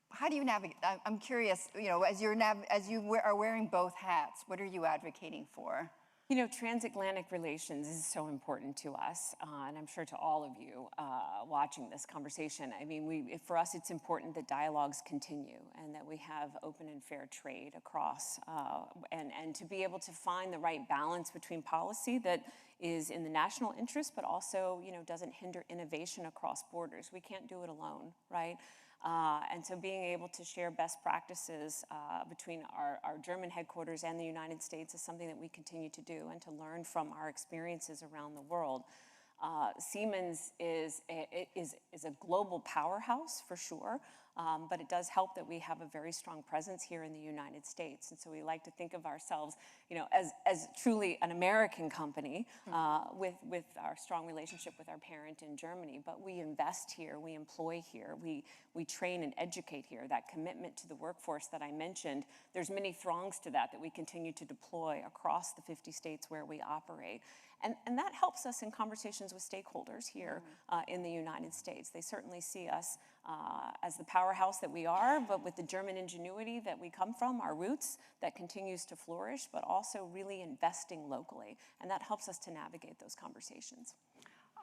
how do you navigate? I'm curious, you know, as you are wearing both hats, what are you advocating for? You know, transatlantic relations is so important to us, and I'm sure to all of you watching this conversation. I mean, for us, it's important that dialogues continue and that we have open and fair trade across, and to be able to find the right balance between policy that is in the national interest, but also, you know, doesn't hinder innovation across borders. We can't do it alone, right? And so being able to share best practices between our German headquarters and the United States is something that we continue to do, and to learn from our experiences around the world. Siemens is a global powerhouse for sure, but it does help that we have a very strong presence here in the United States. And so we like to think of ourselves, you know, as truly an American company with our strong relationship with our parent in Germany. But we invest here, we employ here, we train and educate here. That commitment to the workforce that I mentioned, there's many throngs to that we continue to deploy across the 50 states where we operate. And that helps us in conversations with stakeholders here in the United States. They certainly see us as the powerhouse that we are, but with the German ingenuity that we come from, our roots, that continues to flourish, but also really investing locally. And that helps us to navigate those conversations.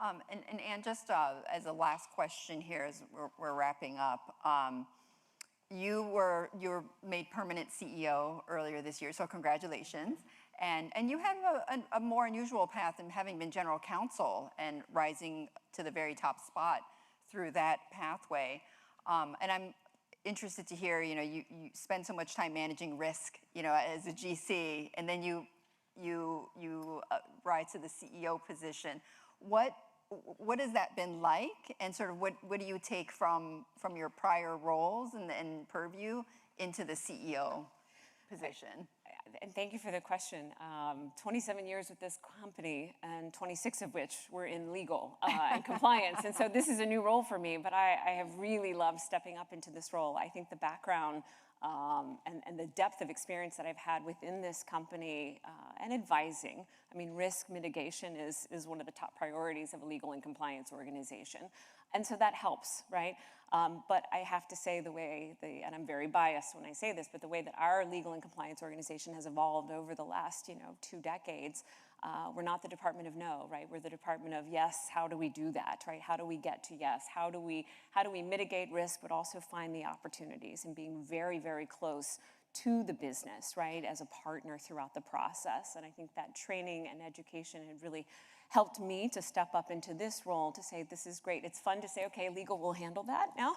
And just as a last question here, as we're wrapping up, you were made permanent CEO earlier this year, so congratulations. And you have a more unusual path in having been general counsel and rising to the very top spot through that pathway. And I'm interested to hear, you know, you spend so much time managing risk, you know, as a GC, and then you rise to the CEO position. What has that been like, and sort of what do you take from your prior roles and purview into the CEO position? And thank you for the question. 27 years with this company, and 26 of which were in legal and compliance. And so this is a new role for me, but I have really loved stepping up into this role. I think the background and the depth of experience that I've had within this company and advising, I mean, risk mitigation is one of the top priorities of a legal and compliance organization. And so that helps, right? But I have to say and I'm very biased when I say this, but the way that our legal and compliance organization has evolved over the last, 2 decades, we're not the Department of No, right? We're the Department of Yes. How do we do that, right? How do we get to yes? How do we mitigate risk, but also find the opportunities, and being very, very close to the business, right, as a partner throughout the process. And I think that training and education had really helped me to step up into this role to say, this is great. It's fun to say, okay, legal will handle that now.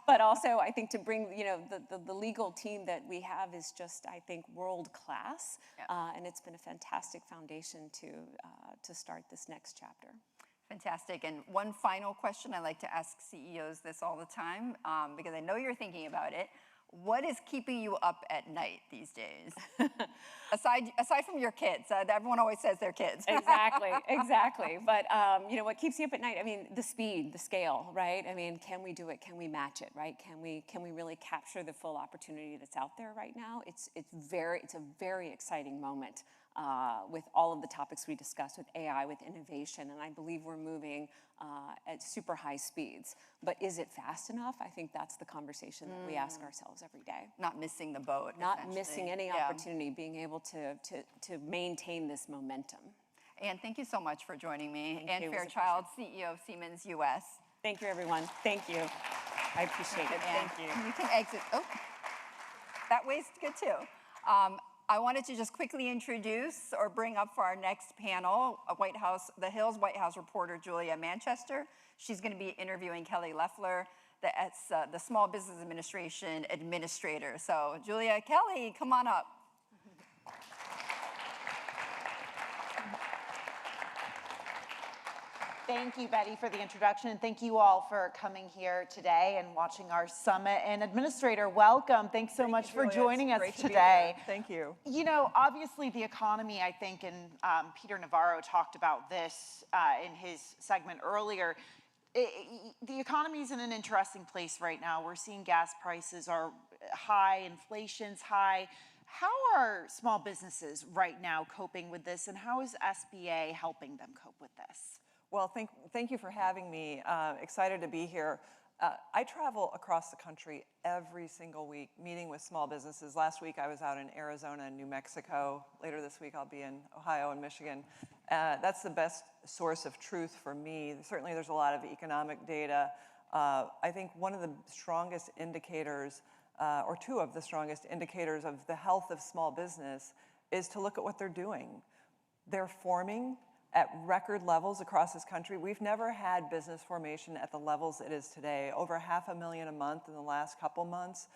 But also, I think to bring, the legal team that we have is just, I think, world class. And it's been a fantastic foundation to start this next chapter. Fantastic. And one final question, I like to ask CEOs this all the time, because I know you're thinking about it. What is keeping you up at night these days? aside from your kids, everyone always says their kids. Exactly. But what keeps you up at night? I mean, the speed, the scale, right? I mean, can we do it? Can we match it, right? Can we really capture the full opportunity that's out there right now? It's a very exciting moment with all of the topics we discussed, with AI, with innovation, and I believe we're moving at super high speeds. But is it fast enough? I think that's the conversation that we ask ourselves every day. Not missing the boat. Not missing any opportunity, being able to maintain this momentum. Anne, thank you so much for joining me. Thank Anne you. Fairchild, CEO of Siemens US. Thank you, everyone. Thank you. I appreciate it. Thank you. You can exit. Oh, that way's good too. I wanted to just quickly introduce or bring up for our next panel, the Hill's White House reporter, Julia Manchester. She's going to be interviewing Kelly Loeffler, the Small Business Administration administrator. So Julia, Kelly, come on up. Thank you, Betty, for the introduction, and thank you all for coming here today and watching our summit. And Administrator, welcome. Thanks so much for joining us today. Thank you. You know, obviously the economy, I think, and Peter Navarro talked about this in his segment earlier, the economy is in an interesting place right now. We're seeing gas prices are high, inflation's high. How are small businesses right now coping with this, and how is SBA helping them cope with this? Well, thank you for having me. Excited to be here. I travel across the country every single week, meeting with small businesses. Last week I was out in Arizona and New Mexico. Later this week I'll be in Ohio and Michigan. That's the best source of truth for me. Certainly there's a lot of economic data. I think one of the strongest indicators, or two of the strongest indicators of the health of small business is to look at what they're doing. They're forming at record levels across this country. We've never had business formation at the levels it is today. Over 500,000 a month in the last couple months.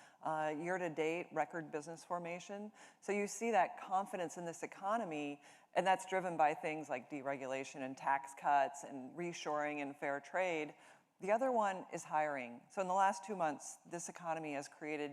Year to date, record business formation. So you see that confidence in this economy, and that's driven by things like deregulation and tax cuts and reshoring and fair trade. The other one is hiring. So in the last 2 months, this economy has created,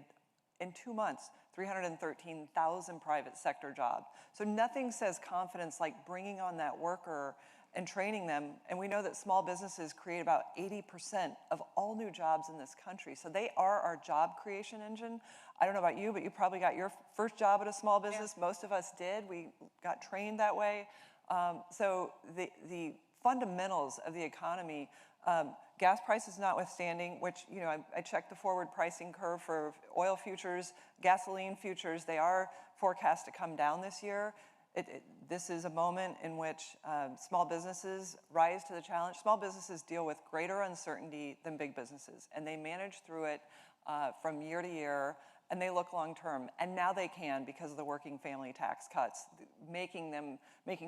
in 2 months, 313,000 private sector jobs. So nothing says confidence like bringing on that worker and training them. And we know that small businesses create about 80% of all new jobs in this country. So they are our job creation engine. I don't know about you, but you probably got your first job at a small business. Yeah. Most of us did. We got trained that way. So the fundamentals of the economy, gas prices notwithstanding, which, you know, I checked the forward pricing curve for oil futures, gasoline futures. They are forecast to come down this year. This is a moment in which small businesses rise to the challenge. Small businesses deal with greater uncertainty than big businesses, and they manage through it from year to year, and they look long term. And now they can, because of the working family tax cuts, making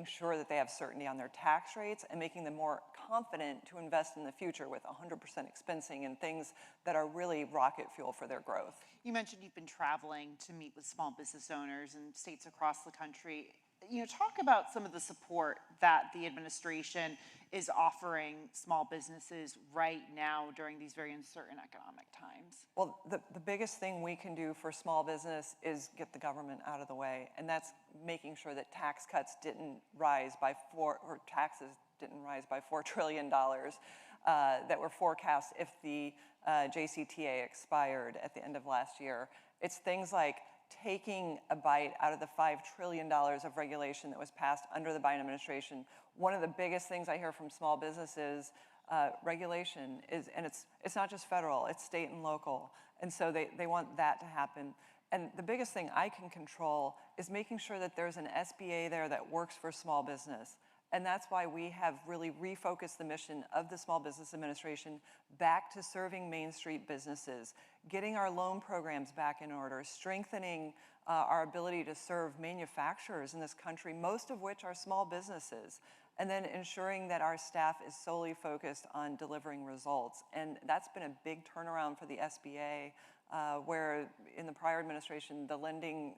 sure that they have certainty on their tax rates and making them more confident to invest in the future with 100% expensing and things that are really rocket fuel for their growth. You mentioned you've been traveling to meet with small business owners in states across the country. You know, talk about some of the support that the administration is offering small businesses right now during these very uncertain economic times. Well, the biggest thing we can do for small business is get the government out of the way, and that's making sure that tax cuts didn't rise by taxes didn't rise by $4 trillion that were forecast if the JCTA expired at the end of last year. It's things like taking a bite out of the $5 trillion of regulation that was passed under the Biden administration. One of the biggest things I hear from small businesses, regulation is, and it's not just federal, it's state and local. And so they want that to happen. And the biggest thing I can control is making sure that there's an SBA there that works for small business. And that's why we have really refocused the mission of the Small Business Administration back to serving Main Street businesses, getting our loan programs back in order, strengthening our ability to serve manufacturers in this country, most of which are small businesses, and then ensuring that our staff is solely focused on delivering results. And that's been a big turnaround for the SBA, where in the prior administration, the lending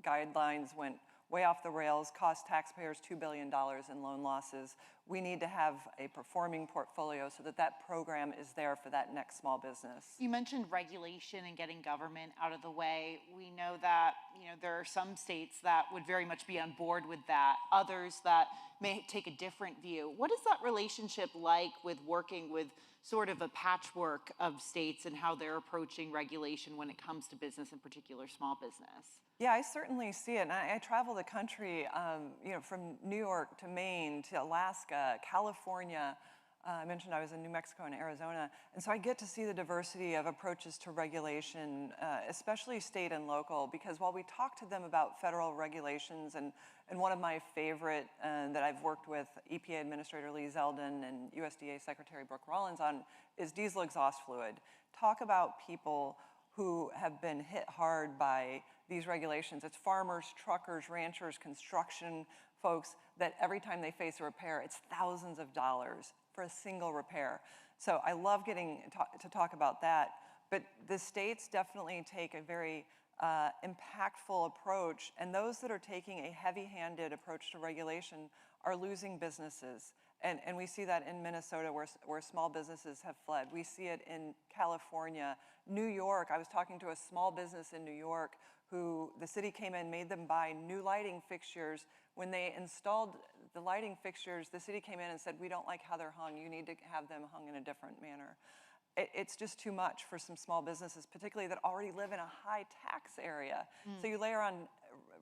guidelines went way off the rails, cost taxpayers $2 billion in loan losses. We need to have a performing portfolio so that that program is there for that next small business. You mentioned regulation and getting government out of the way. We know that there are some states that would very much be on board with that, others that may take a different view. What is that relationship like with working with sort of a patchwork of states and how they're approaching regulation when it comes to business, in particular small business? Yeah, I certainly see it. And I travel the country, from New York to Maine to Alaska, California. I mentioned I was in New Mexico and Arizona. And so I get to see the diversity of approaches to regulation, especially state and local, because while we talk to them about federal regulations, and one of my favorite that I've worked with EPA Administrator Lee Zeldin and USDA Secretary Brooke Rollins on is diesel exhaust fluid. Talk about people who have been hit hard by these regulations. It's farmers, truckers, ranchers, construction folks that every time they face a repair, it's thousands of dollars for a single repair. So I love getting to talk about that. But the states definitely take a very impactful approach, and those that are taking a heavy-handed approach to regulation are losing businesses. And we see that in Minnesota where small businesses have fled. We see it in California, New York. I was talking to a small business in New York who the city came in, made them buy new lighting fixtures. When they installed the lighting fixtures, the city came in and said, we don't like how they're hung. You need to have them hung in a different manner. It's just too much for some small businesses, particularly that already live in a high tax area. So you layer on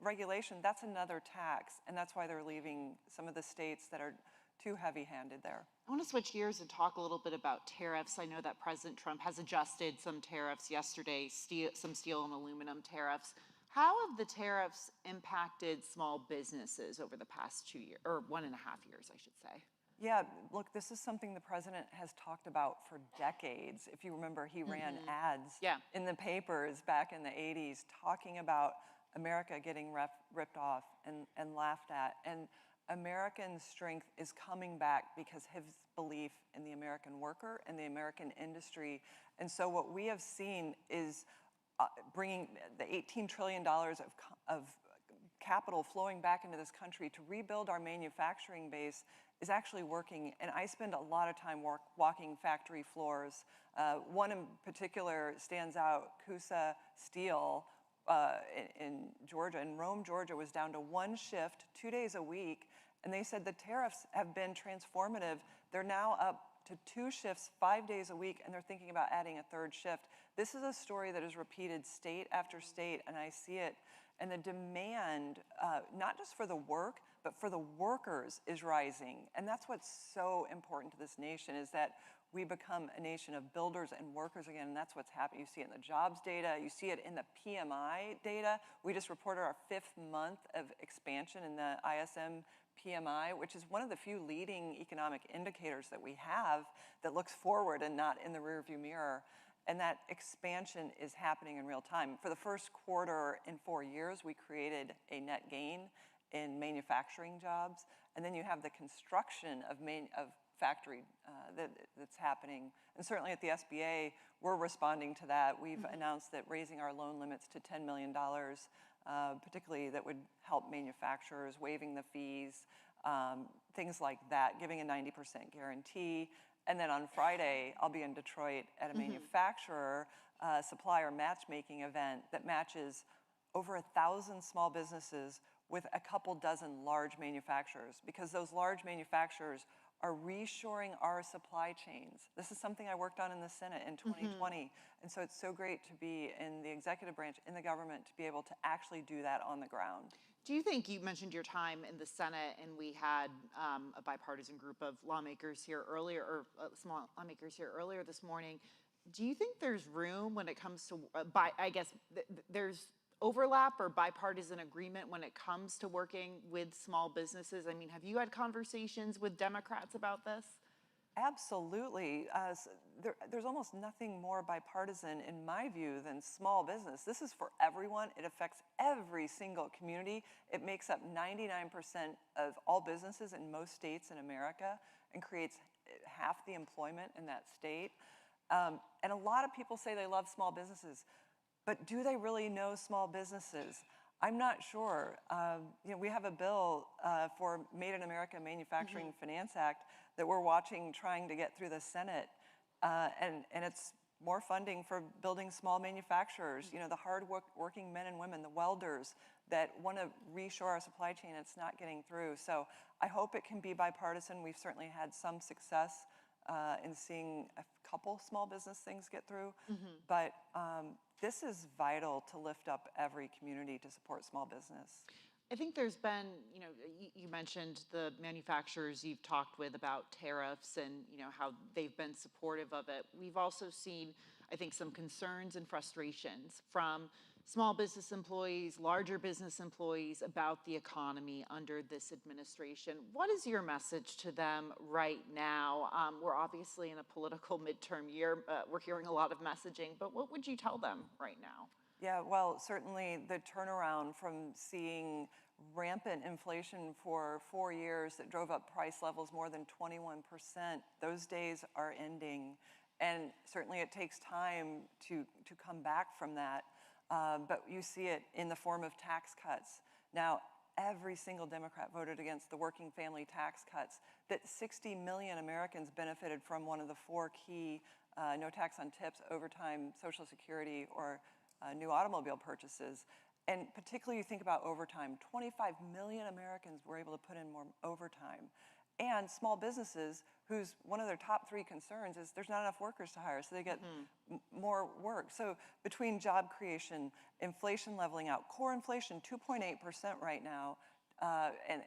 regulation, that's another tax. And that's why they're leaving some of the states that are too heavy-handed there. I want to switch gears and talk a little bit about tariffs. I know that President Trump has adjusted some tariffs yesterday, some steel and aluminum tariffs. How have the tariffs impacted small businesses over the past 2 years, or 1.5 years, I should say? Yeah, look, this is something the president has talked about for decades. If you remember, he ran ads in the papers back in the 80s talking about America getting ripped off and laughed at. And American strength is coming back because his belief in the American worker and the American industry. And so what we have seen is bringing the $18 trillion of capital flowing back into this country to rebuild our manufacturing base is actually working. And I spend a lot of time walking factory floors. One in particular stands out, Coosa Steel in Georgia. In Rome, Georgia was down to one shift, 2 days a week. And they said the tariffs have been transformative. They're now up to 2 shifts, 5 days a week, and they're thinking about adding a 3rd shift. This is a story that is repeated state after state, and I see it. And the demand, not just for the work, but for the workers is rising. And that's what's so important to this nation, is that we become a nation of builders and workers again, and that's what's happening. You see it in the jobs data, you see it in the PMI data. We just reported our 5th month of expansion in the ISM PMI, which is one of the few leading economic indicators that we have that looks forward and not in the rearview mirror. And that expansion is happening in real time. For the first quarter in 4 years, we created a net gain in manufacturing jobs. And then you have the construction of factory that's happening. And certainly at the SBA, we're responding to that. We've announced that raising our loan limits to $10 million, particularly that would help manufacturers, waiving the fees, things like that, giving a 90% guarantee. And then on Friday, I'll be in Detroit at a manufacturer supplier matchmaking event that matches over 1,000 small businesses with a couple dozen large manufacturers, because those large manufacturers are reshoring our supply chains. This is something I worked on in the Senate in 2020. And so it's so great to be in the executive branch, in the government, to be able to actually do that on the ground. Do you think, you mentioned your time in the Senate, and we had a bipartisan group of lawmakers here earlier, or small lawmakers here earlier this morning. Do you think there's room when it comes to, I guess there's overlap or bipartisan agreement when it comes to working with small businesses? I mean, have you had conversations with Democrats about this? Absolutely. There's almost nothing more bipartisan, in my view, than small business. This is for everyone. It affects every single community. It makes up 99% of all businesses in most states in America and creates half the employment in that state. And a lot of people say they love small businesses, but do they really know small businesses? I'm not sure. We have a bill for Made in America Manufacturing Finance Act that we're watching trying to get through the Senate. And it's more funding for building small manufacturers, the hard-working men and women, the welders that want to reshore our supply chain. It's not getting through. So I hope it can be bipartisan. We've certainly had some success in seeing a couple small business things get through. But this is vital to lift up every community to support small business. I think there's been, you mentioned the manufacturers you've talked with about tariffs and, how they've been supportive of it. We've also seen, I think, some concerns and frustrations from small business employees, larger business employees about the economy under this administration. What is your message to them right now? We're obviously in a political midterm year. We're hearing a lot of messaging, but what would you tell them right now? Yeah, well, certainly the turnaround from seeing rampant inflation for 4 years that drove up price levels more than 21%, those days are ending. And certainly it takes time to come back from that. But you see it in the form of tax cuts. Now, every single Democrat voted against the working family tax cuts that 60 million Americans benefited from, one of the 4 key no tax on tips, overtime, Social Security, or new automobile purchases. And particularly you think about overtime, 25 million Americans were able to put in more overtime. And small businesses, whose one of their top 3 concerns is there's not enough workers to hire, so they get more work. So between job creation, inflation leveling out, core inflation 2.8% right now, and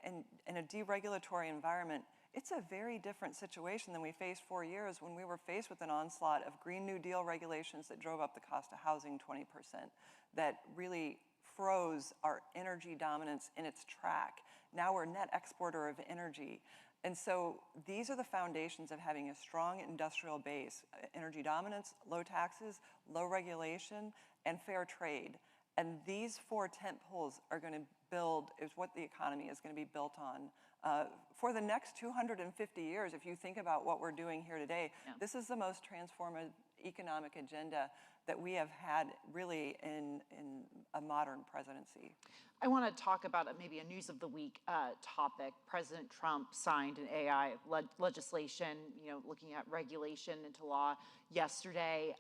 in a deregulatory environment, it's a very different situation than we faced 4 years when we were faced with an onslaught of Green New Deal regulations that drove up the cost of housing 20%, that really froze our energy dominance in its track. Now we're a net exporter of energy. And so these are the foundations of having a strong industrial base: energy dominance, low taxes, low regulation, and fair trade. And these 4 tent poles are going to build, is what the economy is going to be built on. For the next 250 years, if you think about what we're doing here today, this is the most transformative economic agenda that we have had really in a modern presidency. I want to talk about maybe a news of the week topic. President Trump signed an AI legislation, looking at regulation into law yesterday.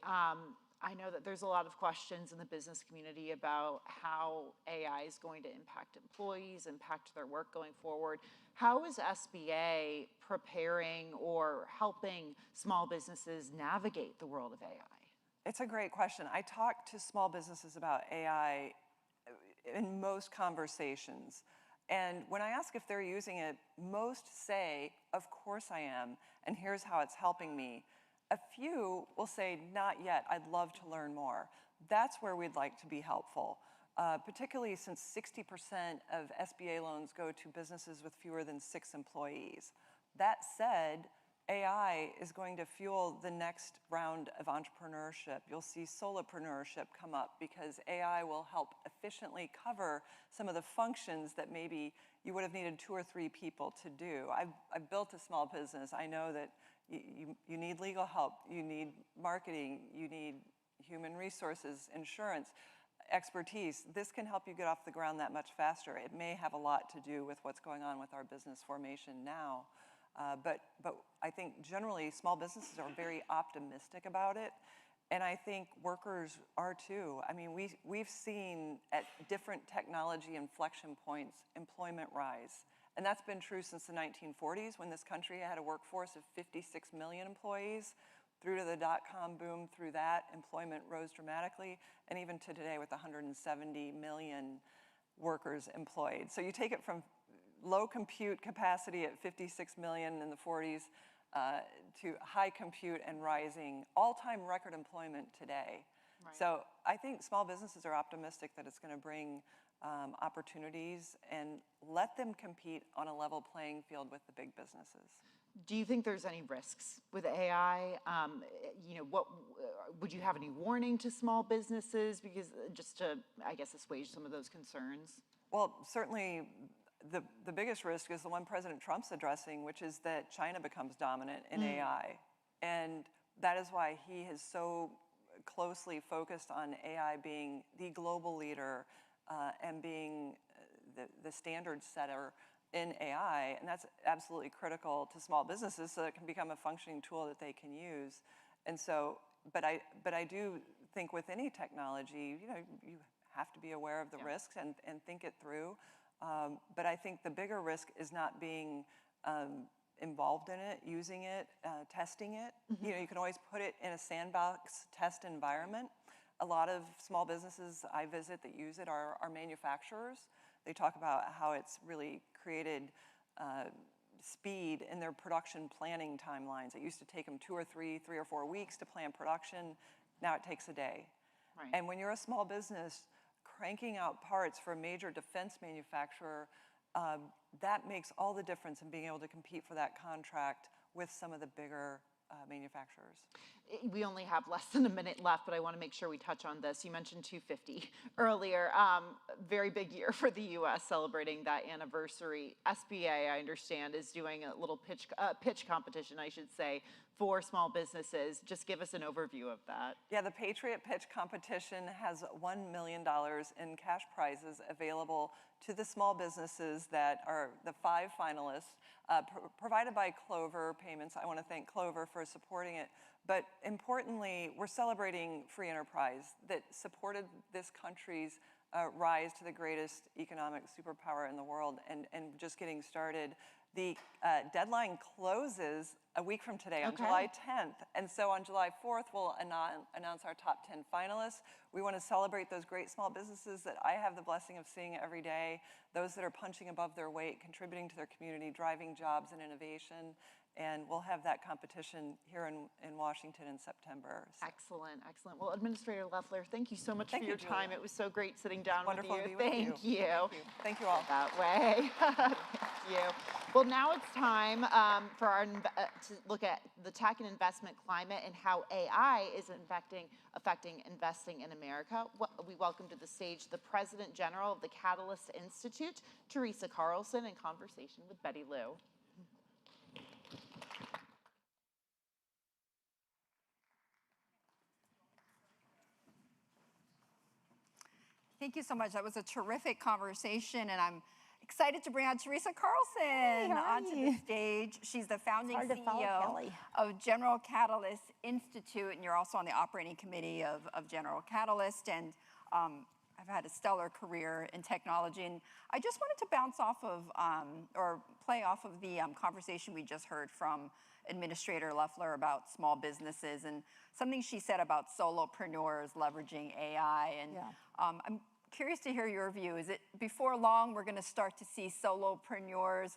I know that there's a lot of questions in the business community about how AI is going to impact employees, impact their work going forward. How is SBA preparing or helping small businesses navigate the world of AI? It's a great question. I talk to small businesses about AI in most conversations. And when I ask if they're using it, most say, of course I am, and here's how it's helping me. A few will say, not yet, I'd love to learn more. That's where we'd like to be helpful, particularly since 60% of SBA loans go to businesses with fewer than 6 employees. That said, AI is going to fuel the next round of entrepreneurship. You'll see solopreneurship come up because AI will help efficiently cover some of the functions that maybe you would have needed 2 or 3 people to do. I've built a small business. I know that you need legal help, you need marketing, you need human resources, insurance, expertise. This can help you get off the ground that much faster. It may have a lot to do with what's going on with our business formation now. But I think generally small businesses are very optimistic about it. And I think workers are too. I mean, we've seen at different technology inflection points employment rise. And that's been true since the 1940s, when this country had a workforce of 56 million employees. Through to the dot-com boom, through that, employment rose dramatically. And even to today with 170 million workers employed. So you take it from low compute capacity at 56 million in the 40s to high compute and rising, all-time record employment today. Right. So I think small businesses are optimistic that it's going to bring opportunities and let them compete on a level playing field with the big businesses. Do you think there's any risks with AI? You know, what would you have any warning to small businesses? Because just to, I guess, assuage some of those concerns. Well, certainly the biggest risk is the one President Trump's addressing, which is that China becomes dominant in AI. And that is why he has so closely focused on AI being the global leader and being the standard setter in AI, and that's absolutely critical to small businesses so that it can become a functioning tool that they can use. And so, but I do think with any technology, you know, you have to be aware of the risks and think it through. But I think the bigger risk is not being involved in it, using it, testing it. You know, you can always put it in a sandbox test environment. A lot of small businesses I visit that use it are manufacturers. They talk about how it's really created speed in their production planning timelines. It used to take them 2 or 3 or 4 weeks to plan production. Now it takes a day. Right. And when you're a small business, cranking out parts for a major defense manufacturer, that makes all the difference in being able to compete for that contract with some of the bigger manufacturers. We only have less than a minute left, but I want to make sure we touch on this. You mentioned 250 earlier. Very big year for the U.S. celebrating that anniversary. SBA, I understand, is doing a little pitch competition, I should say, for small businesses. Just give us an overview of that. Yeah, the Patriot Pitch competition has $1 million in cash prizes available to the small businesses that are the 5 finalists, provided by Clover Payments. I want to thank Clover for supporting it. But importantly, we're celebrating free enterprise that supported this country's rise to the greatest economic superpower in the world and just getting started. The deadline closes a week from today on July 10th. And so on July 4th, we'll announce our top 10 finalists. We want to celebrate those great small businesses that I have the blessing of seeing every day, those that are punching above their weight, contributing to their community, driving jobs and innovation. And we'll have that competition here in Washington in September. So. Excellent, excellent. Well, Administrator Loeffler, thank you so much for your time. Julia. It was so great sitting down with you. Wonderful to be with you. Thank you. Thank you. Thank you all. That way. Thank you. Well, now it's time for our to look at the tech and investment climate and how AI is affecting investing in America. We welcome to the stage the President General of the Catalyst Institute, Teresa Carlson, in conversation with Betty Liu. Thank you so much. That was a terrific conversation, and I'm excited to bring on Teresa Carlson onto the stage. She's the founding CEO of General Catalyst Institute, and you're also on the operating committee of General Catalyst, and I've had a stellar career in technology, and I just wanted to bounce off of, or play off of the conversation we just heard from Administrator Loeffler about small businesses, and something she said about solopreneurs leveraging AI, and I'm curious to hear your view. Is it before long we're going to start to see solopreneurs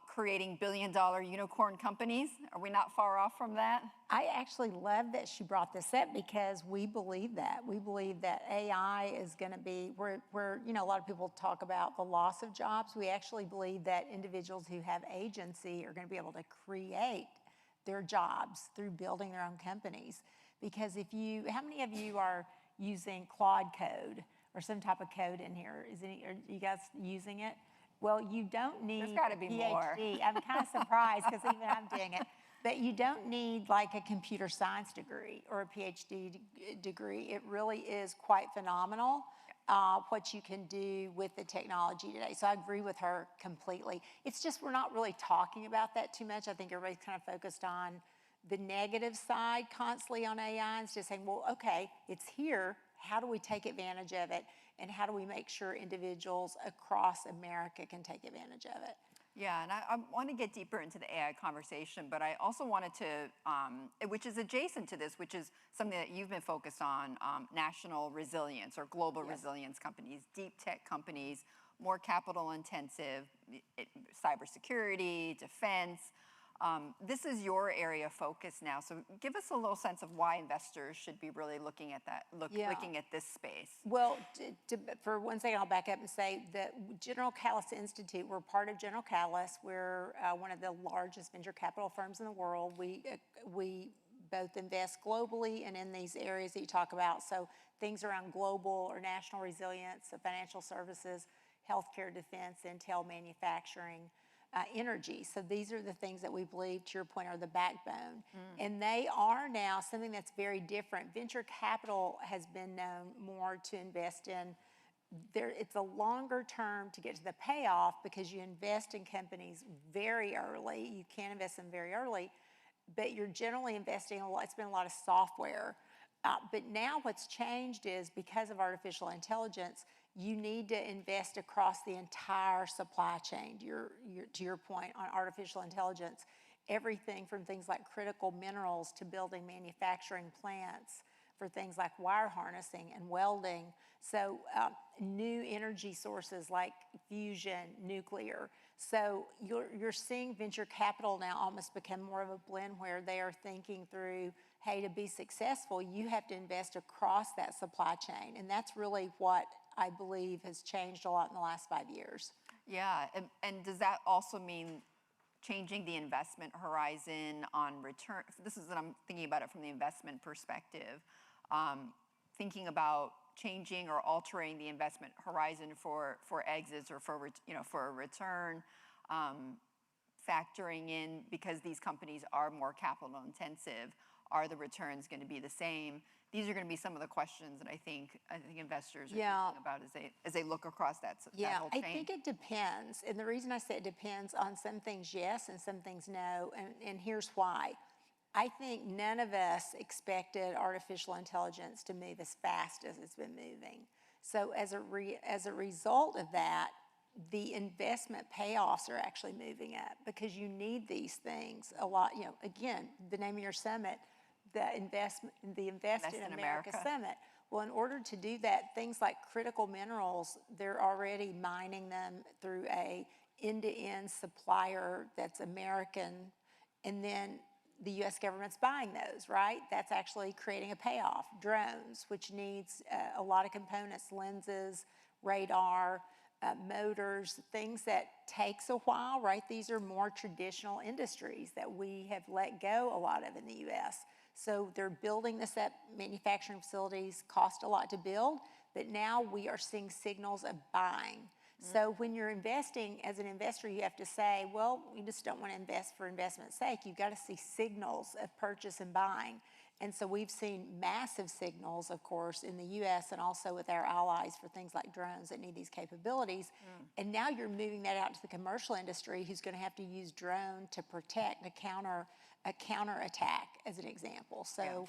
creating billion-dollar unicorn companies? Are we not far off from that? I actually love that she brought this up because we believe that. We believe that AI is going to be, you know, a lot of people talk about the loss of jobs. We actually believe that individuals who have agency are going to be able to create their jobs through building their own companies. Because if you, how many of you are using Claude code or some type of code in here? Are you guys using it? Well, you don't need There's got to be PhD. more. I'm kind of surprised because even I'm doing it. But you don't need like a computer science degree or a PhD degree. It really is quite phenomenal what you can do with the technology today. So I agree with her completely. It's just we're not really talking about that too much. I think everybody's kind of focused on the negative side constantly on AI. It's just saying, well, okay, it's here. How do we take advantage of it? And how do we make sure individuals across America can take advantage of it? Yeah, and I want to get deeper into the AI conversation, but I also wanted to, which is adjacent to this, which is something that you've been focused on, national resilience or global resilience companies, deep tech companies, more capital intensive, cybersecurity, defense. This is your area of focus now, so give us a little sense of why investors should be really looking at that, looking at this space. Well, for one second, I'll back up and say that General Catalyst Institute, we're part of General Catalyst. We're one of the largest venture capital firms in the world. We both invest globally and in these areas that you talk about. So things around global or national resilience, financial services, healthcare, defense, intel, manufacturing, energy. So these are the things that we believe, to your point, are the backbone. And they are now something that's very different. Venture capital has been known more to invest in. It's a longer term to get to the payoff because you invest in companies very early. You can invest in them very early, but you're generally investing a lot. It's been a lot of software. But now what's changed is because of artificial intelligence, you need to invest across the entire supply chain. To your point on artificial intelligence, everything from things like critical minerals to building manufacturing plants for things like wire harnessing and welding. So new energy sources like fusion, nuclear. So you're seeing venture capital now almost become more of a blend where they are thinking through, hey, to be successful, you have to invest across that supply chain. And that's really what I believe has changed a lot in the last 5 years. Yeah, and does that also mean changing the investment horizon on return? This is what I'm thinking about it from the investment perspective. Thinking about changing or altering the investment horizon for exits or for a return, factoring in, because these companies are more capital intensive, are the returns going to be the same? These are going to be some of the questions that I think investors are thinking about as they look across that whole chain. I think it depends. And the reason I say it depends, on some things yes and some things no, and here's why. I think none of us expected artificial intelligence to move as fast as it's been moving. So as a result of that, the investment payoffs are actually moving up because you need these things a lot. Again, the name of your summit, the Invest in America Summit. Well, in order to do that, things like critical minerals, they're already mining them through a end-to-end supplier that's American, and then the U.S. government's buying those, right? That's actually creating a payoff. Drones, which needs a lot of components, lenses, radar, motors, things that takes a while, right? These are more traditional industries that we have let go a lot of in the U.S. So they're building this up. Manufacturing facilities cost a lot to build, but now we are seeing signals of buying. So when you're investing, as an investor, you have to say, well, you just don't want to invest for investment's sake. You've got to see signals of purchase and buying. And so we've seen massive signals, of course, in the U.S. and also with our allies for things like drones that need these capabilities. And now you're moving that out to the commercial industry, who's going to have to use drone to protect a counter attack, as an example. So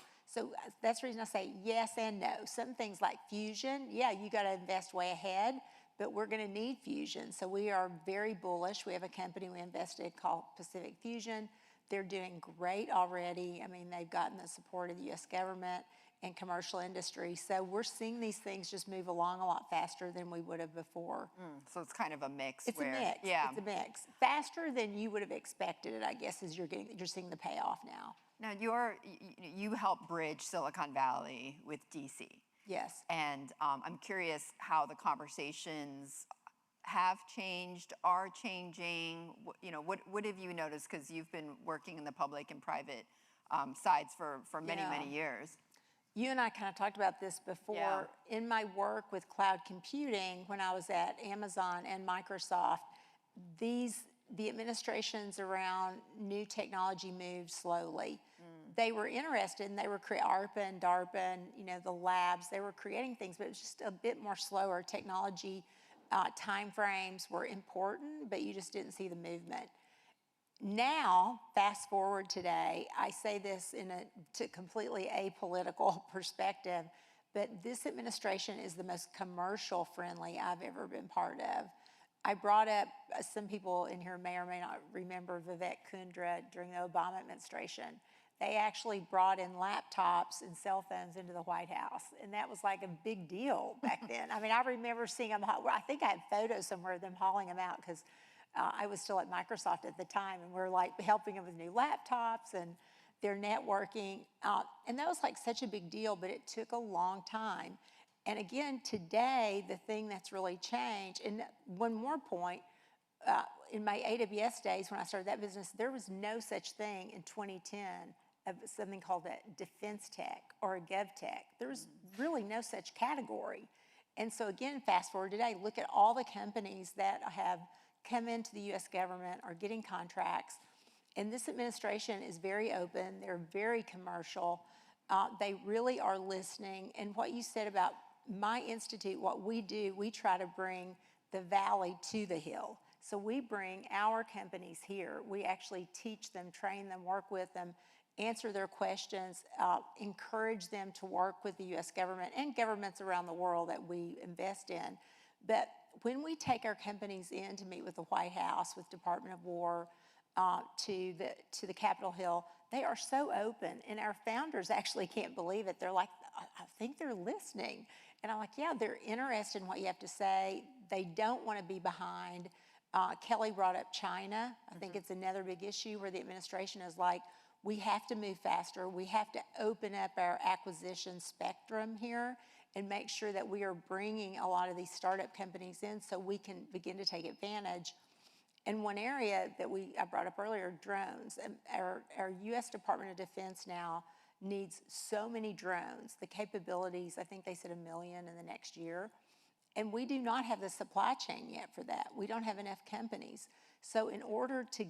that's the reason I say yes and no. Some things like fusion, you got to invest way ahead, but we're going to need fusion. So we are very bullish. We have a company we invested called Pacific Fusion. They're doing great already. I mean, they've gotten the support of the U.S. government and commercial industry. So we're seeing these things just move along a lot faster than we would have before. So it's kind of a mix. It's a mix. It's a mix. Faster than you would have expected it, I guess, as you're seeing the payoff now. Now, you help bridge Silicon Valley with DC. Yes. And I'm curious how the conversations have changed, are changing. What have you noticed? Because you've been working in the public and private sides for many, many years. You and I kind of talked about this before. In my work with cloud computing, when I was at Amazon and Microsoft, the administrations around new technology moved slowly. They were interested, and they were ARPA and DARPA and the labs. They were creating things, but it was just a bit more slower. Technology timeframes were important, but you just didn't see the movement. Now, fast forward today, I say this in a completely apolitical perspective, but this administration is the most commercial friendly I've ever been part of. I brought up, some people in here may or may not remember Vivek Kundra during the Obama administration. They actually brought in laptops and cell phones into the White House, and that was like a big deal back then. I mean, I remember seeing them, I think I have photos somewhere of them hauling them out because I was still at Microsoft at the time, and we're like helping them with new laptops and their networking. And that was like such a big deal, but it took a long time. And again, today, the thing that's really changed, and one more point, in my AWS days when I started that business, there was no such thing in 2010 of something called a defense tech or a gov tech. There was really no such category. And so again, fast forward today, look at all the companies that have come into the US government, are getting contracts. And this administration is very open, they're very commercial. They really are listening. And what you said about my institute, what we do, we try to bring the valley to the hill. So we bring our companies here. We actually teach them, train them, work with them, answer their questions, encourage them to work with the US government and governments around the world that we invest in. But when we take our companies in to meet with the White House, with Department of War, to the Capitol Hill, they are so open. And our founders actually can't believe it. They're like, I think they're listening. And I'm like, yeah, they're interested in what you have to say. They don't want to be behind. Kelly brought up China. I think it's another big issue where the administration is like, we have to move faster. We have to open up our acquisition spectrum here and make sure that we are bringing a lot of these startup companies in so we can begin to take advantage. And one area that I brought up earlier, drones. Our US Department of Defense now needs so many drones. The capabilities, I think they said 1 million in the next year. And we do not have the supply chain yet for that. We don't have enough companies. So in order to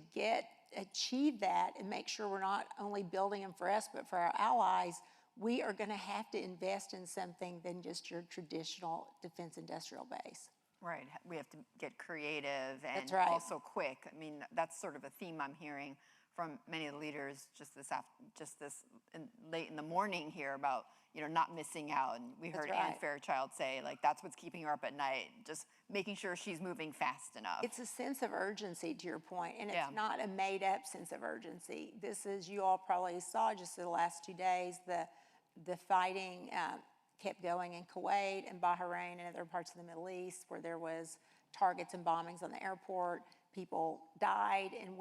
achieve that and make sure we're not only building them for us, but for our allies, we are going to have to invest in something than just your traditional defense industrial base. Right, we have to get creative and That's right. also quick. I mean, that's sort of a theme I'm hearing from many of the leaders late in the morning here about, not missing out. And we heard Anne Fairchild say, like, that's what's keeping her up at night, just making sure she's moving fast enough. It's a sense of urgency, to your point, and it's not a made-up sense of urgency. This is, you all probably saw just in the last 2 days, the fighting kept going in Kuwait and Bahrain and other parts of the Middle East where there was targets and bombings on the airport. People died, and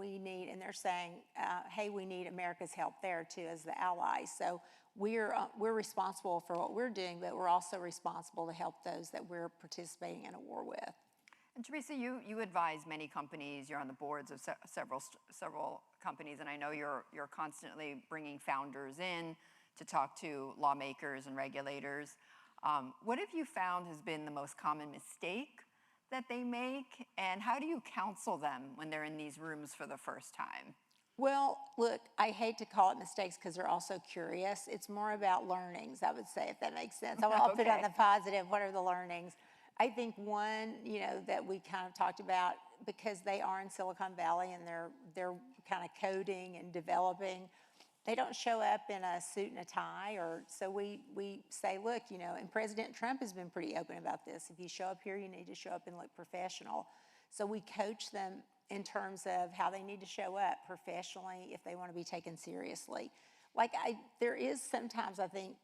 they're saying, hey, we need America's help there too as the allies. So we're responsible for what we're doing, but we're also responsible to help those that we're participating in a war with. And Teresa, you advise many companies. You're on the boards of several companies, and I know you're constantly bringing founders in to talk to lawmakers and regulators. What have you found has been the most common mistake that they make, and how do you counsel them when they're in these rooms for the first time? Well, look, I hate to call it mistakes because they're also curious. It's more about learnings, I would say, if that makes sense. I'll put on the positive. What are the learnings? I think one, that we kind of talked about, because they are in Silicon Valley and they're kind of coding and developing, they don't show up in a suit and a tie, so we say, look, and President Trump has been pretty open about this. If you show up here, you need to show up and look professional. So we coach them in terms of how they need to show up professionally if they want to be taken seriously. There is sometimes, I think,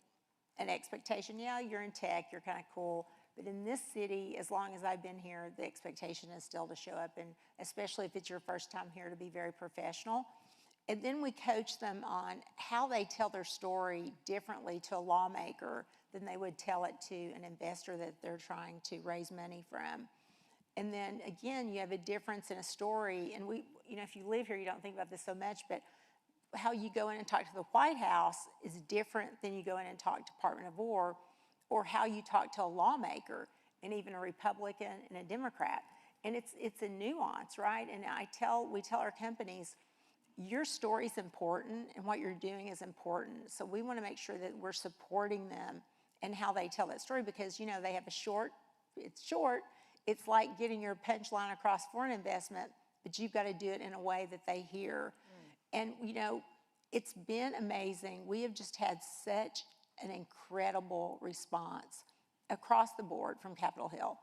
an expectation, you're in tech, you're kind of cool, but in this city, as long as I've been here, the expectation is still to show up, and especially if it's your first time here, to be very professional. And then we coach them on how they tell their story differently to a lawmaker than they would tell it to an investor that they're trying to raise money from. And then again, you have a difference in a story. And if you live here, you don't think about this so much, but how you go in and talk to the White House is different than you go in and talk to Department of War, or how you talk to a lawmaker, and even a Republican and a Democrat. And it's a nuance, right? And we tell our companies, your story's important and what you're doing is important. So we want to make sure that we're supporting them and how they tell that story, because they have it's short. It's like getting your punchline across for an investment, but you've got to do it in a way that they hear. And it's been amazing. We have just had such an incredible response across the board from Capitol Hill.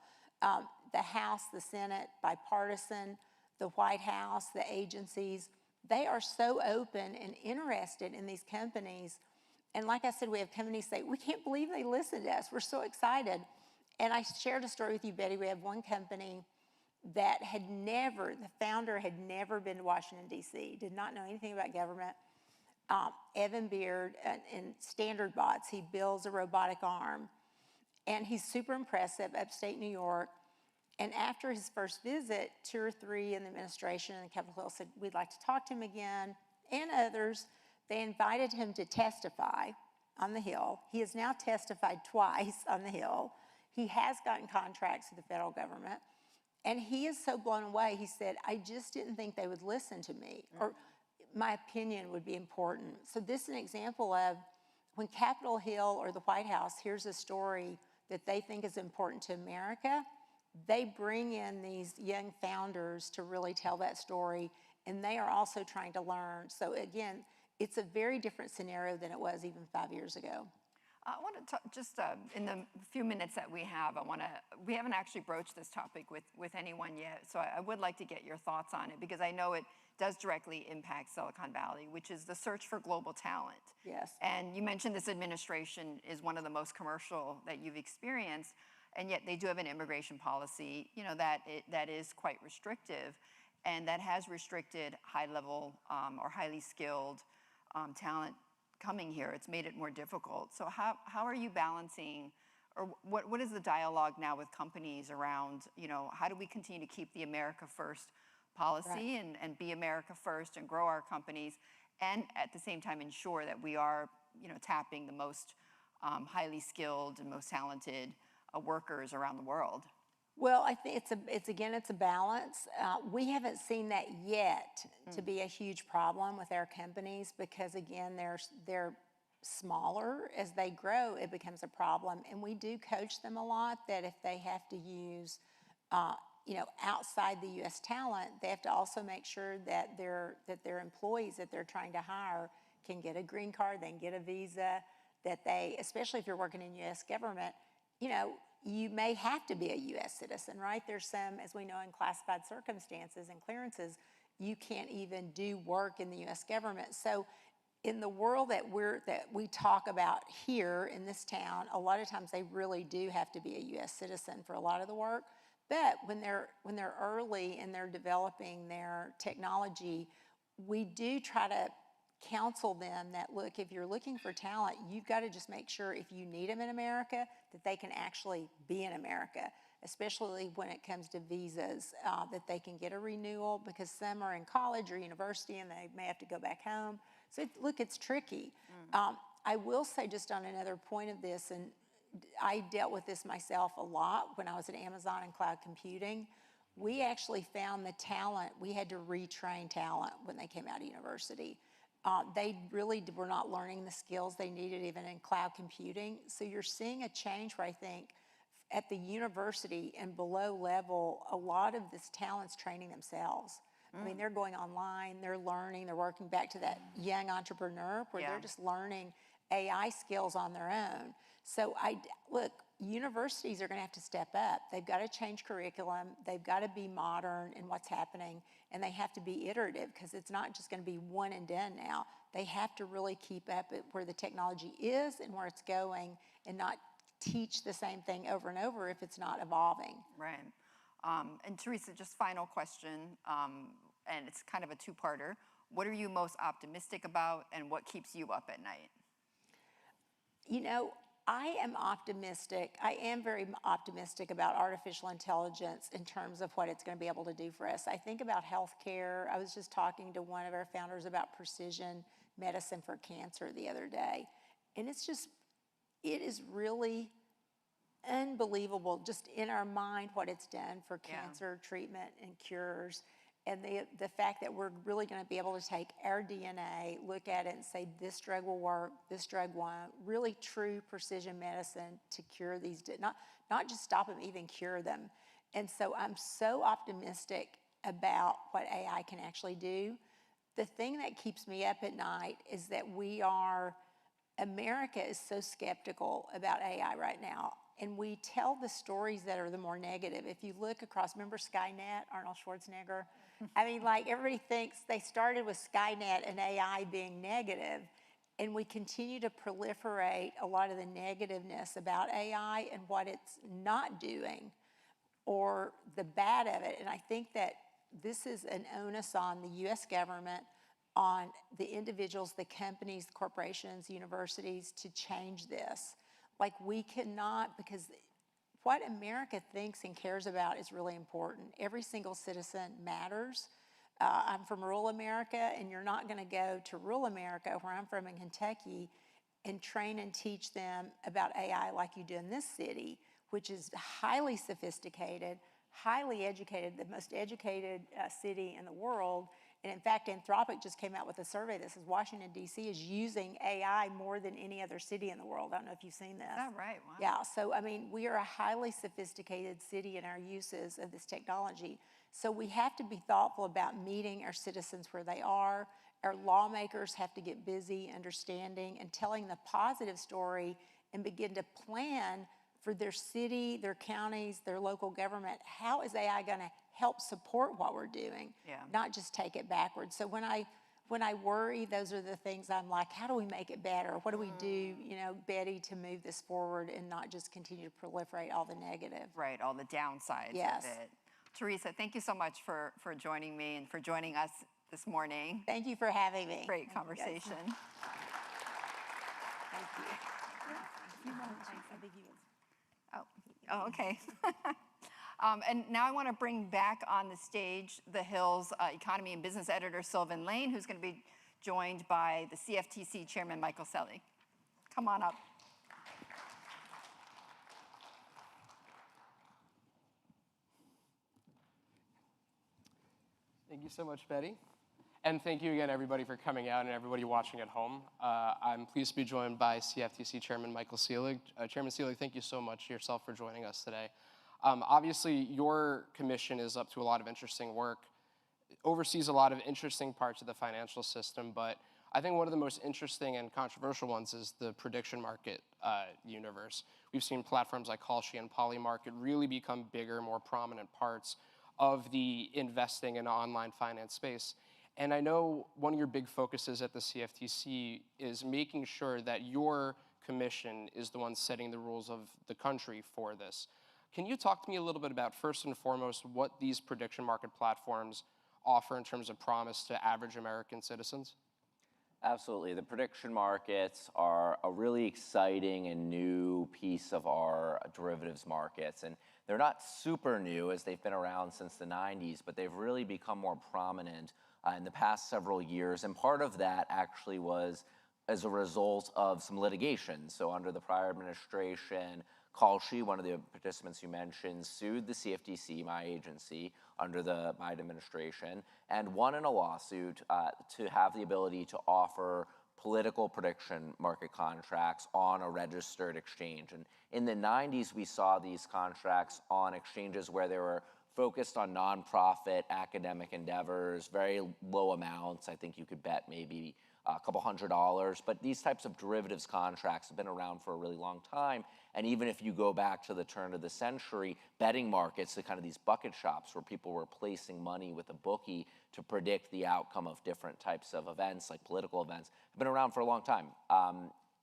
The House, the Senate, bipartisan, the White House, the agencies, they are so open and interested in these companies. And like I said, we have companies say, we can't believe they listen to us. We're so excited. And I shared a story with you, Betty. We have one company that had never, the founder had never been to Washington, D.C., did not know anything about government. Evan Beard in Standard Bots, he builds a robotic arm, and he's super impressive, upstate New York. And after his first visit, 2 or 3 in the administration and Capitol Hill said, we'd like to talk to him again, and others. They invited him to testify on the Hill. He has now testified twice on the Hill. He has gotten contracts with the federal government. And he is so blown away. He said, I just didn't think they would listen to me, or my opinion would be important. So this is an example of when Capitol Hill or the White House hears a story that they think is important to America, they bring in these young founders to really tell that story, and they are also trying to learn. So again, it's a very different scenario than it was even 5 years ago. I want to talk, just in the few minutes that we have, we haven't actually broached this topic with anyone yet, so I would like to get your thoughts on it, because I know it does directly impact Silicon Valley, which is the search for global talent. Yes. And you mentioned this administration is one of the most commercial that you've experienced, and yet they do have an immigration policy, you know, that is quite restrictive, and that has restricted high-level or highly skilled talent coming here. It's made it more difficult. So how are you balancing, or what is the dialogue now with companies around, you know, how do we continue to keep the America First policy and be America First and grow our companies, and at the same time ensure that we are, you know, tapping the most highly skilled and most talented workers around the world? Well, I think it's a balance. We haven't seen that yet to be a huge problem with our companies, because again, they're smaller. As they grow, it becomes a problem, and we do coach them a lot that if they have to use, you know, outside the U.S. talent, they have to also make sure that their employees that they're trying to hire can get a green card, they can get a visa, that they, especially if you're working in U.S. government, you know, you may have to be a U.S. citizen, right? There's some, as we know, in classified circumstances and clearances, you can't even do work in the U.S. government. So in the world that we talk about here in this town, a lot of times they really do have to be a U.S. citizen for a lot of the work. But when they're early and they're developing their technology, we do try to counsel them that, look, if you're looking for talent, you've got to just make sure if you need them in America, that they can actually be in America, especially when it comes to visas, that they can get a renewal, because some are in college or university and they may have to go back home. So look, it's tricky. I will say, just on another point of this, and I dealt with this myself a lot when I was at Amazon and cloud computing. We actually found the talent, we had to retrain talent when they came out of university. They really were not learning the skills they needed even in cloud computing. So you're seeing a change where I think at the university and below level, a lot of this talent's training themselves. I mean, they're going online, they're learning, they're working back to that young entrepreneur where they're just learning AI skills on their own. So look, universities are gonna have to step up. They've got to change curriculum, they've got to be modern in what's happening, and they have to be iterative, because it's not just gonna be one and done now. They have to really keep up at where the technology is and where it's going, and not teach the same thing over and over if it's not evolving. Right. And Teresa, just final question, and it's kind of a two-parter. What are you most optimistic about, and what keeps you up at night? You know, I am optimistic. I am very optimistic about artificial intelligence in terms of what it's going to be able to do for us. I think about healthcare. I was just talking to one of our founders about precision medicine for cancer the other day. And it is really unbelievable just in our mind what it's done for cancer treatment and cures. And the fact that we're really going to be able to take our DNA, look at it and say, this drug will work, this drug won't, really true precision medicine to cure these, not just stop them, even cure them. And so I'm so optimistic about what AI can actually do. The thing that keeps me up at night is that America is so skeptical about AI right now. And we tell the stories that are the more negative. If you look across, remember Skynet, Arnold Schwarzenegger? I mean, like, everybody thinks they started with Skynet and AI being negative, and we continue to proliferate a lot of the negativeness about AI and what it's not doing. or the bad of it. And I think that this is an onus on the US government, on the individuals, the companies, corporations, universities to change this. Like, we cannot, because what America thinks and cares about is really important. Every single citizen matters. I'm from rural America, and you're not gonna go to rural America, where I'm from in Kentucky, and train and teach them about AI like you do in this city, which is highly sophisticated, highly educated, the most educated city in the world. And in fact, Anthropic just came out with a survey that says Washington, D.C. is using AI more than any other city in the world. I don't know if you've seen this. Oh, right, wow. Yeah, so I mean, we are a highly sophisticated city in our uses of this technology. So we have to be thoughtful about meeting our citizens where they are. Our lawmakers have to get busy understanding and telling the positive story and begin to plan for their city, their counties, their local government. How is AI gonna help support what we're doing? Yeah. Not just take it backwards. So when I worry, those are the things I'm like, how do we make it better? What do we do, you know, Betty, to move this forward and not just continue to proliferate all the negative? Right, all the downsides Yes. of it. Teresa, thank you so much for joining me and for joining us this morning. Thank you for having me. Great conversation. Thank you. Oh, okay. And now I want to bring back on the stage the Hill's economy and business editor, Sylvan Lane, who's going to be joined by the CFTC chairman, Michael Selly. Come on up. Thank you so much, Betty. And thank you again, everybody, for coming out and everybody watching at home. I'm pleased to be joined by CFTC Chairman Michael Selig. Chairman Selig, thank you so much yourself for joining us today. Obviously, your commission is up to a lot of interesting work, oversees a lot of interesting parts of the financial system, but I think one of the most interesting and controversial ones is the prediction market universe. We've seen platforms like Kalshi and Polymarket really become bigger, more prominent parts of the investing in online finance space. And I know one of your big focuses at the CFTC is making sure that your commission is the one setting the rules of the country for this. Can you talk to me a little bit about, first and foremost, what these prediction market platforms offer in terms of promise to average American citizens? Absolutely. The prediction markets are a really exciting and new piece of our derivatives markets. And they're not super new, as they've been around since the 90s, but they've really become more prominent in the past several years. And part of that actually was as a result of some litigation. So under the prior administration, Kalshi, one of the participants you mentioned, sued the CFTC, my agency, under the Biden administration, and won in a lawsuit to have the ability to offer political prediction market contracts on a registered exchange. And in the 90s, we saw these contracts on exchanges where they were focused on nonprofit academic endeavors, very low amounts. I think you could bet maybe a couple $100s, but these types of derivatives contracts have been around for a really long time. And even if you go back to the turn of the century, betting markets, the kind of these bucket shops where people were placing money with a bookie to predict the outcome of different types of events, like political events, have been around for a long time.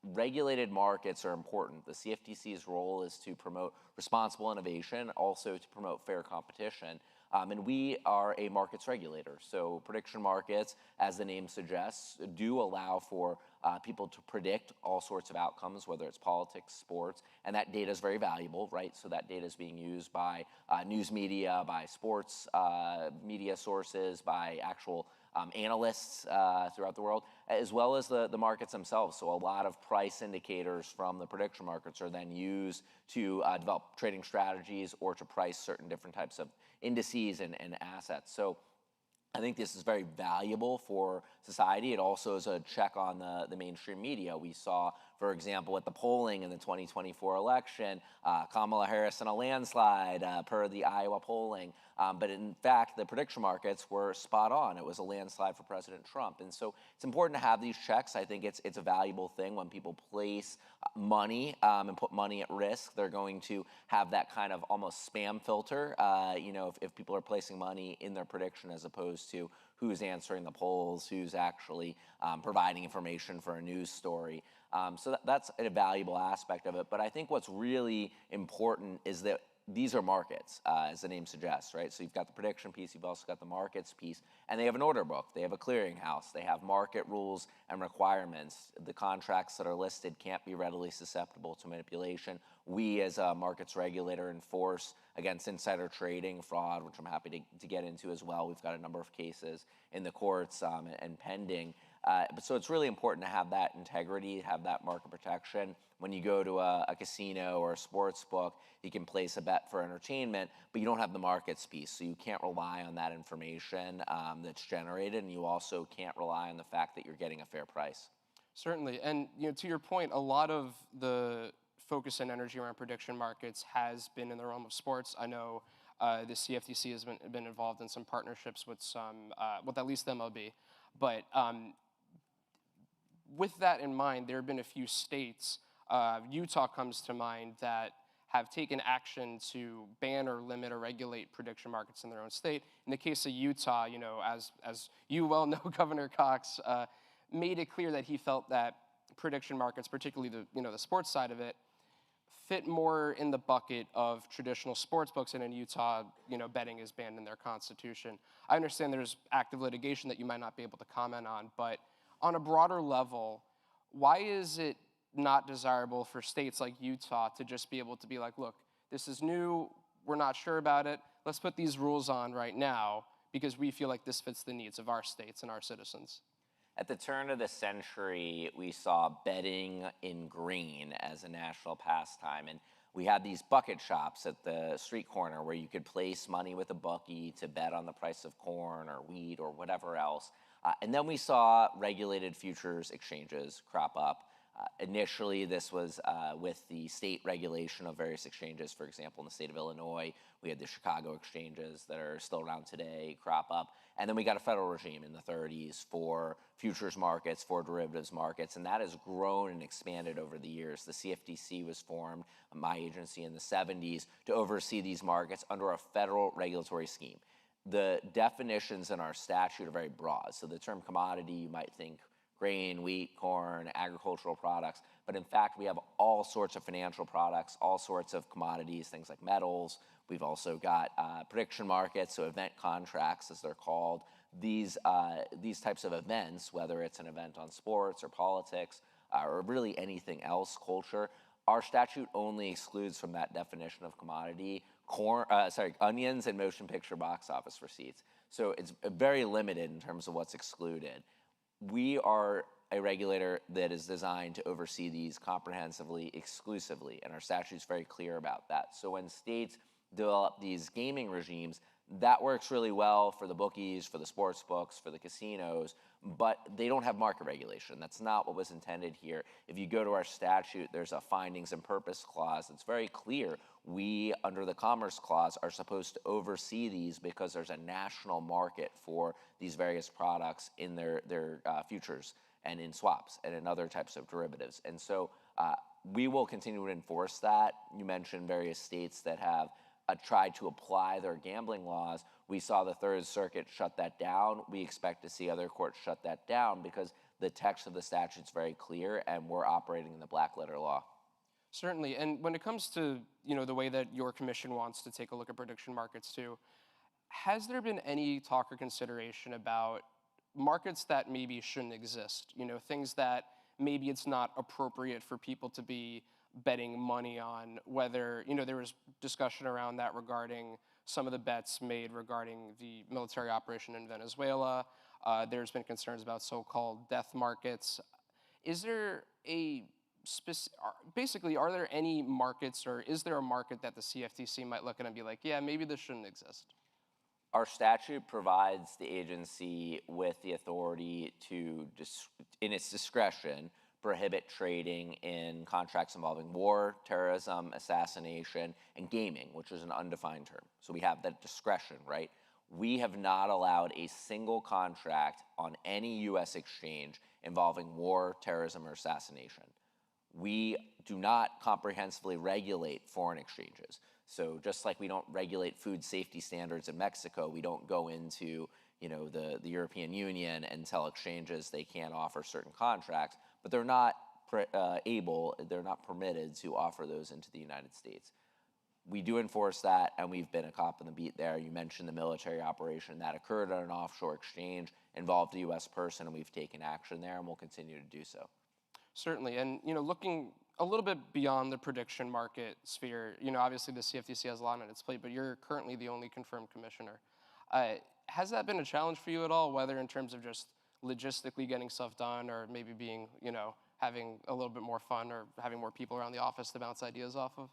Regulated markets are important. The CFTC's role is to promote responsible innovation, also to promote fair competition. And we are a markets regulator. So prediction markets, as the name suggests, do allow for people to predict all sorts of outcomes, whether it's politics, sports, and that data is very valuable, right? So that data is being used by news media, by sports media sources, by actual analysts throughout the world, as well as the markets themselves. So a lot of price indicators from the prediction markets are then used to develop trading strategies or to price certain different types of indices and assets. So I think this is very valuable for society. It also is a check on the mainstream media. We saw, for example, at the polling in the 2024 election, Kamala Harris in a landslide per the Iowa polling. But in fact, the prediction markets were spot on. It was a landslide for President Trump. And so it's important to have these checks. I think it's a valuable thing when people place money and put money at risk. They're going to have that kind of almost spam filter, if people are placing money in their prediction as opposed to who's answering the polls, who's actually providing information for a news story. So that's a valuable aspect of it. But I think what's really important is that these are markets, as the name suggests, right? So you've got the prediction piece, you've also got the markets piece, and they have an order book, they have a clearinghouse, they have market rules and requirements. The contracts that are listed can't be readily susceptible to manipulation. We, as a markets regulator, enforce against insider trading, fraud, which I'm happy to get into as well. We've got a number of cases in the courts and pending. So it's really important to have that integrity, have that market protection. When you go to a casino or a sports book, you can place a bet for entertainment, but you don't have the markets piece, so you can't rely on that information that's generated, and you also can't rely on the fact that you're getting a fair price. Certainly, and to your point, a lot of the focus and energy around prediction markets has been in the realm of sports. I know the CFTC has been involved in some partnerships with some, with at least the MLB, but with that in mind, there have been a few states, Utah comes to mind, that have taken action to ban or limit or regulate prediction markets in their own state. In the case of Utah, as you well know, Governor Cox made it clear that he felt that prediction markets, particularly the sports side of it, fit more in the bucket of traditional sports books, and in Utah, betting is banned in their constitution. I understand there's active litigation that you might not be able to comment on, but on a broader level, why is it not desirable for states like Utah to just be able to be like, look, this is new, we're not sure about it, let's put these rules on right now because we feel like this fits the needs of our states and our citizens? At the turn of the century, we saw betting in grain as a national pastime. And we had these bucket shops at the street corner where you could place money with a bookie to bet on the price of corn or wheat or whatever else. And then we saw regulated futures exchanges crop up. Initially, this was with the state regulation of various exchanges. For example, in the state of Illinois, we had the Chicago exchanges that are still around today crop up. And then we got a federal regime in the 30s for futures markets, for derivatives markets, and that has grown and expanded over the years. The CFTC was formed, my agency, in the 70s to oversee these markets under a federal regulatory scheme. The definitions in our statute are very broad. So the term commodity, you might think grain, wheat, corn, agricultural products, but in fact we have all sorts of financial products, all sorts of commodities, things like metals. We've also got prediction markets, so event contracts as they're called. These types of events, whether it's an event on sports or politics or really anything else, culture, our statute only excludes from that definition of commodity onions and motion picture box office receipts. So it's very limited in terms of what's excluded. We are a regulator that is designed to oversee these comprehensively, exclusively, and our statute's very clear about that. So when states develop these gaming regimes, that works really well for the bookies, for the sports books, for the casinos, but they don't have market regulation. That's not what was intended here. If you go to our statute, there's a findings and purpose clause that's very clear. We, under the Commerce Clause, are supposed to oversee these because there's a national market for these various products in their futures and in swaps and in other types of derivatives. And so we will continue to enforce that. You mentioned various states that have tried to apply their gambling laws. We saw the Third Circuit shut that down. We expect to see other courts shut that down because the text of the statute is very clear and we're operating in the black letter law. Certainly, and when it comes to the way that your commission wants to take a look at prediction markets too, has there been any talk or consideration about markets that maybe shouldn't exist? Things that maybe it's not appropriate for people to be betting money on, whether, there was discussion around that regarding some of the bets made regarding the military operation in Venezuela. There's been concerns about so-called death markets. Is there basically, are there any markets, or is there a market that the CFTC might look at and be like, yeah, maybe this shouldn't exist? Our statute provides the agency with the authority to, in its discretion, prohibit trading in contracts involving war, terrorism, assassination, and gaming, which is an undefined term. So we have that discretion, right? We have not allowed a single contract on any U.S. exchange involving war, terrorism, or assassination. We do not comprehensively regulate foreign exchanges. So just like we don't regulate food safety standards in Mexico, we don't go into the European Union and tell exchanges they can't offer certain contracts, but they're not they're not permitted to offer those into the United States. we do enforce that, and we've been a cop on the beat there. You mentioned the military operation that occurred on an offshore exchange, involved a U.S. person, and we've taken action there, and we'll continue to do so. Certainly, and looking a little bit beyond the prediction market sphere, obviously the CFTC has a lot on its plate, but you're currently the only confirmed commissioner. Has that been a challenge for you at all, whether in terms of just logistically getting stuff done, or maybe being, having a little bit more fun, or having more people around the office to bounce ideas off of?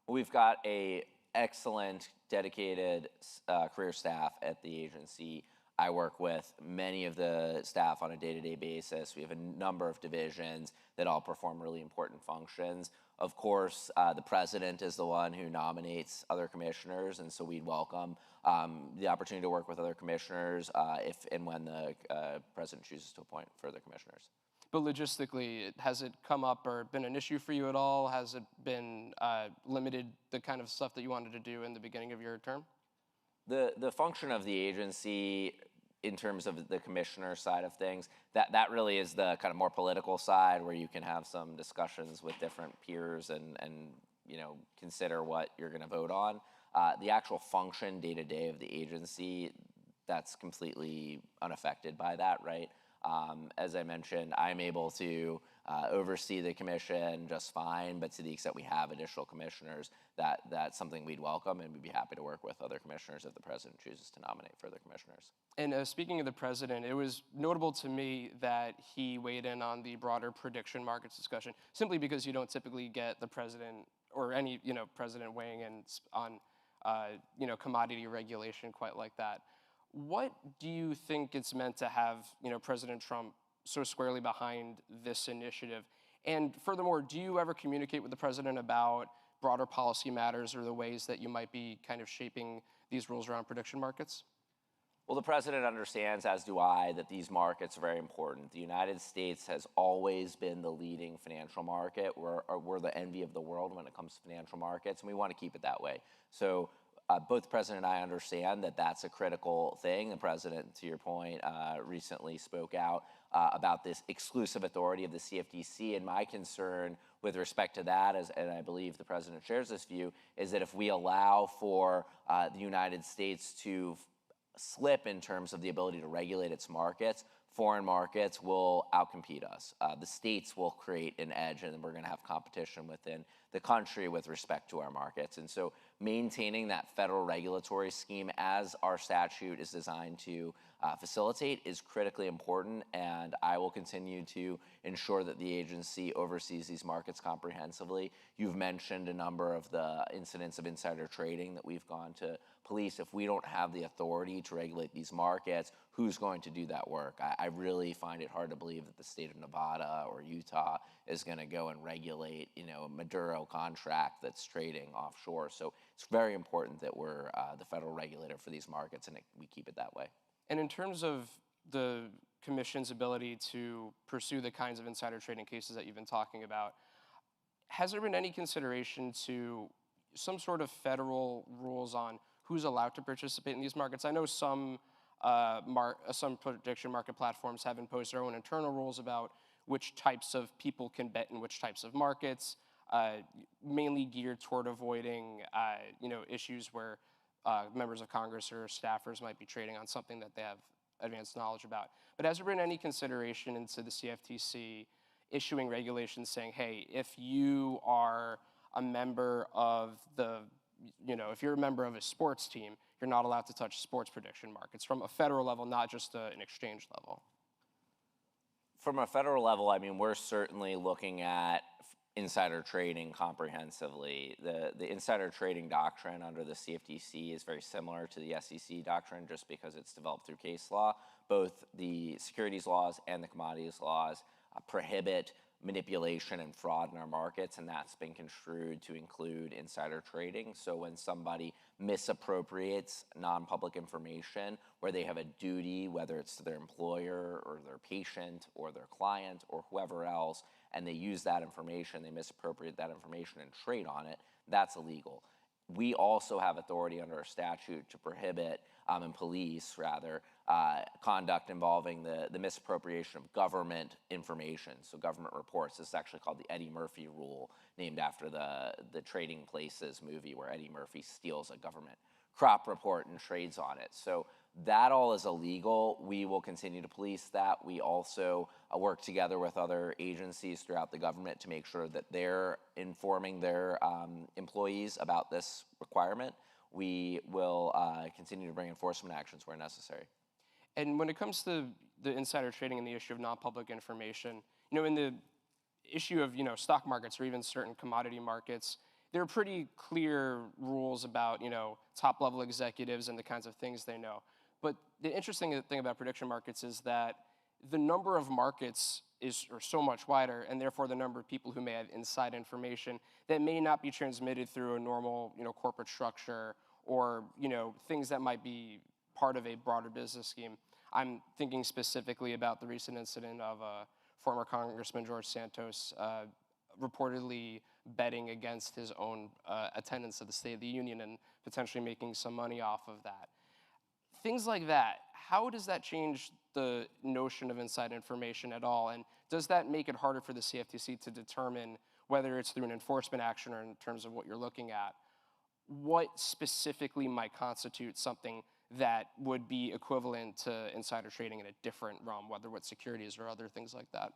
We've got a excellent, dedicated career staff at the agency. I work with many of the staff on a day-to-day basis. We have a number of divisions that all perform really important functions. Of course, the president is the one who nominates other commissioners, and so we'd welcome the opportunity to work with other commissioners if and when the president chooses to appoint further commissioners. But logistically, has it come up or been an issue for you at all? Has it been limited the kind of stuff that you wanted to do in the beginning of your term? The function of the agency in terms of the commissioner side of things, that really is the kind of more political side, where you can have some discussions with different peers and consider what you're going to vote on. The actual function day-to-day of the agency, that's completely unaffected by that, right? As I mentioned, I'm able to oversee the commission just fine, but to the extent we have additional commissioners, that's something we'd welcome, and we'd be happy to work with other commissioners if the president chooses to nominate further commissioners. And speaking of the president, it was notable to me that he weighed in on the broader prediction markets discussion, simply because you don't typically get the president or any president weighing in on commodity regulation quite like that. What do you think it's meant to have President Trump so squarely behind this initiative? And furthermore, do you ever communicate with the president about broader policy matters or the ways that you might be kind of shaping these rules around prediction markets? Well, the president understands, as do I, that these markets are very important. The United States has always been the leading financial market. We're the envy of the world when it comes to financial markets, and we want to keep it that way. So both the president and I understand that that's a critical thing. The president, to your point, recently spoke out about this exclusive authority of the CFTC, and my concern with respect to that, and I believe the president shares this view, is that if we allow for the United States to slip in terms of the ability to regulate its markets, foreign markets will outcompete us. The states will create an edge, and then we're going to have competition within the country with respect to our markets. And so maintaining that federal regulatory scheme, as our statute is designed to facilitate, is critically important, and I will continue to ensure that the agency oversees these markets comprehensively. You've mentioned a number of the incidents of insider trading that we've gone to police. If we don't have the authority to regulate these markets, who's going to do that work? I really find it hard to believe that the state of Nevada or Utah is going to go and regulate, a Maduro contract that's trading offshore. So it's very important that we're the federal regulator for these markets, and we keep it that way. And in terms of the commission's ability to pursue the kinds of insider trading cases that you've been talking about, has there been any consideration to some sort of federal rules on who's allowed to participate in these markets? I know some prediction market platforms have imposed their own internal rules about which types of people can bet in which types of markets, mainly geared toward avoiding issues where members of Congress or staffers might be trading on something that they have advanced knowledge about. But has there been any consideration into the CFTC issuing regulations saying, hey, if you are a member of if you're a member of a sports team, you're not allowed to touch sports prediction markets from a federal level, not just an exchange level? From a federal level, we're certainly looking at insider trading comprehensively. The insider trading doctrine under the CFTC is very similar to the SEC doctrine just because it's developed through case law. Both the securities laws and the commodities laws prohibit manipulation and fraud in our markets, and that's been construed to include insider trading. So when somebody misappropriates non-public information where they have a duty, whether it's to their employer or their patient or their client or whoever else, and they use that information, they misappropriate that information and trade on it, that's illegal. We also have authority under our statute to prohibit, and police rather, conduct involving the misappropriation of government information, so government reports. This is actually called the Eddie Murphy rule, named after the Trading Places movie where Eddie Murphy steals a government crop report and trades on it. So that all is illegal. We will continue to police that. We also work together with other agencies throughout the government to make sure that they're informing their employees about this requirement. We will continue to bring enforcement actions where necessary. And when it comes to the insider trading and the issue of non-public information, in the issue of, stock markets or even certain commodity markets, there are pretty clear rules about, top-level executives and the kinds of things they know. But the interesting thing about prediction markets is that the number of markets are so much wider, and therefore the number of people who may have inside information that may not be transmitted through a normal, corporate structure or, things that might be part of a broader business scheme. I'm thinking specifically about the recent incident of former Congressman George Santos reportedly betting against his own attendance at the State of the Union and potentially making some money off of that. Things like that, how does that change the notion of inside information at all? And does that make it harder for the CFTC to determine, whether it's through an enforcement action or in terms of what you're looking at, what specifically might constitute something that would be equivalent to insider trading in a different realm, whether with securities or other things like that?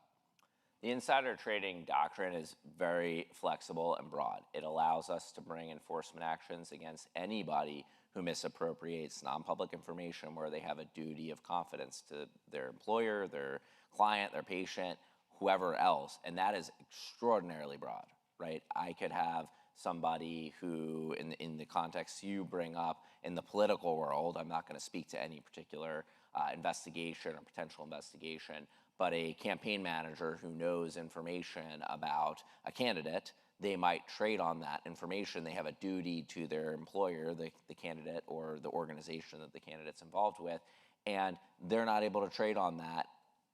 The insider trading doctrine is very flexible and broad. It allows us to bring enforcement actions against anybody who misappropriates non-public information where they have a duty of confidence to their employer, their client, their patient, whoever else. And that is extraordinarily broad, right? I could have somebody who, in the context you bring up, in the political world, I'm not going to speak to any particular investigation or potential investigation, but a campaign manager who knows information about a candidate, they might trade on that information. They have a duty to their employer, the candidate, or the organization that the candidate's involved with, and they're not able to trade on that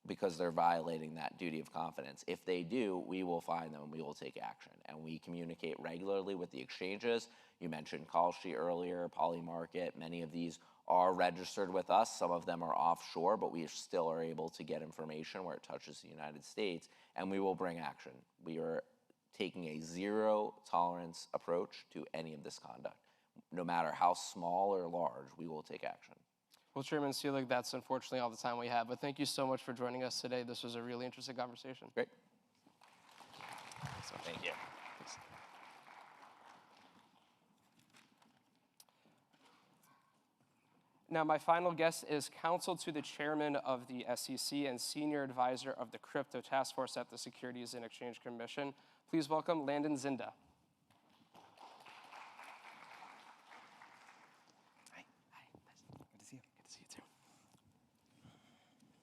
because they're violating that duty of confidence. If they do, we will find them and we will take action. And we communicate regularly with the exchanges. You mentioned Kalshi earlier, Polymarket. Many of these are registered with us. Some of them are offshore, but we still are able to get information where it touches the United States, and we will bring action. We are taking a zero tolerance approach to any of this conduct. No matter how small or large, we will take action. Well, Chairman Seelig, that's unfortunately all the time we have, but thank you so much for joining us today. This was a really interesting conversation. Great. Thank you. Thanks. Now, my final guest is counsel to the chairman of the SEC and senior advisor of the Crypto Task Force at the Securities and Exchange Commission. Please welcome Landon Zinda.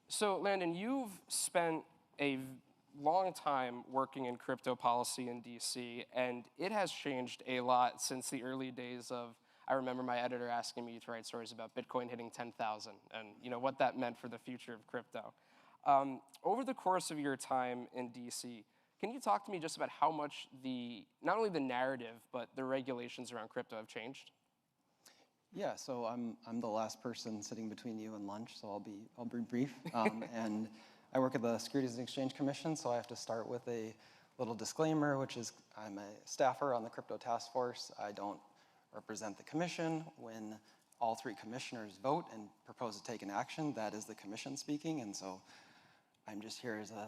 So, Landon, you've spent a long time working in crypto policy in DC, and it has changed a lot since the early days of, I remember my editor asking me to write stories about Bitcoin hitting 10,000 and what that meant for the future of crypto. Over the course of your time in DC, can you talk to me just about how much not only the narrative, but the regulations around crypto have changed? Yeah, so I'm the last person sitting between you and lunch, so I'll be brief. And I work at the Securities and Exchange Commission, so I have to start with a little disclaimer, which is I'm a staffer on the Crypto Task Force. I don't represent the commission. When all three commissioners vote and propose to take an action, that is the commission speaking, and so I'm just here as a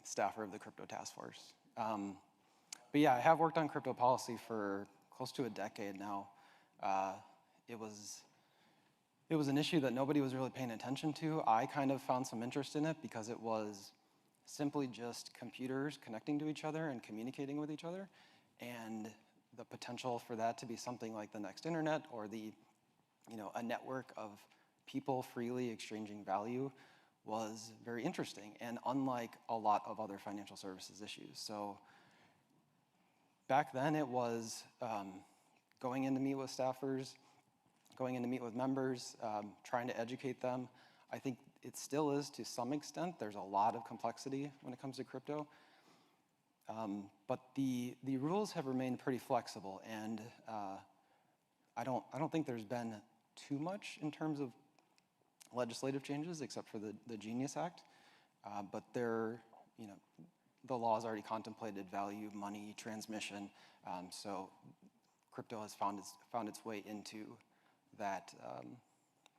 staffer of the Crypto Task Force. But yeah, I have worked on crypto policy for close to a decade now. It was an issue that nobody was really paying attention to. I kind of found some interest in it because it was simply just computers connecting to each other and communicating with each other, and the potential for that to be something like the next internet or a network of people freely exchanging value was very interesting and unlike a lot of other financial services issues. So back then it was going in to meet with staffers, going in to meet with members, trying to educate them. I think it still is to some extent. There's a lot of complexity when it comes to crypto. But the rules have remained pretty flexible, and I don't think there's been too much in terms of legislative changes except for the Genius Act, but they're, the laws already contemplated value, money, transmission, so crypto has found its way into that,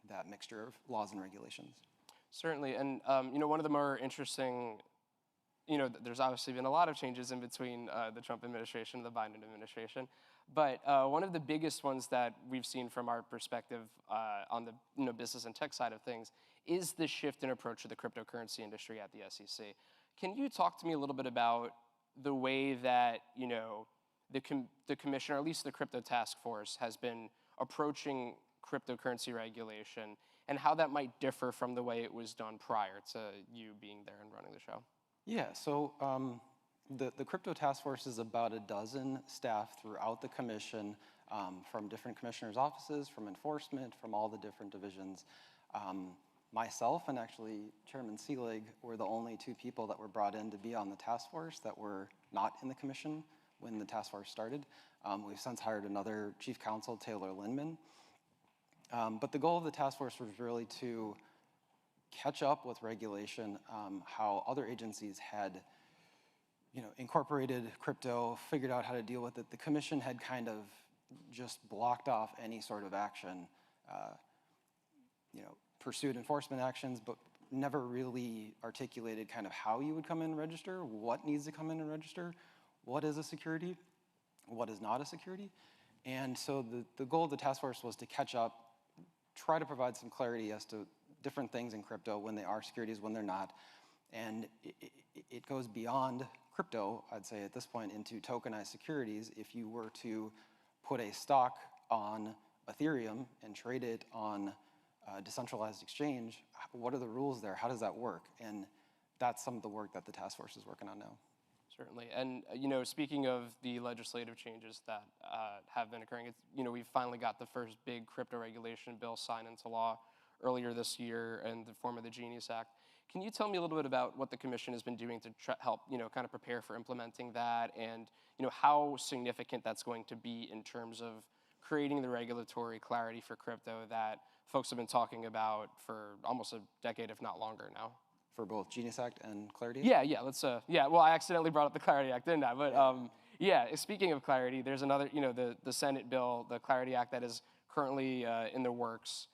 that mixture of laws and regulations. Certainly, and one of the more interesting, there's obviously been a lot of changes in between the Trump administration and the Biden administration, but one of the biggest ones that we've seen from our perspective on the business and tech side of things is the shift in approach to the cryptocurrency industry at the SEC. Can you talk to me a little bit about the way that the commission, or at least the crypto task force, has been approaching cryptocurrency regulation, and how that might differ from the way it was done prior to you being there and running the show? Yeah, so the crypto task force is about a dozen staff throughout the commission, from different commissioners' offices, from enforcement, from all the different divisions. Myself and actually Chairman Seelig were the only two people that were brought in to be on the task force that were not in the commission when the task force started. We've since hired another chief counsel, Taylor Lindman. But the goal of the task force was really to catch up with regulation, how other agencies had incorporated crypto, figured out how to deal with it. The commission had kind of just blocked off any sort of action, pursued enforcement actions, but never really articulated kind of how you would come in and register, what needs to come in and register, what is a security, what is not a security. And so the goal of the task force was to catch up, try to provide some clarity as to different things in crypto, when they are securities, when they're not. And it goes beyond crypto, I'd say at this point, into tokenized securities. If you were to put a stock on Ethereum and trade it on a decentralized exchange, what are the rules there? How does that work? And that's some of the work that the task force is working on now. Certainly, and speaking of the legislative changes that have been occurring, we've finally got the first big crypto regulation bill signed into law earlier this year in the form of the Genius Act. Can you tell me a little bit about what the commission has been doing to help, kind of prepare for implementing that, and how significant that's going to be in terms of creating the regulatory clarity for crypto that folks have been talking about for almost a decade, if not longer now? For both Genius Act and Clarity? Yeah, let's, well, I accidentally brought up the Clarity Act, didn't I? But speaking of clarity, there's another, the Senate bill, the Clarity Act, that is currently in the works,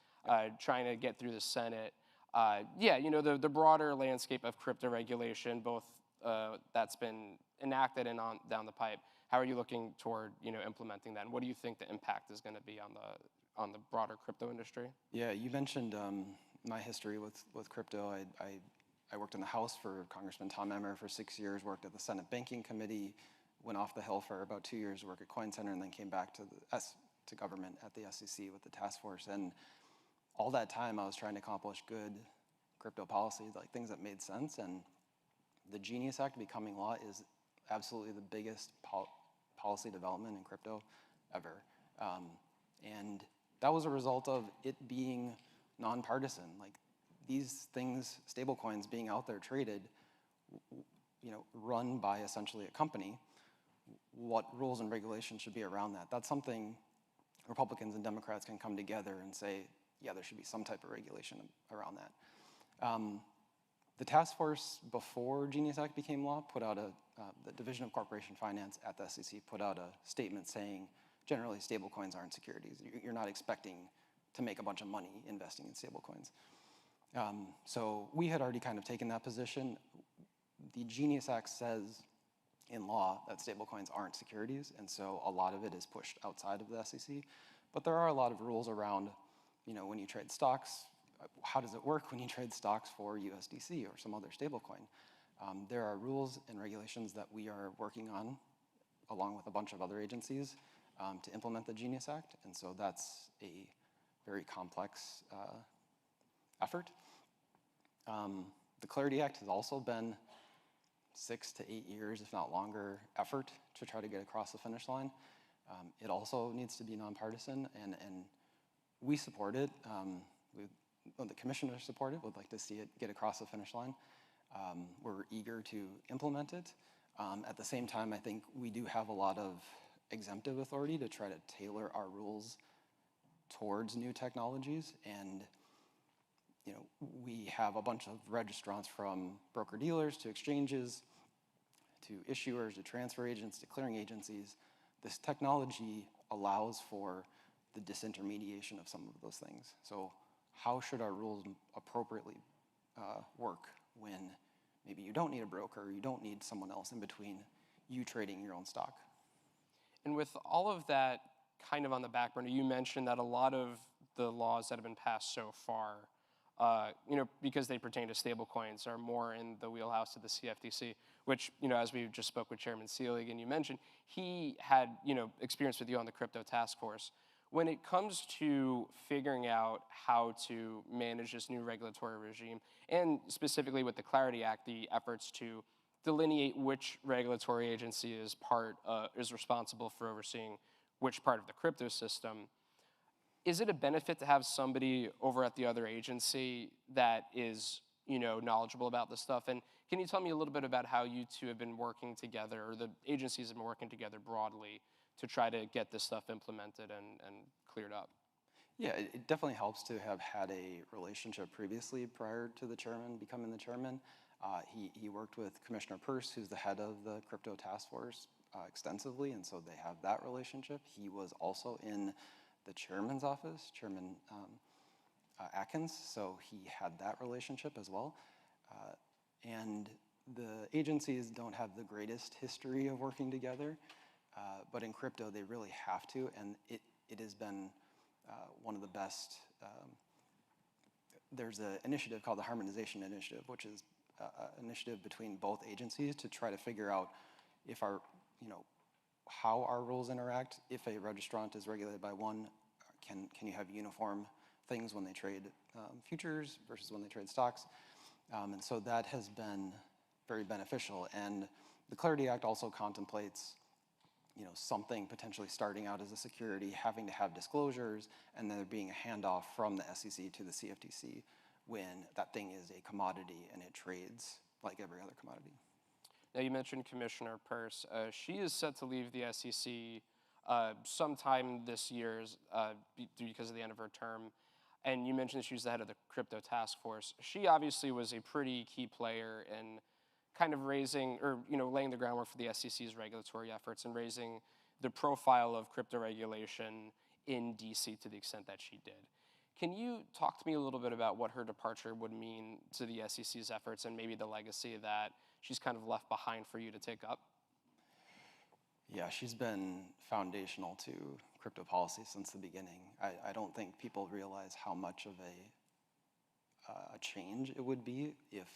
trying to get through the Senate. The broader landscape of crypto regulation, both that's been enacted and on down the pipe. How are you looking toward, implementing that? And what do you think the impact is going to be on the broader crypto industry? Yeah, you mentioned my history with crypto. I worked in the House for Congressman Tom Emmer for 6 years, worked at the Senate Banking Committee, went off the Hill for about 2 years to work at Coin Center, and then came back to government at the SEC with the task force. And all that time, I was trying to accomplish good crypto policy, like things that made sense. And the Genius Act becoming law is absolutely the biggest policy development in crypto ever. And that was a result of it being nonpartisan. Like, these things, stablecoins being out there traded, run by essentially a company, what rules and regulations should be around that. That's something Republicans and Democrats can come together and say, yeah, there should be some type of regulation around that. The task force, before Genius Act became law, put out the Division of Corporation Finance at the SEC put out a statement saying, generally, stablecoins aren't securities. You're not expecting to make a bunch of money investing in stablecoins. So we had already kind of taken that position. The Genius Act says in law that stablecoins aren't securities, and so a lot of it is pushed outside of the SEC. But there are a lot of rules around, when you trade stocks, how does it work when you trade stocks for USDC or some other stablecoin? There are rules and regulations that we are working on, along with a bunch of other agencies, to implement the Genius Act, and so that's a very complex effort. The Clarity Act has also been 6 to 8 years, if not longer, effort to try to get across the finish line. It also needs to be nonpartisan, and we support it. The commissioners support it, would like to see it get across the finish line. We're eager to implement it. At the same time, I think we do have a lot of exemptive authority to try to tailor our rules towards new technologies, and we have a bunch of registrants from broker-dealers to exchanges, to issuers, to transfer agents, to clearing agencies. This technology allows for the disintermediation of some of those things. So how should our rules appropriately work when maybe you don't need a broker, or you don't need someone else in between you trading your own stock? And with all of that kind of on the back burner, you mentioned that a lot of the laws that have been passed so far, because they pertain to stablecoins, are more in the wheelhouse of the CFTC, which, as we just spoke with Chairman Seelig and you mentioned, he had, experience with you on the crypto task force. When it comes to figuring out how to manage this new regulatory regime, and specifically with the Clarity Act, the efforts to delineate which regulatory agency is responsible for overseeing which part of the crypto system, is it a benefit to have somebody over at the other agency that is, knowledgeable about this stuff? And can you tell me a little bit about how you two have been working together, or the agencies have been working together broadly to try to get this stuff implemented and cleared up? Yeah, it definitely helps to have had a relationship previously prior to the chairman becoming the chairman. He worked with Commissioner Peirce, who's the head of the crypto task force, extensively, and so they have that relationship. He was also in the chairman's office, Chairman Atkins, so he had that relationship as well. And the agencies don't have the greatest history of working together, but in crypto they really have to, and it has been one of the best. There's an initiative called the Harmonization Initiative, which is an initiative between both agencies to try to figure out if how our rules interact. If a registrant is regulated by one, can you have uniform things when they trade futures versus when they trade stocks? And so that has been very beneficial. And the Clarity Act also contemplates something potentially starting out as a security, having to have disclosures, and there being a handoff from the SEC to the CFTC when that thing is a commodity and it trades like every other commodity. Now, you mentioned Commissioner Peirce. She is set to leave the SEC sometime this year because of the end of her term. And you mentioned she was the head of the crypto task force. She obviously was a pretty key player in kind of raising, or laying the groundwork for the SEC's regulatory efforts and raising the profile of crypto regulation in DC to the extent that she did. Can you talk to me a little bit about what her departure would mean to the SEC's efforts and maybe the legacy that she's kind of left behind for you to take up? Yeah, she's been foundational to crypto policy since the beginning. I don't think people realize how much of a change it would be if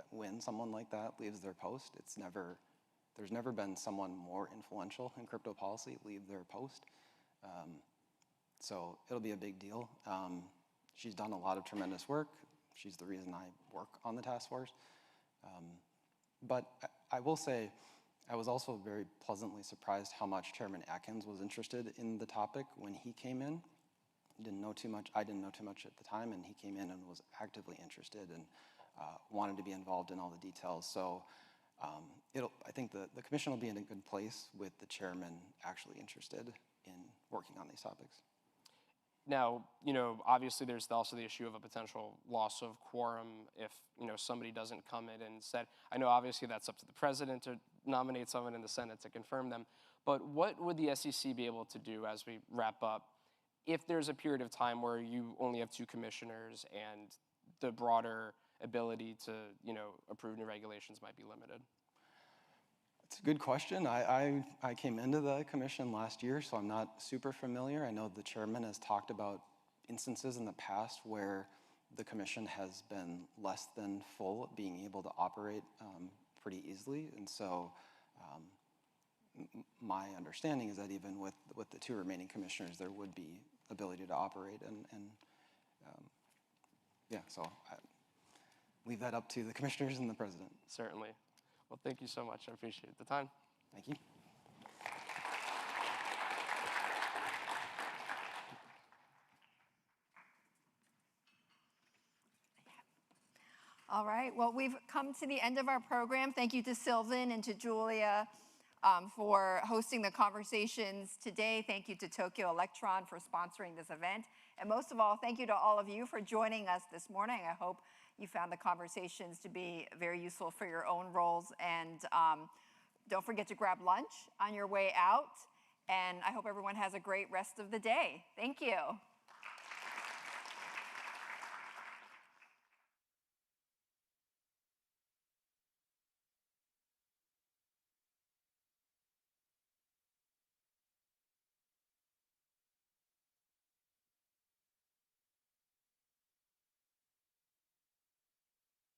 when someone like that leaves their post. There's never been someone more influential in crypto policy leave their post. So it'll be a big deal. She's done a lot of tremendous work. She's the reason I work on the task force. But I will say, I was also very pleasantly surprised how much Chairman Atkins was interested in the topic when he came in. I didn't know too much at the time, and he came in and was actively interested and wanted to be involved in all the details. So I think the commission will be in a good place with the chairman actually interested in working on these topics. Now, obviously there's also the issue of a potential loss of quorum if, somebody doesn't come in and said, I know obviously that's up to the president to nominate someone in the Senate to confirm them, but what would the SEC be able to do as we wrap up if there's a period of time where you only have 2 commissioners and the broader ability to, approve new regulations might be limited? It's a good question. I came into the commission last year, so I'm not super familiar. I know the chairman has talked about instances in the past where the commission has been less than full, being able to operate pretty easily. And so my understanding is that even with the 2 remaining commissioners, there would be ability to operate. So I leave that up to the commissioners and the president. Certainly. Well, thank you so much. I appreciate the time. Thank you. All right, well, we've come to the end of our program. Thank you to Sylvan and to Julia for hosting the conversations today. Thank you to Tokyo Electron for sponsoring this event. And most of all, thank you to all of you for joining us this morning. I hope you found the conversations to be very useful for your own roles. And don't forget to grab lunch on your way out. And I hope everyone has a great rest of the day. Thank you.